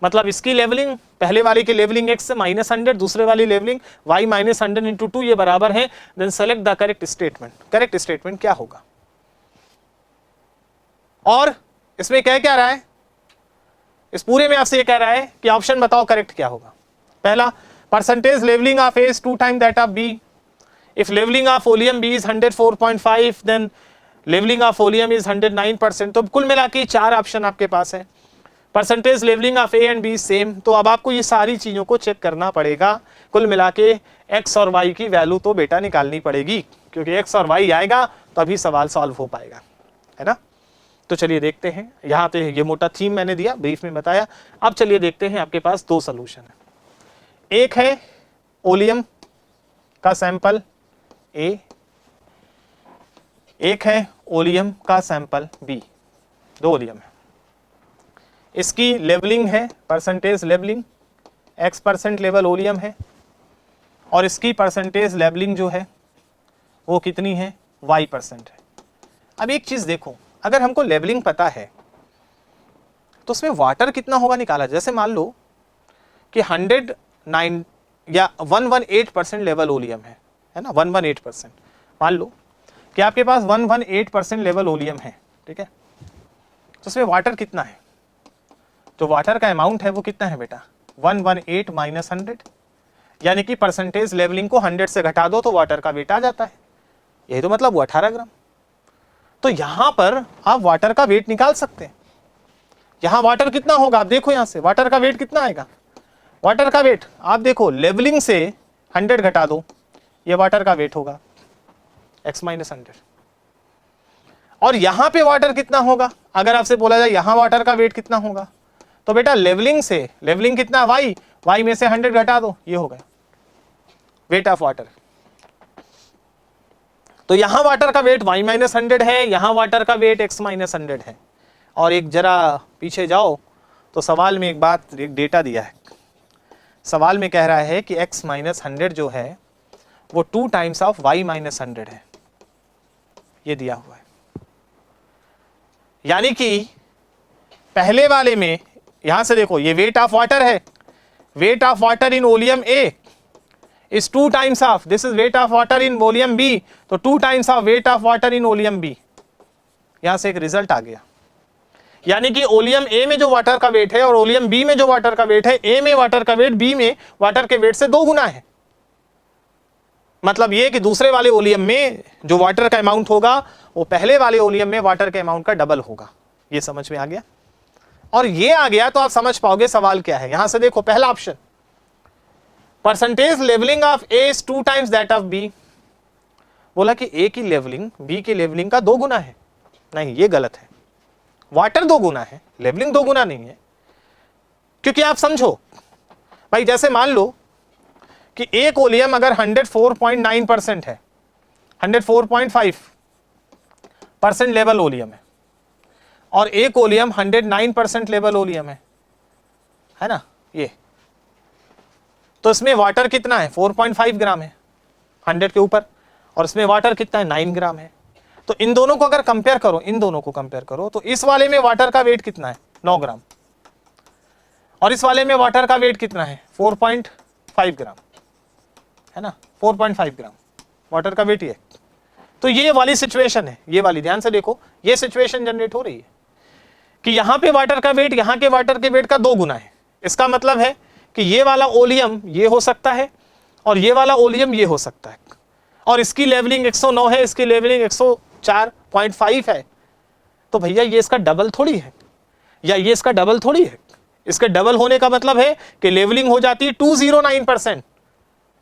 मतलब इसकी लेवलिंग, पहले वाले की लेवलिंग X से -100, दूसरे वाली लेवलिंग Y-100 इंटू 2 ये बराबर है। Then select the correct statement. Correct statement क्या होगा? और इसमें कह क्या रहा है, इस पूरे में आपसे ये कह रहा है कि ऑप्शन बताओ करेक्ट क्या होगा। पहला, percentage levelling of A is 2 times that of B. If leveling of oleum B is 104.5, then leveling of oleum is 109%. तो कुल मिला के 4 ऑप्शन आपके पास है। Percentage levelling of A and B same, तो अब आपको ये सारी चीजों को चेक करना पड़ेगा। कुल मिला के X और Y की वैल्यू तो बेटा निकालनी पड़ेगी, क्योंकि X और Y आएगा तभी सवाल सॉल्व हो पाएगा, है ना। तो चलिए देखते हैं, यहाँ पे ये मोटा थीम मैंने दिया, ब्रीफ में बताया। अब चलिए देखते हैं, आपके पास 2 सोल्यूशन है। एक है ओलियम का सैंपल A, एक है ओलियम का सैंपल B। 2 ओलियम है, इसकी लेवलिंग है percentage levelling, X% level oleum है, और इसकी परसेंटेज लेवलिंग जो है वो कितनी है, Y% है। अब एक चीज देखो, अगर हमको लेवलिंग पता है तो उसमें वाटर कितना होगा निकाला। जैसे मान लो कि 109 या 118% लेवल ओलियम है ना, 118%। मान लो कि आपके पास 118% लेवल ओलियम है, ठीक है, तो उसमें वाटर कितना है, तो वाटर का अमाउंट है वो कितना है बेटा, 118 - 100, यानी कि परसेंटेज लेवलिंग को 100 से घटा दो तो वाटर का वेट आ जाता है। यही तो मतलब वो 18 ग्राम। तो यहां पर आप वाटर का वेट निकाल सकते हैं। यहां वाटर कितना होगा, आप देखो यहां से वाटर का वेट कितना आएगा। वाटर का वेट आप देखो, लेवलिंग से 100 घटा दो, ये वाटर का वेट होगा X - 100। और यहां पे वाटर कितना होगा, अगर आपसे बोला जाए यहां वाटर का वेट कितना होगा, तो बेटा लेवलिंग से, लेवलिंग कितना Y में से 100 घटा दो, ये हो गया वेट ऑफ वाटर। तो यहां वाटर का वेट Y - 100 है, यहां वाटर का वेट X - 100 है। और एक जरा पीछे जाओ तो सवाल में एक बात, एक डेटा दिया है। सवाल में कह रहा है कि X - 100 जो है वो 2 टाइम्स ऑफ Y - 100 है, ये दिया हुआ है। यानी कि पहले वाले में, यहां से देखो ये वेट ऑफ वाटर है, weight of water in oleum A is 2 times of, this is weight of water in volume B, तो 2 times of weight of water in oleum B। यहां से एक रिजल्ट आ गया, यानी कि ओलियम A में जो वाटर का वेट है और ओलियम B में जो वाटर का वेट है, A में वाटर का वेट B में वाटर के वेट से 2 गुना है। मतलब ये कि दूसरे वाले ओलियम में जो वाटर का अमाउंट होगा वो पहले वाले ओलियम में वाटर के अमाउंट का डबल होगा। ये समझ में आ गया, और ये आ गया तो आप समझ पाओगे सवाल क्या है। यहां से देखो पहला option, percentage levelling of A is 2 times that of B। बोला कि A की लेवलिंग B की लेवलिंग का 2 गुना है। नहीं, ये गलत है, वाटर 2 गुना है, लेवलिंग 2 गुना नहीं है। क्योंकि आप समझो भाई, जैसे मान लो कि एक ओलियम अगर 104.9% है, 104.5% लेवल ओलियम है, और एक ओलियम 109% लेवल ओलियम है ना, ये तो इसमें वाटर कितना है, 4.5 ग्राम है 100 के ऊपर, और इसमें वाटर कितना है, 9 ग्राम है। तो इन दोनों को अगर कंपेयर करो, इन दोनों को कंपेयर करो, तो इस वाले में वाटर का वेट कितना है 9 ग्राम, और इस वाले में वाटर का वेट कितना है 4.5 ग्राम, है ना, 4.5 ग्राम वाटर का वेट ये। तो ये वाली सिचुएशन है, ये वाली, ध्यान से देखो, ये सिचुएशन जनरेट हो रही है कि यहां पे वाटर का वेट यहां के वाटर के वेट का 2 गुना है। इसका मतलब है कि ये वाला ओलियम ये हो सकता है और ये वाला ओलियम ये हो सकता है, और इसकी लेवलिंग 109 है, इसकी लेवलिंग 104.5 है। तो भैया ये इसका डबल थोड़ी है, या ये इसका डबल थोड़ी है। इसके डबल होने का मतलब है कि लेवलिंग हो जाती है 209%।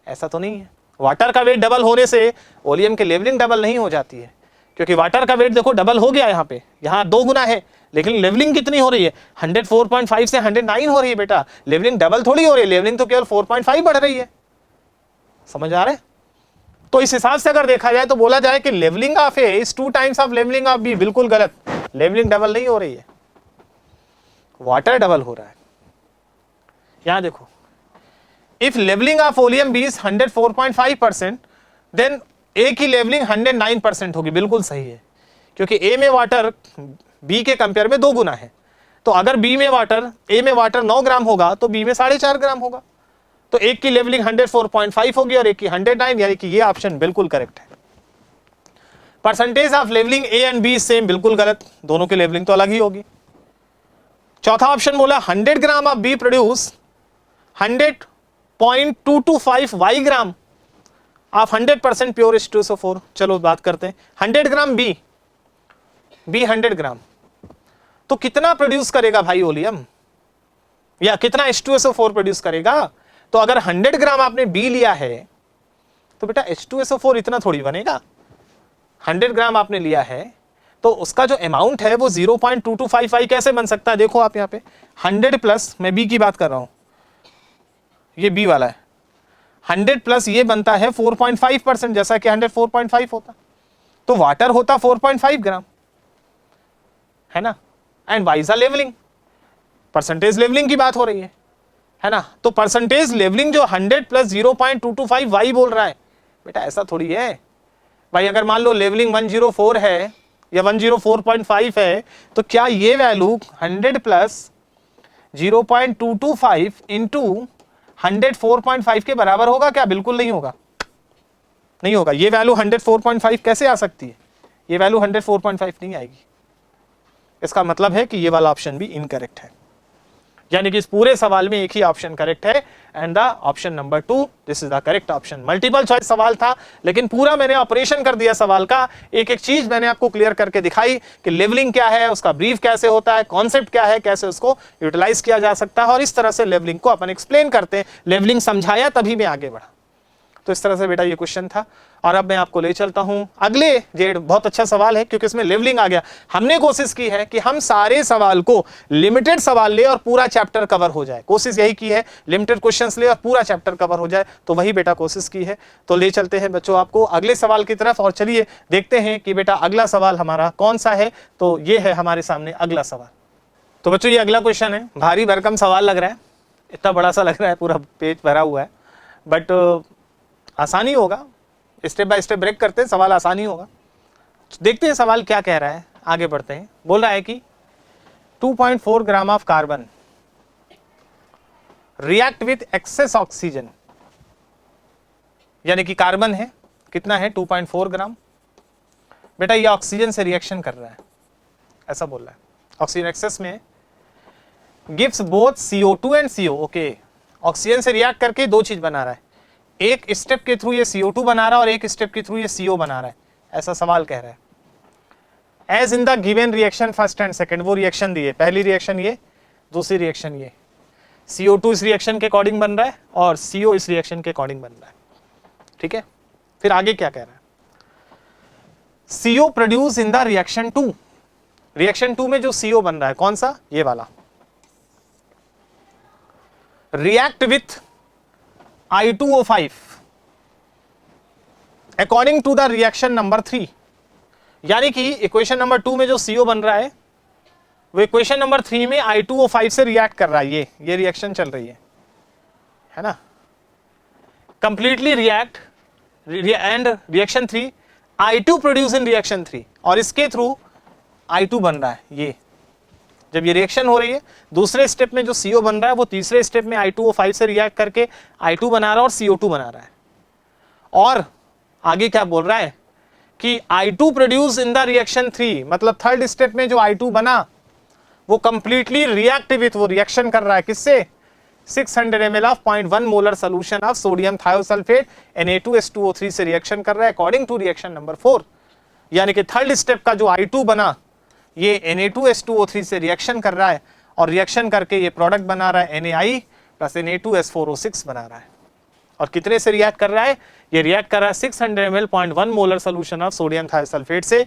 ऐसा तो नहीं है, वाटर का वेट डबल होने से ओलियम की लेवलिंग डबल नहीं हो जाती है, क्योंकि वाटर का वेट देखो डबल हो गया यहाँ पे, यहाँ 2 गुना है, लेकिन लेवलिंग कितनी हो रही है 104.5 से 109 हो रही है बेटा, लेवलिंग डबल थोड़ी हो रही है, लेवलिंग तो केवल 4.5 बढ़ रही है। समझ आ रहा है? तो इस हिसाब से अगर देखा जाए तो बोला जाए कि labelling of A is 2 times of labelling of B. बिल्कुल गलत, लेवलिंग डबल नहीं हो रही है, वाटर डबल हो रहा है। यहां देखो, if labelling of oleum B is 104.5%, then A की लेवलिंग 109% होगी। बिल्कुल सही है, क्योंकि ए में वाटर बी के कंपेयर में 2 गुना है। तो अगर बी में वाटर, ए में वाटर 9 ग्राम होगा तो बी में 4.5 ग्राम होगा। तो एक की लेवलिंग 104.5 होगी और एक की 109, यानी कि ये ऑप्शन बिल्कुल करेक्ट है। Percentage of labelling A and B same, बिल्कुल गलत, दोनों की लेवलिंग तो अलग ही होगी। चौथा ऑप्शन बोला 100 gram of B produce 100.225 Y gram of 100% pure H2SO4। चलो बात करते हैं, 100 ग्राम बी 100 ग्राम, तो कितना प्रोड्यूस करेगा भाई ओलियम, या कितना H2SO4 प्रोड्यूस करेगा? तो अगर 100 ग्राम आपने बी लिया है तो बेटा H2SO4 इतना थोड़ी बनेगा। 100 ग्राम आपने लिया है तो उसका जो अमाउंट है वो 0.2255 कैसे बन सकता है? देखो आप यहाँ पे 100 प्लस, मैं बी की बात कर रहा हूं, ये बी वाला है, 100 प्लस ये बनता है 4.5%, जैसा कि 100 4.5 होता, तो वाटर होता 4.5 ग्राम, है ना। And Y is labelling, percentage labelling की बात हो रही है ना। तो परसेंटेज लेवलिंग जो 100 प्लस 0.225 वाई बोल रहा है, बेटा ऐसा थोड़ी है भाई। अगर मान लो लेवलिंग 104 है या 104.5 है, तो क्या ये वैल्यू 100 प्लस 0.225 इंटू 104.5 के बराबर होगा क्या? बिल्कुल नहीं होगा, नहीं होगा। ये वैल्यू 104.5 कैसे आ सकती है? ये वैल्यू 104.5 नहीं आएगी। इसका मतलब है कि ये वाला ऑप्शन भी इनकरेक्ट है, यानी कि इस पूरे सवाल में एक ही ऑप्शन करेक्ट है, and the option number 2 this is the correct option. Multiple choice सवाल था, लेकिन पूरा मैंने ऑपरेशन कर दिया सवाल का, एक एक चीज मैंने आपको क्लियर करके दिखाई कि लेवलिंग क्या है, उसका ब्रीफ कैसे होता है, कॉन्सेप्ट क्या है, कैसे उसको यूटिलाइज किया जा सकता है, और इस तरह से लेवलिंग को अपन एक्सप्लेन करते हैं। लेवलिंग समझाया तभी मैं आगे बढ़ा। तो इस तरह से बेटा ये क्वेश्चन था, और अब मैं आपको ले चलता हूं अगले जेड। बहुत अच्छा सवाल है क्योंकि इसमें लेवलिंग आ गया। हमने कोशिश की है कि हम सारे सवाल को लिमिटेड सवाल ले और पूरा चैप्टर कवर हो जाए। कोशिश यही की है, लिमिटेड क्वेश्चंस ले और पूरा चैप्टर कवर हो जाए, तो वही बेटा कोशिश की है। तो ले चलते हैं बच्चों आपको अगले सवाल की तरफ, और चलिए देखते हैं कि बेटा अगला सवाल हमारा कौन सा है। तो ये है हमारे सामने अगला सवाल। तो बच्चों ये अगला क्वेश्चन है, भारी भरकम सवाल लग रहा है, इतना बड़ा सा लग रहा है, पूरा पेज भरा हुआ है, बट आसानी होगा। स्टेप बाय स्टेप ब्रेक करते हैं, सवाल आसानी होगा। देखते हैं सवाल क्या कह रहा है, आगे बढ़ते हैं। बोल रहा है कि 2.4 ग्राम of carbon react with access oxygen, यानी कि कार्बन है कितना है 2.4 ग्राम। बेटा ये ऑक्सीजन से रिएक्शन कर रहा है, ऐसा बोल रहा है, ऑक्सीजन एक्सेस में, gives both CO2 and CO। Okay, oxygen से रिएक्ट करके दो चीज बना रहा है, एक स्टेप के थ्रू ये CO2 बना रहा है और एक स्टेप के थ्रू ये CO बना रहा है, ऐसा सवाल कह रहा है। As in the given reaction first and second, वो रिएक्शन दिए, पहली रिएक्शन ये, दूसरी रिएक्शन ये। CO2 इस रिएक्शन के अकॉर्डिंग बन रहा है और CO इस रिएक्शन के अकॉर्डिंग बन रहा है, ठीक है। फिर आगे क्या कह रहा है, CO produce in the reaction 2, reaction 2 में जो CO बन रहा है कौन सा, ये वाला, react with I2O5 according to the reaction number 3, यानी कि इक्वेशन नंबर 2 में जो CO बन रहा है वो इक्वेशन नंबर 3 में I2O5 से रिएक्ट कर रहा है। ये रिएक्शन चल रही है ना, completely react, and reaction 3 I2 produce in reaction 3 और इसके थ्रू I2 बन रहा है। ये जब ये रिएक्शन हो रही है, दूसरे स्टेप में जो CO बन रहा है वो तीसरे स्टेप में I2O5 से रिएक्ट करके I2 बना रहा है और CO2 बना रहा है। और आगे क्या बोल रहा है कि I2 produce in the reaction 3, मतलब थर्ड स्टेप में जो I2 बना वो कंप्लीटली रिएक्ट विथ, वो रिएक्शन कर रहा है किससे, 600 ml of 0.1 molar solution of sodium thiosulphate Na2H2O3 से रिएक्शन कर रहा है अकॉर्डिंग टू रिएक्शन नंबर 4। यानी कि थर्ड स्टेप का जो I2 बना ये Na2H2O3 से रिएक्शन कर रहा है और रिएक्शन करके ये प्रोडक्ट बना रहा है NaI प्लस Na2S4O6 बना रहा है। और कितने से रिएक्ट कर रहा है, ये रिएक्ट कर रहा है 600 ml 0.1 molar solution of sodium thiosulphate से।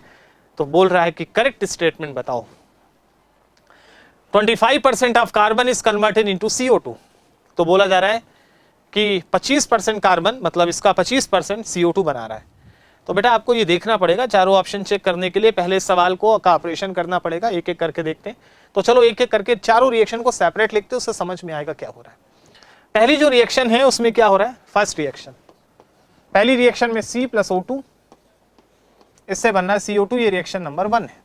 तो बोल रहा है कि करेक्ट स्टेटमेंट बताओ। 25% of carbon is converted into CO2। तो बोला जा रहा है कि 25% कार्बन, मतलब इसका 25% CO2 बना रहा है। तो बेटा आपको ये देखना पड़ेगा, चारों ऑप्शन चेक करने के लिए पहले इस सवाल को का ऑपरेशन करना पड़ेगा, एक एक करके देखते हैं। तो चलो एक एक करके चारों रिएक्शन को सेपरेट लिखते हैं, उससे समझ में आएगा क्या हो रहा है। पहली जो रिएक्शन है उसमें क्या हो रहा है, फर्स्ट रिएक्शन, पहली रिएक्शन में C प्लस O2, इससे बनना है CO2, ये रिएक्शन नंबर 1 है।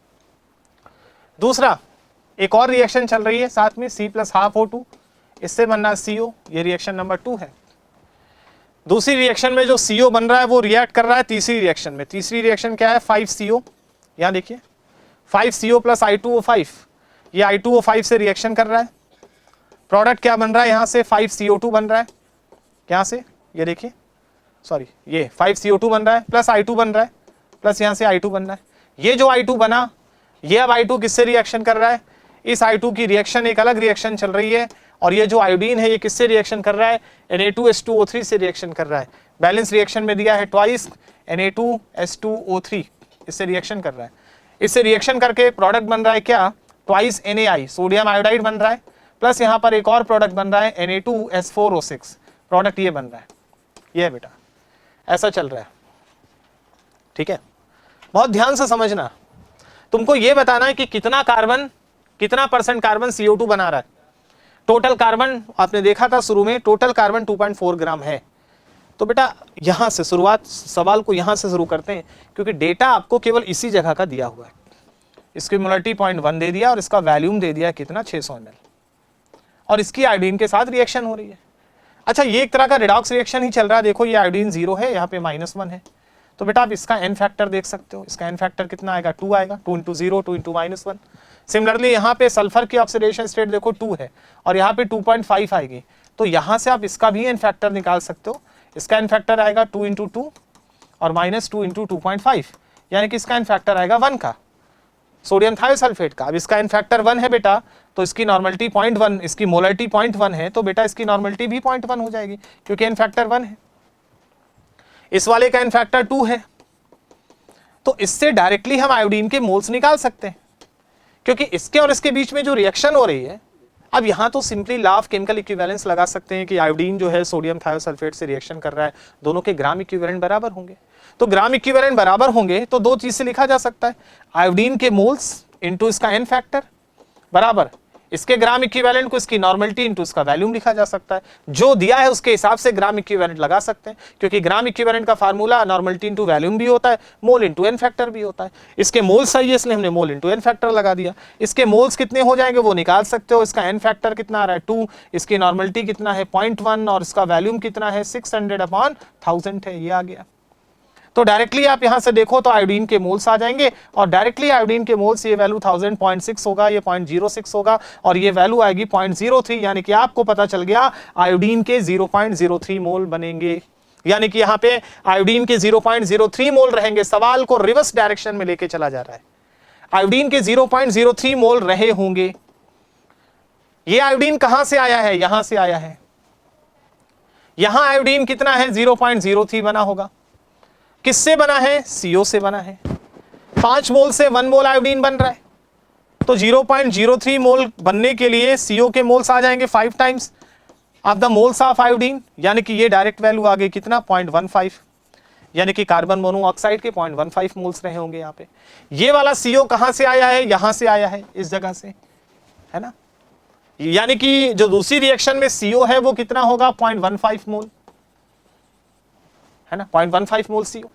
दूसरा एक और रिएक्शन चल रही है साथ में C प्लस हाफ O2, इससे बनना है CO, ये रिएक्शन नंबर 2 है। दूसरी रिएक्शन में जो CO बन रहा है वो रिएक्ट कर रहा है तीसरी रिएक्शन में। तीसरी रिएक्शन क्या है, 5CO, यहाँ देखिए 5CO प्लस I2O5, ये I2O5 से रिएक्शन कर रहा है। प्रोडक्ट क्या बन रहा है, यहाँ से 5CO2 बन रहा है, यहाँ से ये देखिए, सॉरी ये 5CO2 बन रहा है प्लस I2 बन रहा है, प्लस यहाँ से I2 बन रहा है। ये जो I2 बना ये अब I2 किससे रिएक्शन कर रहा है, इस I2 की रिएक्शन एक अलग रिएक्शन चल रही है। और ये जो आयोडीन है ये किससे रिएक्शन कर रहा है, Na2H2O3 से रिएक्शन कर रहा है। बैलेंस रिएक्शन में दिया है ट्वाइस Na2H2O3, इससे रिएक्शन कर रहा है। इससे रिएक्शन करके प्रोडक्ट बन रहा है क्या, ट्वाइस NaI, सोडियम आयोडाइड बन रहा है, प्लस यहाँ पर एक और प्रोडक्ट बन रहा है Na2S4O6, प्रोडक्ट ये बन रहा है। ये है बेटा, ऐसा चल रहा है, ठीक है। बहुत ध्यान से समझना, तुमको ये बताना है कि कितना कार्बन, कितना परसेंट कार्बन CO2 बना रहा है। टोटल कार्बन आपने देखा था शुरू में, टोटल कार्बन 2.4 ग्राम है। तो बेटा यहां से शुरुआत, सवाल को यहां से शुरू करते हैं, क्योंकि डेटा आपको केवल इसी जगह का दिया हुआ है। इसकी मोलरिटी 0.1 दे दिया और इसका वैल्यूम दे दिया कितना, 600 ml, और इसकी आयोडीन के साथ रिएक्शन हो रही है। अच्छा, ये एक तरह का रिडॉक्स रिएक्शन ही चल रहा है। देखो ये आयोडीन 0 है, यहाँ पे -1 है। तो बेटा आप इसका n फैक्टर देख सकते हो, इसका n फैक्टर कितना आएगा, 2 आएगा, 2 × 0, 2 × -1। सिमिलरली यहाँ पे सल्फर की ऑक्सीडेशन स्टेट देखो 2 है और यहाँ पे 2.5 आएगी। तो यहाँ से आप इसका भी n फैक्टर निकाल सकते हो। इसका n फैक्टर आएगा 2 × 2 और -2 × 2.5, यानी कि इसका n फैक्टर आएगा 1 का, सोडियम थायोसल्फेट का। अब इसका n फैक्टर 1 है बेटा, तो इसकी नॉर्मलिटी 0.1, इसकी मोलरिटी 0.1 है, तो बेटा इसकी नॉर्मलिटी भी 0.1 हो जाएगी, क्योंकि n फैक्टर 1 है। इस वाले का n फैक्टर 2 है, तो इससे डायरेक्टली हम आयोडीन के मोल्स निकाल सकते हैं, क्योंकि इसके और इसके बीच में जो रिएक्शन हो रही है। अब यहाँ तो simply law of chemical equivalence लगा सकते हैं कि आयोडीन जो है सोडियम थायोसल्फेट से रिएक्शन कर रहा है, दोनों के ग्राम इक्विवेलेंट बराबर होंगे। तो ग्राम इक्विवेलेंट बराबर होंगे तो दो चीज से लिखा जा सकता है, आयोडीन के मोल्स इनटू इसका n फैक्टर बराबर इसके ग्राम इक्विवेलेंट को इसकी नॉर्मलिटी इनटू इसका वैल्यूम लिखा जा सकता है। जो दिया है उसके हिसाब से ग्राम इक्विवेलेंट लगा सकते हैं, क्योंकि ग्राम इक्विवेलेंट का फार्मूला नॉर्मलिटी इनटू वैल्यूम भी होता है, मोल इनटू n फैक्टर भी होता है। इसके मोल्स सही है इसलिए हमने मोल इनटू n फैक्टर लगा दिया। इसके मोल्स कितने हो जाएंगे वो निकाल सकते हो। इसका n फैक्टर कितना आ रहा है 2, इसकी नॉर्मलिटी कितना है 0.1 और इसका वैल्यूम कितना है 600/1000 है, ये आ गया। तो डायरेक्टली आप यहां से देखो तो आयोडीन के मोल्स आ जाएंगे और डायरेक्टली आयोडीन के मोल्स, ये वैल्यू 1000.6 होगा, ये 0.06 होगा और ये वैल्यू आएगी 0.03, यानी कि आपको पता चल गया आयोडीन के 0.03 मोल बनेंगे, यानी कि यहाँ पे आयोडीन के 0.03 मोल रहेंगे। सवाल को रिवर्स डायरेक्शन में लेके चला जा रहा है, आयोडीन के 0.03 मोल रहे होंगे। ये आयोडीन कहां से आया है, यहां से आया है। यहां आयोडीन कितना है 0.03 बना होगा, किससे बना है, CO से बना है। 5 मोल से 1 मोल आयोडीन बन रहा है, तो 0.03 मोल बनने के लिए CO के मोल्स आ जाएंगे 5 times of the moles of iodine, यानी कि ये डायरेक्ट वैल्यू आ गई कितना 0.15, यानी कि कार्बन मोनोऑक्साइड के 0.15 मोल्स रहे होंगे यहाँ पे। ये वाला CO कहां से आया है, यहां से आया है, इस जगह से, है ना। यानी कि जो दूसरी रिएक्शन में CO है वो कितना होगा 0.15 मोल, है ना, 0.15 मोल CO।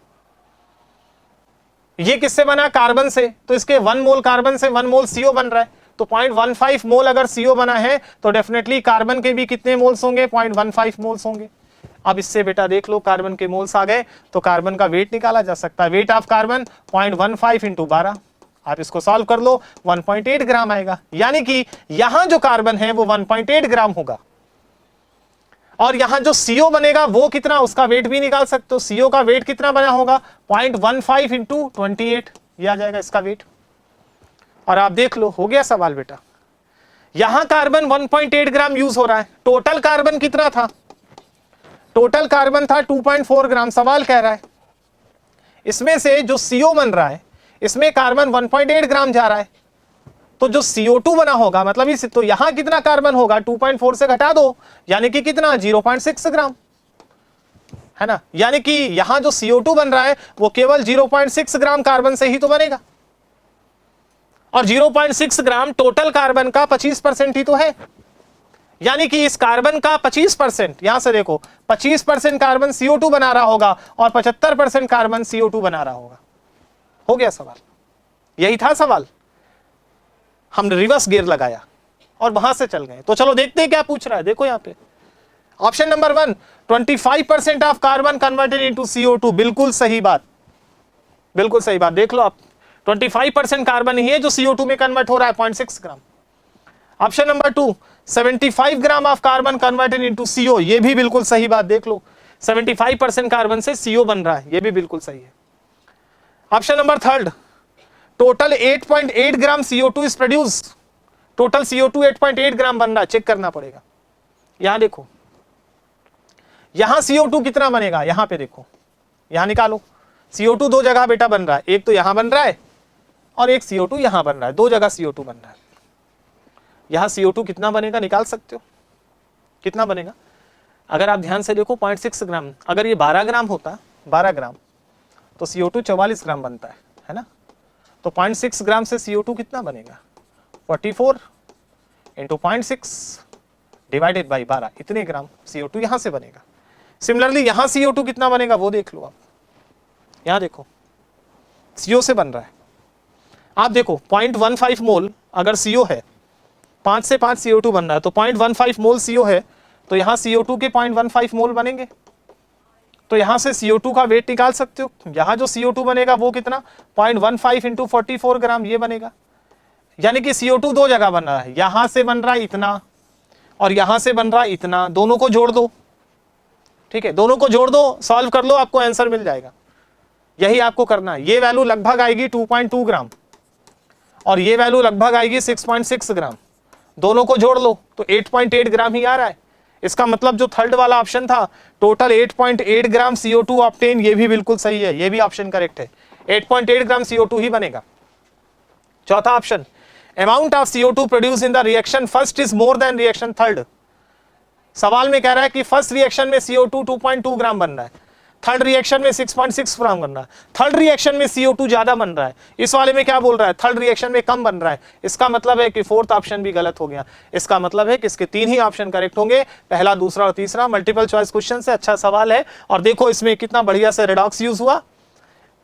ये किससे बना? कार्बन से, तो इसके 1 मोल कार्बन से 1 मोल CO बन रहा है, तो 0.15 मोल अगर CO बना है तो डेफिनेटली कार्बन के भी कितने मोल्स होंगे? 0.15 मोल्स होंगे। अब इससे बेटा देख लो कार्बन के मोल्स आ गए तो कार्बन का वेट निकाला जा सकता है। वेट ऑफ कार्बन 0.15 इंटू 12, आप इसको सॉल्व कर लो, 1.8 ग्राम आएगा। यानी कि यहां जो कार्बन है वो 1.8 ग्राम होगा, और यहां जो CO बनेगा वो कितना, उसका वेट भी निकाल सकते हो। CO का वेट कितना बना होगा? 0.15 इंटू 28, ये आ जाएगा इसका वेट। और आप देख लो हो गया सवाल बेटा। यहां कार्बन 1.8 ग्राम यूज हो रहा है, टोटल कार्बन कितना था? टोटल कार्बन था 2.4 ग्राम। सवाल कह रहा है इसमें से जो CO बन रहा है इसमें कार्बन 1.8 ग्राम जा रहा है, तो जो CO2 बना होगा मतलब इस, तो यहां कितना कार्बन होगा? 2.4 से घटा दो, यानी कि कितना? 0.6 ग्राम, है ना। यानी कि यहां जो CO2 बन रहा है वो केवल 0.6 ग्राम कार्बन से ही तो बनेगा, और 0.6 ग्राम टोटल कार्बन का 25% ही तो है। यानी कि इस कार्बन का 25%, यहां से देखो 25% कार्बन CO2 बना रहा होगा और 75% कार्बन CO2 बना रहा होगा। हो गया सवाल, यही था सवाल। हमने रिवर्स गियर लगाया और वहां से चल गए। तो चलो देखते हैं क्या पूछ रहा है। देखो यहां पे option number 1, 25% of carbon converted into CO2, बिल्कुल सही बात, बिल्कुल सही बात। देख लो आप, 25% कार्बन ही है जो CO2 में कन्वर्ट हो रहा है, 0.6 gram. Option number 2, 75 gram of carbon converted into CO, ये भी बिल्कुल सही बात। देख लो 75% कार्बन से CO बन रहा है, ये भी बिल्कुल सही है। Option number 3, total 8.8 gram CO2 is produce, total CO2 8.8 ग्राम बन रहा है, चेक करना पड़ेगा। यहां देखो, यहां CO2 कितना बनेगा, यहां पे देखो, यहां निकालो। CO2 दो जगह बेटा बन रहा है, एक तो यहां बन रहा है और एक CO2 यहां बन रहा है, दो जगह CO2 बन रहा है। यहां CO2 कितना बनेगा निकाल सकते हो, कितना बनेगा? अगर आप ध्यान से देखो 0.6 ग्राम, अगर ये 12 ग्राम होता, 12 ग्राम, तो CO2 44 ग्राम बनता है ना। तो 0.6 ग्राम से CO2 कितना बनेगा? 44 इंटू 0.6 डिवाइडेड बाई 12, इतने ग्राम CO2 यहां से बनेगा। सिमिलरली यहां CO2 कितना बनेगा वो देख लो आप, यहां देखो CO से बन रहा है। आप देखो 0.15 मोल अगर CO है, 5 से 5 CO2 बन रहा है, तो 0.15 मोल CO है, तो यहां CO2 के 0.15 मोल बनेंगे। तो यहां से CO2 का वेट निकाल सकते हो। यहां जो CO2 बनेगा वो कितना? 0.15 इंटू 44 ग्राम, ये बनेगा। यानी कि CO2 दो जगह बन रहा है, यहां से बन रहा है इतना और यहां से बन रहा है इतना, दोनों को जोड़ दो, ठीक है, दोनों को जोड़ दो, सॉल्व कर लो, आपको आंसर मिल जाएगा। यही आपको करना है। ये वैल्यू लगभग आएगी 2.2 ग्राम और ये वैल्यू लगभग आएगी 6.6 ग्राम, दोनों को जोड़ लो तो 8.8 ग्राम ही आ रहा है। इसका मतलब जो थर्ड वाला ऑप्शन था, टोटल 8.8 ग्राम CO2 ऑब्टेन, ये भी बिल्कुल सही है, ये भी ऑप्शन करेक्ट है। 8.8 ग्राम CO2 ही बनेगा। चौथा option, amount of CO2 produce in the reaction first is more than reaction third. सवाल में कह रहा है कि फर्स्ट रिएक्शन में CO2 2.2 ग्राम बन रहा है, थर्ड रिएक्शन में 6.6 ग्राम बन रहा है, थर्ड रिएक्शन में CO2 ज्यादा बन रहा है। इस वाले में क्या बोल रहा है? थर्ड रिएक्शन में कम बन रहा है। इसका मतलब है कि फोर्थ ऑप्शन भी गलत हो गया। इसका मतलब है कि इसके 3 ही ऑप्शन करेक्ट होंगे, पहला, दूसरा और तीसरा। मल्टीपल चॉइस क्वेश्चन से अच्छा सवाल है। और देखो इसमें कितना बढ़िया से रेडॉक्स यूज हुआ,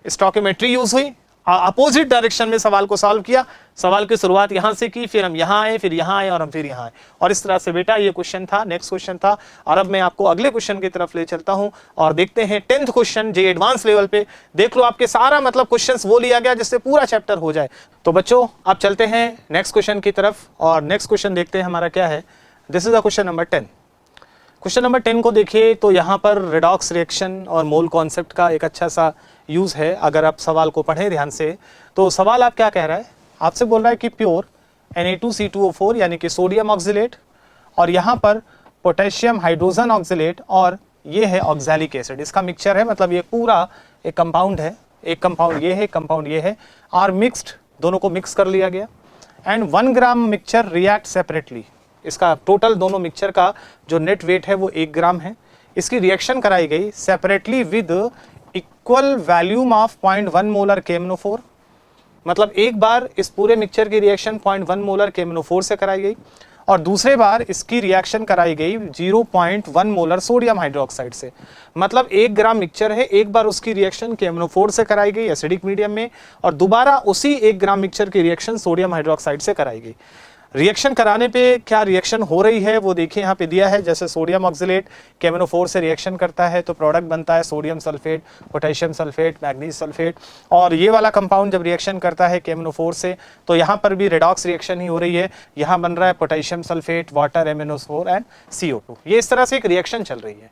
स्टोइकियोमेट्री यूज हुई, अपोजिट डायरेक्शन में सवाल को सॉल्व किया। सवाल की शुरुआत यहां से की, फिर हम यहां आए, फिर यहां आए और हम फिर यहां आए, और इस तरह से बेटा ये क्वेश्चन था, नेक्स्ट क्वेश्चन था। और अब मैं आपको अगले क्वेश्चन की तरफ ले चलता हूं और देखते हैं 10th क्वेश्चन जे एडवांस लेवल पे। देख लो आपके सारा मतलब क्वेश्चंस वो लिया गया जिससे पूरा चैप्टर हो जाए। तो बच्चों अब चलते हैं नेक्स्ट क्वेश्चन की तरफ और नेक्स्ट क्वेश्चन देखते हैं हमारा क्या है। This is the question number 10। Question number 10 को देखिए तो यहाँ पर रेडॉक्स रिएक्शन और मोल कॉन्सेप्ट का एक अच्छा सा यूज है। अगर आप सवाल को पढ़ें ध्यान से तो सवाल आप क्या कह रहा है, आपसे बोल रहा है कि प्योर Na2C2O4 यानी कि सोडियम ऑक्सिलेट और यहाँ पर पोटेशियम हाइड्रोजन ऑक्सिलेट और ये है ऑक्सैलिक एसिड, इसका मिक्सचर है। मतलब ये पूरा एक कंपाउंड है, एक कंपाउंड ये है, कंपाउंड ये है, आर मिक्स्ड, दोनों को मिक्स कर लिया गया। And 1 gram mixture react separately, इसका टोटल दोनों मिक्सचर का जो नेट वेट है वो 1 ग्राम है। इसकी रिएक्शन कराई गई separately with equal volume of 0.1 molar KMnO4। मतलब एक बार इस पूरे मिक्सचर की रिएक्शन 0.1 मोलर KMnO4 से कराई गई और दूसरे बार इसकी रिएक्शन कराई गई 0.1 मोलर सोडियम हाइड्रोक्साइड से। मतलब 1 ग्राम मिक्सचर है, एक बार उसकी रिएक्शन KMnO4 से कराई गई एसिडिक मीडियम में, और दोबारा उसी 1 ग्राम मिक्सचर की रिएक्शन सोडियम हाइड्रोक्साइड से कराई गई। रिएक्शन कराने पे क्या रिएक्शन हो रही है वो देखिए यहाँ पे दिया है। जैसे सोडियम ऑक्सिलेट KMnO4 से रिएक्शन करता है तो प्रोडक्ट बनता है sodium sulphate, potassium sulphate, manganese sulphate. और ये वाला कंपाउंड जब रिएक्शन करता है KMnO4 से तो यहाँ पर भी रेडॉक्स रिएक्शन ही हो रही है। यहाँ बन रहा है potassium sulphate, water, MnO4 and CO2। ये इस तरह से एक रिएक्शन चल रही है।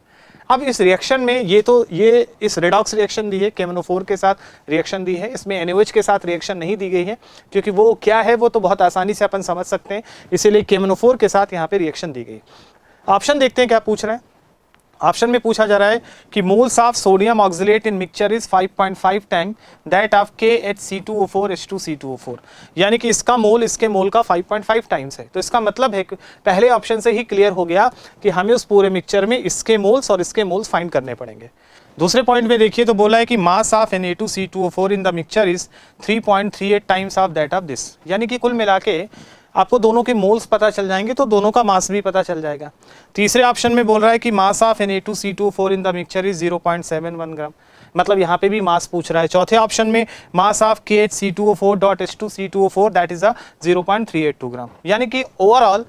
अब इस रिएक्शन में ये इस रेडॉक्स रिएक्शन दी है, KMnO4 के साथ रिएक्शन दी है, इसमें NaOH के साथ रिएक्शन नहीं दी गई है, क्योंकि वो क्या है वो तो बहुत आसानी से अपन समझ सकते हैं, इसीलिए KMnO4 के साथ यहाँ पे रिएक्शन दी गई। ऑप्शन देखते हैं क्या पूछ रहे हैं। ऑप्शन में पूछा जा रहा है कि moles of sodium oxalate in mixture is 5.5 time that of KHC2O4H2C2O4, यानी कि इसका मोल इसके मोल का 5.5 टाइम्स है। तो इसका मतलब है कि पहले ऑप्शन से ही क्लियर हो गया कि हमें उस पूरे मिक्सचर में इसके मोल्स और इसके मोल्स फाइंड करने पड़ेंगे। दूसरे पॉइंट में देखिए तो बोला है कि mass of Na2C2O4 in the mixture is 3.38 times of that of this, यानी कि कुल मिला के आपको दोनों के मोल्स पता चल जाएंगे तो दोनों का मास भी पता चल जाएगा। तीसरे ऑप्शन में बोल रहा है कि mass of Na2C2O4 in the mixture is 0.71 ग्राम, मतलब यहाँ पे भी मास पूछ रहा है। चौथे ऑप्शन में mass of KHC2O4.H2C2O4 that is 0.382 ग्राम, यानी कि ओवरऑल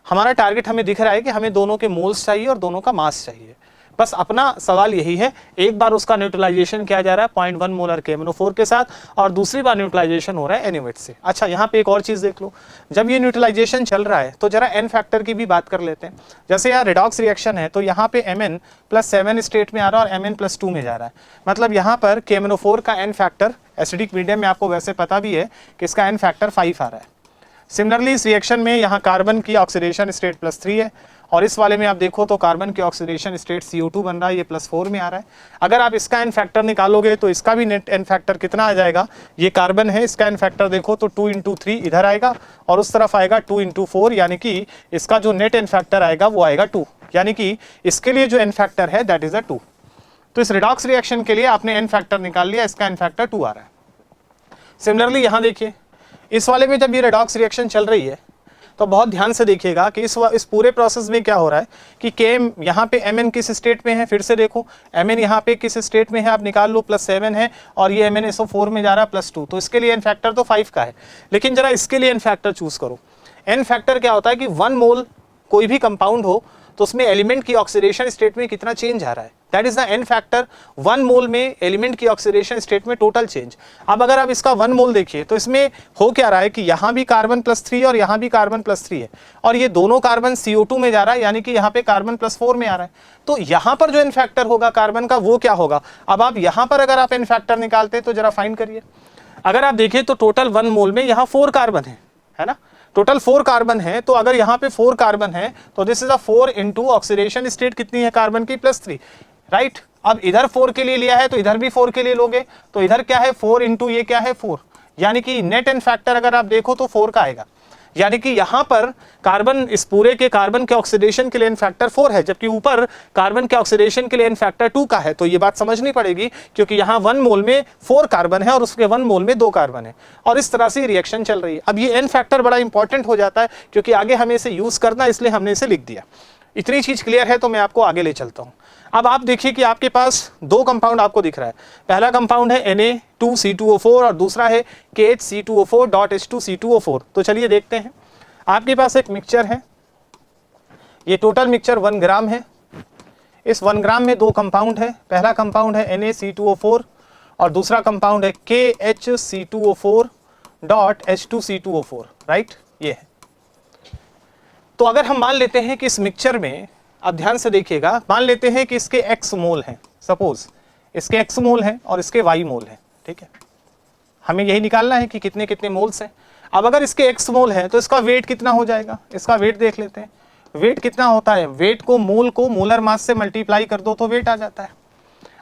हमारा टारगेट हमें दिख रहा है कि हमें दोनों के मोल्स चाहिए और दोनों का मास चाहिए। बस अपना सवाल यही है, एक बार उसका न्यूट्रलाइजेशन किया जा रहा है 0.1 मोलर KMnO4 के साथ और दूसरी बार न्यूट्रलाइजेशन हो रहा है NaOH से। अच्छा, यहाँ पे एक और चीज़ देख लो, जब ये न्यूट्रलाइजेशन चल रहा है तो जरा N फैक्टर की भी बात कर लेते हैं। जैसे यहाँ रेडॉक्स रिएक्शन है तो यहाँ पे Mn+7 स्टेट में आ रहा है और Mn+2 में जा रहा है, मतलब यहाँ पर KMnO4 का N फैक्टर एसिडिक मीडियम में आपको वैसे पता भी है कि इसका N फैक्टर 5 आ रहा है। सिमिलरली इस रिएक्शन में यहाँ कार्बन की ऑक्सीडेशन स्टेट +3 है और इस वाले में आप देखो तो कार्बन की ऑक्सीडेशन स्टेट CO2 बन रहा है, ये +4 में आ रहा है। अगर आप इसका N फैक्टर निकालोगे तो इसका भी नेट N फैक्टर कितना आ जाएगा, ये कार्बन है, इसका N फैक्टर देखो तो 2 × 3 इधर आएगा और उस तरफ आएगा 2 × 4, यानी कि इसका जो नेट N फैक्टर आएगा वो आएगा 2, यानी कि इसके लिए जो N फैक्टर है दैट इज 2। तो इस रिडॉक्स रिएक्शन के लिए आपने N फैक्टर निकाल लिया, इसका N फैक्टर 2 आ रहा है। सिमिलरली यहाँ देखिए इस वाले में जब ये रेडॉक्स रिएक्शन चल रही है तो बहुत ध्यान से देखिएगा कि इस पूरे प्रोसेस में क्या हो रहा है कि Km यहाँ पे Mn किस स्टेट में है, फिर से देखो Mn यहाँ पे किस स्टेट में है आप निकाल लो, +7 है और ये MnSO4 में जा रहा है +2, तो इसके लिए N फैक्टर तो 5 का है। लेकिन जरा इसके लिए N फैक्टर चूज करो। N फैक्टर क्या होता है कि 1 मोल कोई भी कंपाउंड हो तो उसमें एलिमेंट की ऑक्सीडेशन स्टेट में कितना चेंज आ रहा है, that is the N factor. 1 मोल में एलिमेंट की ऑक्सीडेशन स्टेट में टोटल चेंज। अब अगर आप इसका 1 मोल देखिए तो इसमें हो क्या रहा है कि यहाँ भी कार्बन +3 और यहाँ भी कार्बन +3 है और ये दोनों कार्बन CO2 में जा रहा है, यानी कि यहाँ पे कार्बन +4 में आ रहा है। तो यहाँ पर जो N फैक्टर होगा कार्बन का वो क्या होगा। अब आप यहाँ पर अगर आप N फैक्टर निकालते तो जरा फाइंड करिए। अगर आप देखिए तो टोटल 1 मोल में यहाँ 4 कार्बन है ना, टोटल 4 कार्बन है। तो अगर यहाँ पे 4 कार्बन है तो दिस इज 4 × ऑक्सीडेशन स्टेट कितनी है कार्बन की, +3, राइट। अब इधर 4 के लिए लिया है तो इधर भी 4 के लिए लोगे तो इधर क्या है 4 × ये क्या है 4, यानी कि नेट N फैक्टर अगर आप देखो तो 4 का आएगा, यानी कि यहाँ पर कार्बन इस पूरे के कार्बन के ऑक्सीडेशन के लिए N फैक्टर 4 है, जबकि ऊपर कार्बन के ऑक्सीडेशन के लिए N फैक्टर 2 का है। तो ये बात समझनी पड़ेगी क्योंकि यहाँ 1 मोल में 4 कार्बन है और उसके 1 मोल में 2 कार्बन है और इस तरह से रिएक्शन चल रही है। अब ये N फैक्टर बड़ा इंपॉर्टेंट हो जाता है क्योंकि आगे हमें इसे यूज करना, इसलिए हमने इसे लिख दिया। इतनी चीज क्लियर है तो मैं आपको आगे ले चलता हूँ। अब आप देखिए कि आपके पास 2 कंपाउंड आपको दिख रहा है। पहला कंपाउंड है Na2C2O4 और दूसरा है KHC2O4.H2C2O4। तो चलिए देखते हैं। आपके पास एक मिक्सचर है, ये टोटल मिक्सचर 1 ग्राम है। इस 1 ग्राम में 2 कंपाउंड है। पहला कंपाउंड है Na(C2O4) और दूसरा कंपाउंड है KHC2O4.H2C2O4, राइट। ये है। तो अगर हम मान लेते हैं कि इस मिक्सचर में, आप ध्यान से देखिएगा, मान लेते हैं कि इसके X मोल हैं, सपोज इसके X मोल हैं और इसके Y मोल हैं, ठीक है। हमें यही निकालना है कि कितने कितने मोल्स हैं। अब अगर इसके X मोल है तो इसका वेट कितना हो जाएगा, इसका वेट देख लेते हैं। वेट कितना होता है, वेट को मोलर मास से मल्टीप्लाई कर दो तो वेट आ जाता है।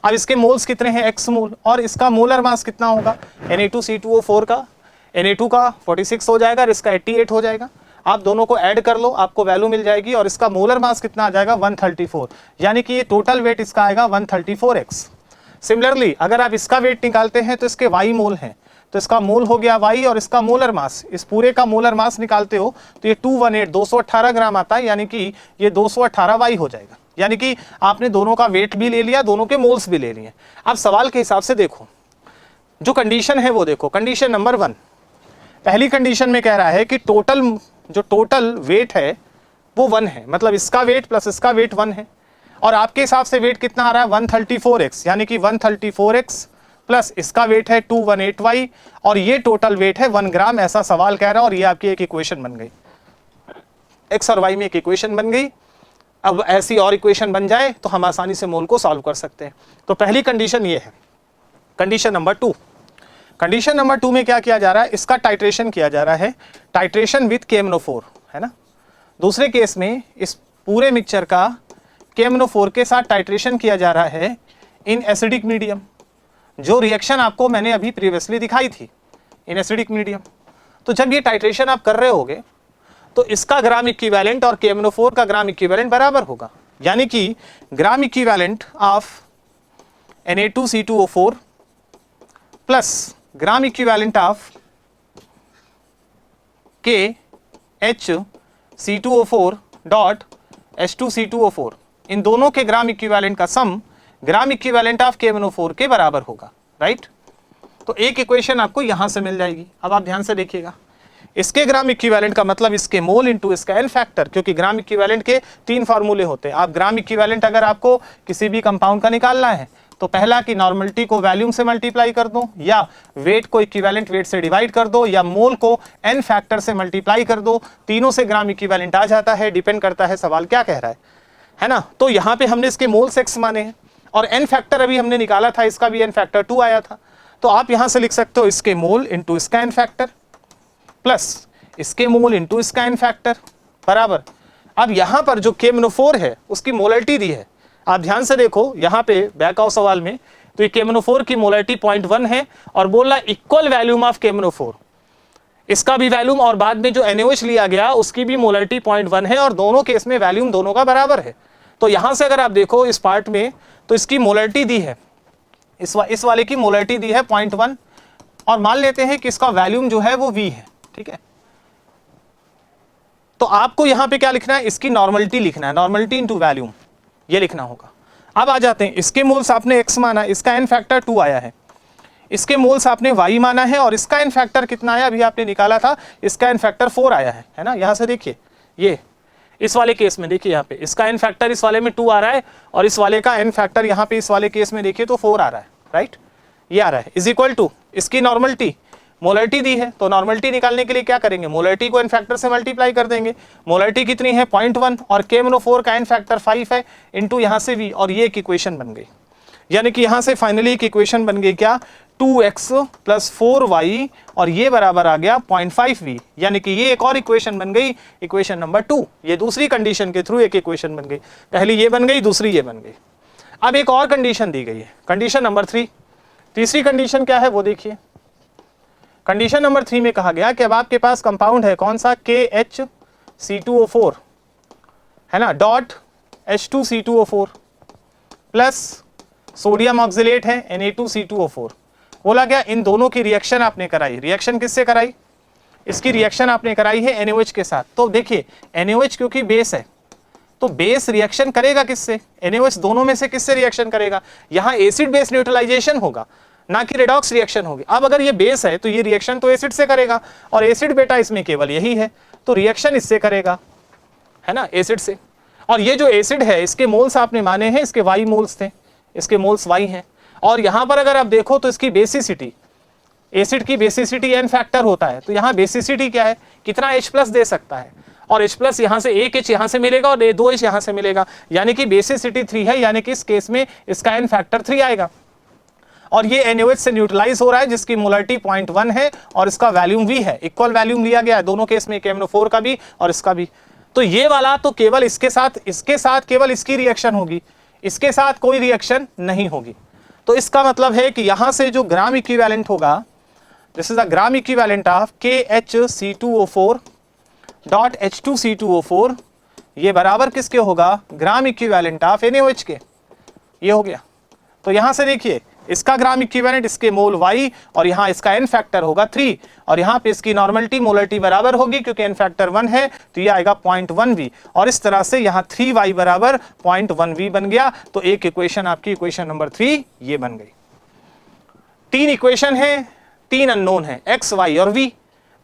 अब इसके मोल्स कितने हैं, X मोल, और इसका मोलर मास कितना होगा, Na2C2O4 का, Na2 का 46 हो जाएगा और इसका 88 हो जाएगा। आप दोनों को ऐड कर लो, आपको वैल्यू मिल जाएगी और इसका मोलर मास कितना आ जाएगा 134, यानी कि ये टोटल वेट इसका आएगा 134x। सिमिलरली अगर आप इसका वेट निकालते हैं तो इसके Y मोल हैं, तो इसका मोल हो गया y और इसका मोलर मास, इस पूरे का मोलर मास निकालते हो तो ये 218 218 ग्राम आता है, यानी कि ये 218 y हो जाएगा। यानी कि आपने दोनों का वेट भी ले लिया, दोनों के मोल्स भी ले लिए। अब सवाल के हिसाब से देखो, जो कंडीशन है वो देखो, कंडीशन नंबर 1, पहली कंडीशन में कह रहा है कि टोटल वेट है वो 1 है, मतलब इसका वेट प्लस इसका वेट 1 है, और आपके हिसाब से वेट कितना आ रहा है 134x, यानी कि 134x प्लस इसका वेट है 218y और ये टोटल वेट है 1 ग्राम, ऐसा सवाल कह रहा है। और ये आपकी एक इक्वेशन बन गई, x और y में एक इक्वेशन बन गई। अब ऐसी और इक्वेशन बन जाए तो हम आसानी से मोल को सॉल्व कर सकते हैं। तो पहली कंडीशन ये है। कंडीशन नंबर 2, कंडीशन नंबर 2 में क्या किया जा रहा है, इसका टाइट्रेशन किया जा रहा है, टाइट्रेशन विथ KMnO4, है ना। दूसरे केस में इस पूरे मिक्सचर का KMnO4 के साथ टाइट्रेशन किया जा रहा है इन एसिडिक मीडियम, जो रिएक्शन आपको मैंने अभी प्रीवियसली दिखाई थी, इन एसिडिक मीडियम। तो जब ये टाइट्रेशन आप कर रहे होगे तो इसका ग्राम इक्विवेलेंट और KMnO4 का ग्राम इक्विवेलेंट बराबर होगा, यानी कि ग्राम equivalent of Na2C2O4 plus gram equivalent of KHC2O4 dot H2C2O4, इन दोनों के ग्राम इक्विवेलेंट का सम ग्राम इक्विवेलेंट ऑफ KMnO4 के बराबर होगा, राइट। तो एक इक्वेशन आपको यहां से मिल जाएगी। अब आप ध्यान से देखिएगा, इसके ग्राम इक्विवेलेंट का मतलब इसके मोल इंटू इसका n फैक्टर, क्योंकि ग्राम इक्विवेलेंट के 3 फार्मूले होते हैं। आप ग्राम इक्विवेलेंट अगर आपको किसी भी कंपाउंड का निकालना है तो पहला कि नॉर्मलिटी को वैल्यूम से मल्टीप्लाई कर दो, या वेट को इक्विवेलेंट वेट से डिवाइड कर दो, या मोल को n फैक्टर से मल्टीप्लाई कर दो, तीनों से ग्राम इक्विवेलेंट आ जाता है। डिपेंड करता है सवाल क्या कह रहा है ना। तो यहाँ पे हमने इसके मोल्स x माने हैं और n फैक्टर अभी हमने निकाला था, इसका भी n फैक्टर 2 आया था। तो आप यहाँ से लिख सकते हो इसके मोल इंटू इसका n फैक्टर प्लस इसके मोल इंटू इसका n फैक्टर बराबर। अब यहाँ पर जो KMnO4 है उसकी मोलरिटी दी है, आप ध्यान से देखो यहाँ पे बैक आओ सवाल में, तो ये KMnO4 की मोलरिटी 0.1 है और बोल रहा इक्वल वैल्यूम ऑफ KMnO4, इसका भी वैल्यूम और बाद में जो NaOH लिया गया उसकी भी मोलरिटी 0.1 है और दोनों केस में वैल्यूम दोनों का बराबर है। तो यहां से अगर आप देखो इस पार्ट में तो इसकी मोलरिटी दी है, इस वाले की मोलरिटी दी है 0.1 और मान लेते हैं कि इसका वैल्यूम जो है वो V है, ठीक है। तो आपको यहां पे क्या लिखना है, इसकी नॉर्मलिटी लिखना है, नॉर्मलिटी इनटू वैल्यूम, ये लिखना होगा। अब आ जाते हैं, इसके मोल्स आपने x माना, इसका n फैक्टर 2 आया है, इसके मोल्स आपने y माना है और इसका n फैक्टर कितना आया अभी आपने निकाला था, इसका n फैक्टर 4 आया है ना। यहां से देखिए, ये इस वाले केस में देखिए यहाँ पे इसका n फैक्टर इस वाले में 2 आ रहा है और इस वाले का n फैक्टर यहाँ पे इस वाले केस में देखिए तो 4 आ रहा है, राइट, ये आ रहा है। इज इक्वल टू इसकी नॉर्मलिटी, मोलरिटी दी है तो नॉर्मलिटी निकालने के लिए क्या करेंगे, मोलरिटी को n फैक्टर से मल्टीप्लाई कर देंगे। मोलरिटी कितनी है 0.1 और KMnO4 का n फैक्टर 5 है इंटू यहाँ से v, और ये एक इक्वेशन बन गई। यानी कि यहाँ से फाइनली एक इक्वेशन बन गई क्या, 2x प्लस 4y और ये बराबर आ गया 0.5v, यानी कि ये एक और इक्वेशन बन गई, इक्वेशन नंबर 2। ये दूसरी कंडीशन के थ्रू एक इक्वेशन बन गई, पहली ये बन गई, दूसरी ये बन गई। अब एक और कंडीशन दी गई है, कंडीशन नंबर 3। तीसरी कंडीशन क्या है वो देखिए। कंडीशन नंबर 3 में कहा गया कि अब आपके पास कंपाउंड है कौन सा, KHC2O4 है ना, dot H2C2O4 plus sodium oxalate है Na2C2O4। बोला गया इन दोनों की रिएक्शन आपने कराई, रिएक्शन किससे कराई, इसकी रिएक्शन आपने कराई है NaOH के साथ। तो देखिए NaOH क्योंकि बेस है तो बेस रिएक्शन करेगा किससे, NaOH दोनों में से किससे रिएक्शन करेगा, यहाँ एसिड बेस न्यूट्रलाइजेशन होगा ना कि रेडॉक्स रिएक्शन होगी। अब अगर ये बेस है तो ये रिएक्शन तो एसिड से करेगा और एसिड बेटा इसमें केवल यही है, तो रिएक्शन इससे करेगा, है ना, एसिड से। और ये जो एसिड है इसके मोल्स आपने माने हैं, इसके y मोल्स थे, इसके मोल्स y हैं। और यहाँ पर अगर आप देखो तो इसकी बेसिसिटी, एसिड की बेसिसिटी n फैक्टर होता है, तो यहाँ बेसिसिटी क्या है, कितना H प्लस दे सकता है, और H प्लस यहाँ से एक H यहाँ से मिलेगा और 2H यहाँ से मिलेगा, यानी कि बेसिसिटी 3 है, यानी कि इस केस में इसका n फैक्टर 3 आएगा। और ये NaOH से न्यूट्रलाइज हो रहा है जिसकी मोलरिटी 0.1 है और इसका वैल्यूम V है, इक्वल वैल्यूम लिया गया है दोनों केस में, KMnO4 का भी और इसका भी। तो ये वाला तो केवल इसके साथ केवल इसकी रिएक्शन होगी, इसके साथ कोई रिएक्शन नहीं होगी। तो इसका मतलब है कि यहां से जो ग्राम इक्विवेलेंट होगा, this is the gram equivalent of KHC2O4 dot H2C2O4, ये बराबर किसके होगा, ग्राम इक्विवेलेंट ऑफ NaOH के, ये हो गया। तो यहां से देखिए इसका ग्राम इक्विवेलेंट, इसके मोल y, और यहाँ इसका n फैक्टर होगा 3, और यहाँ पे इसकी नॉर्मलिटी मोलरिटी बराबर होगी क्योंकि n फैक्टर 1 है, तो ये आएगा 0.1v, और इस तरह से यहाँ 3y बराबर 0.1v बन गया। तो एक इक्वेशन आपकी इक्वेशन नंबर 3 ये बन गई। 3 इक्वेशन है, 3 अननोन है x, y और v,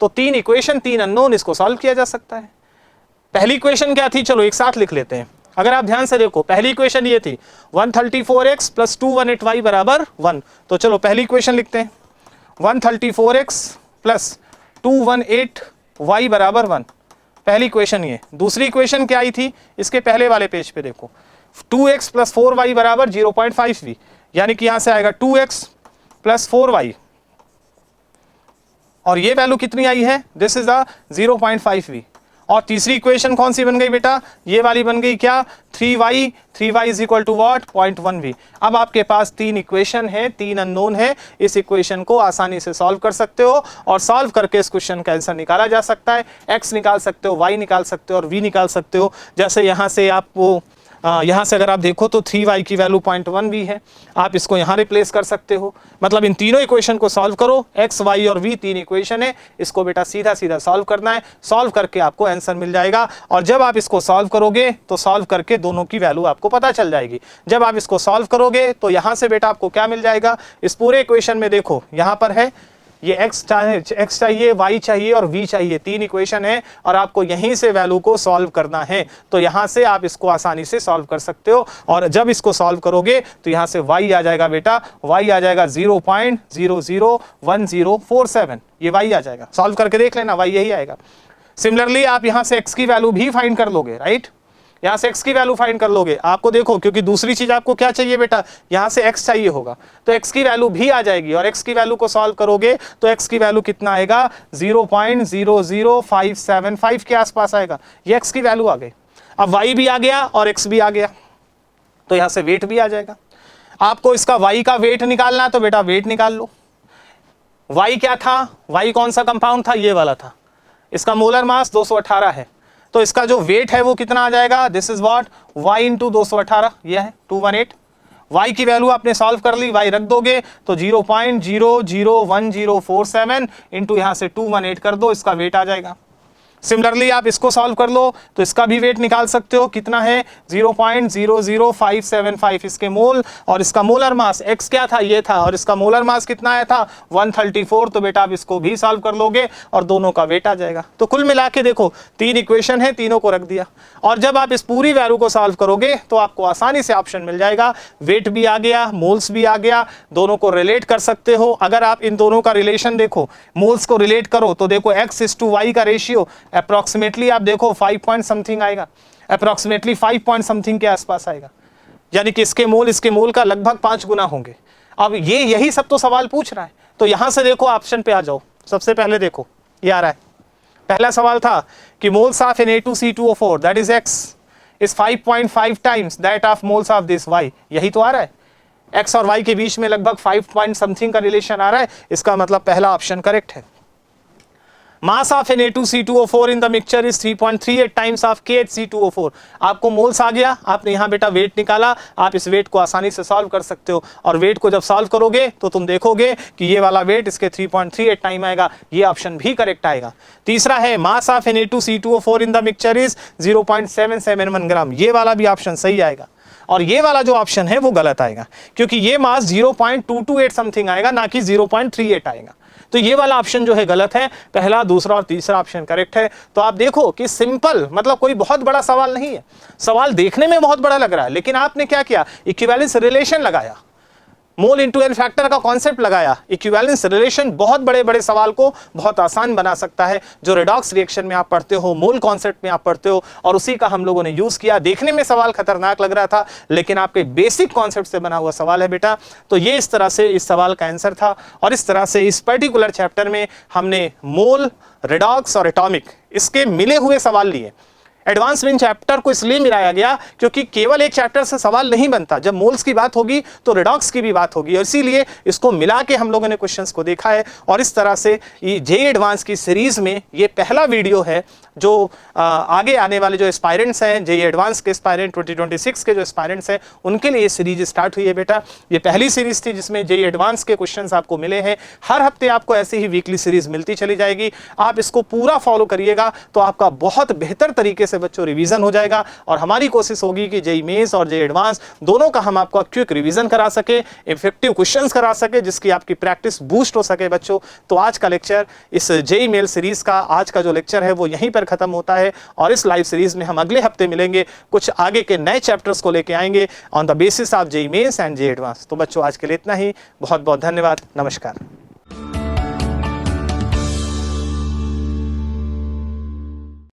तो 3 इक्वेशन 3 अननोन, इसको सॉल्व किया जा सकता है। पहली इक्वेशन क्या थी, चलो एक साथ लिख लेते हैं। अगर आप ध्यान से देखो, पहली इक्वेशन ये थी 134x प्लस 218y बराबर 1, तो चलो पहली इक्वेशन लिखते हैं 134x प्लस 218y बराबर 1, पहली इक्वेशन ये। दूसरी इक्वेशन क्या आई थी, इसके पहले वाले पेज पे देखो, 2x प्लस 4y बराबर 0.5v, यानी कि यहां से आएगा 2x प्लस 4y, और ये वैल्यू कितनी आई है, दिस इज द 0.5v। और तीसरी इक्वेशन कौन सी बन गई बेटा, ये वाली बन गई क्या, 3y is equal to what, 0.1v। अब आपके पास 3 इक्वेशन है, 3 अननोन है, इस इक्वेशन को आसानी से सॉल्व कर सकते हो, और सॉल्व करके इस क्वेश्चन का आंसर निकाला जा सकता है। x निकाल सकते हो, y निकाल सकते हो और v निकाल सकते हो। जैसे यहाँ से आप वो यहाँ से अगर आप देखो तो 3y की वैल्यू 0.1v है, आप इसको यहाँ रिप्लेस कर सकते हो। मतलब इन तीनों इक्वेशन को सॉल्व करो, x, y और v 3 इक्वेशन है, इसको बेटा सीधा सीधा सॉल्व करना है, सॉल्व करके आपको आंसर मिल जाएगा। और जब आप इसको सॉल्व करोगे तो सॉल्व करके दोनों की वैल्यू आपको पता चल जाएगी। जब आप इसको सॉल्व करोगे तो यहाँ से बेटा आपको क्या मिल जाएगा, इस पूरे इक्वेशन में देखो यहाँ पर है ये x चाहिए, y चाहिए और v चाहिए, 3 इक्वेशन है, और आपको यहीं से वैल्यू को सॉल्व करना है। तो यहाँ से आप इसको आसानी से सॉल्व कर सकते हो, और जब इसको सॉल्व करोगे तो यहाँ से y आ जाएगा बेटा, y आ जाएगा 0.001047, ये y आ जाएगा। सॉल्व करके देख लेना, y यही आएगा। सिमिलरली आप यहाँ से x की वैल्यू भी फाइंड कर लोगे, राइट, यहाँ से x की वैल्यू फाइंड कर लोगे। आपको देखो, क्योंकि दूसरी चीज आपको क्या चाहिए बेटा, यहाँ से x चाहिए होगा, तो x की वैल्यू भी आ जाएगी, और x की वैल्यू को सॉल्व करोगे तो x की वैल्यू कितना आएगा, 0.00575 के आसपास आएगा। ये x की वैल्यू आ गई। अब y भी आ गया और x भी आ गया, तो यहाँ से वेट भी आ जाएगा। आपको इसका y का वेट निकालना है तो बेटा वेट निकाल लो। y क्या था, y कौन सा कंपाउंड था, ये वाला था, इसका मोलर मास 218 है, तो इसका जो वेट है वो कितना आ जाएगा, this is what, y into 218, ये है 218। y की वैल्यू आपने सॉल्व कर ली, y रख दोगे तो 0.001047 इंटू यहाँ से 218 कर दो, इसका वेट आ जाएगा। सिमिलरली आप इसको सॉल्व कर लो तो इसका भी वेट निकाल सकते हो, कितना है 0.00575 इसके मोल, और इसका मोलर मास x क्या था, ये था, और इसका मोलर मास कितना आया था 134, तो बेटा आप इसको भी सॉल्व कर लोगे और दोनों का वेट आ जाएगा। तो कुल मिला के देखो 3 इक्वेशन है, तीनों को रख दिया, और जब आप इस पूरी वैल्यू को सॉल्व करोगे तो आपको आसानी से ऑप्शन मिल जाएगा, वेट भी आ गया, मोल्स भी आ गया, दोनों को रिलेट कर सकते हो। अगर आप इन दोनों का रिलेशन देखो, मोल्स को रिलेट करो तो देखो x:y का रेशियो अप्रोक्सीमेटली आप देखो 5 पॉइंट समथिंग आएगा, अप्रोक्सीमेटली 5 पॉइंट समथिंग के आसपास आएगा, यानी कि इसके मोल का लगभग 5 गुना होंगे। अब ये यही सब तो सवाल पूछ रहा है, तो यहां से देखो ऑप्शन पे आ जाओ। सबसे पहले देखो ये आ रहा है, पहला सवाल था कि moles of Na2C2O4 that is x is 5.5 times that of moles of this y, यही तो आ रहा है। x और y के बीच में लगभग 5 पॉइंट समथिंग का रिलेशन आ रहा है, इसका मतलब पहला ऑप्शन करेक्ट है। Mass of Na2C2O4 in the mixture is 3.38 times of KHC2O4। आपको मोल्स आ गया, आपने यहाँ बेटा वेट निकाला, आप इस वेट को आसानी से सॉल्व कर सकते हो, और वेट को जब सॉल्व करोगे तो तुम देखोगे कि ये वाला वेट इसके 3.38 टाइम आएगा, ये ऑप्शन भी करेक्ट आएगा। तीसरा है mass of Na2C2O4 in the mixture is 0.771 ग्राम, ये वाला भी ऑप्शन सही आएगा, और ये वाला जो ऑप्शन है वो गलत आएगा, क्योंकि ये मास 0.228 समथिंग आएगा, ना कि 0.38 आएगा। तो ये वाला ऑप्शन जो है गलत है, पहला, दूसरा और तीसरा ऑप्शन करेक्ट है। तो आप देखो कि सिंपल, मतलब कोई बहुत बड़ा सवाल नहीं है, सवाल देखने में बहुत बड़ा लग रहा है, लेकिन आपने क्या किया, इक्विवेलेंस रिलेशन लगाया, मोल इंटू एन फैक्टर का कॉन्सेप्ट लगाया। इक्विवेलेंस रिलेशन बहुत बड़े बड़े सवाल को बहुत आसान बना सकता है, जो रेडॉक्स रिएक्शन में आप पढ़ते हो, मोल कॉन्सेप्ट में आप पढ़ते हो, और उसी का हम लोगों ने यूज किया। देखने में सवाल खतरनाक लग रहा था, लेकिन आपके बेसिक कॉन्सेप्ट से बना हुआ सवाल है बेटा। तो ये इस तरह से इस सवाल का आंसर था, और इस तरह से इस पर्टिकुलर चैप्टर में हमने मोल, रेडॉक्स और एटॉमिक, इसके मिले हुए सवाल लिए। एडवांस मेन चैप्टर को इसलिए मिलाया गया क्योंकि केवल एक चैप्टर से सवाल नहीं बनता, जब मोल्स की बात होगी तो रेडॉक्स की भी बात होगी, और इसीलिए इसको मिला के हम लोगों ने क्वेश्चंस को देखा है। और इस तरह से ये जेईई एडवांस की सीरीज में ये पहला वीडियो है जो आगे आने वाले जो एस्पायरेंट्स हैं, जेईई एडवांस के एस्पायरेंट 2026 के जो एस्पायरेंट्स हैं उनके लिए ये सीरीज स्टार्ट हुई है बेटा। ये पहली सीरीज थी जिसमें जेईई एडवांस के क्वेश्चंस आपको मिले हैं। हर हफ्ते आपको ऐसे ही वीकली सीरीज मिलती चली जाएगी। आप इसको पूरा फॉलो करिएगा तो आपका बहुत बेहतर तरीके से बच्चों रिवीजन हो जाएगा, और हमारी कोशिश होगी कि जेईई मेंस और जेईई एडवांस दोनों का हम आपको क्विक रिवीजन करा सके, इफेक्टिव क्वेश्चंस करा सके, जिसकी आपकी प्रैक्टिस बूस्ट हो सके बच्चों। तो आज का लेक्चर, इस जेईई मेल सीरीज का आज का जो लेक्चर है वो यहीं पर खत्म होता है, और इस लाइव सीरीज में हम अगले हफ्ते मिलेंगे, कुछ आगे के नए चैप्टर्स को लेके आएंगे on the basis of JEE Mains and JEE Advance. तो बच्चों आज के लिए इतना ही, बहुत बहुत धन्यवाद, नमस्कार।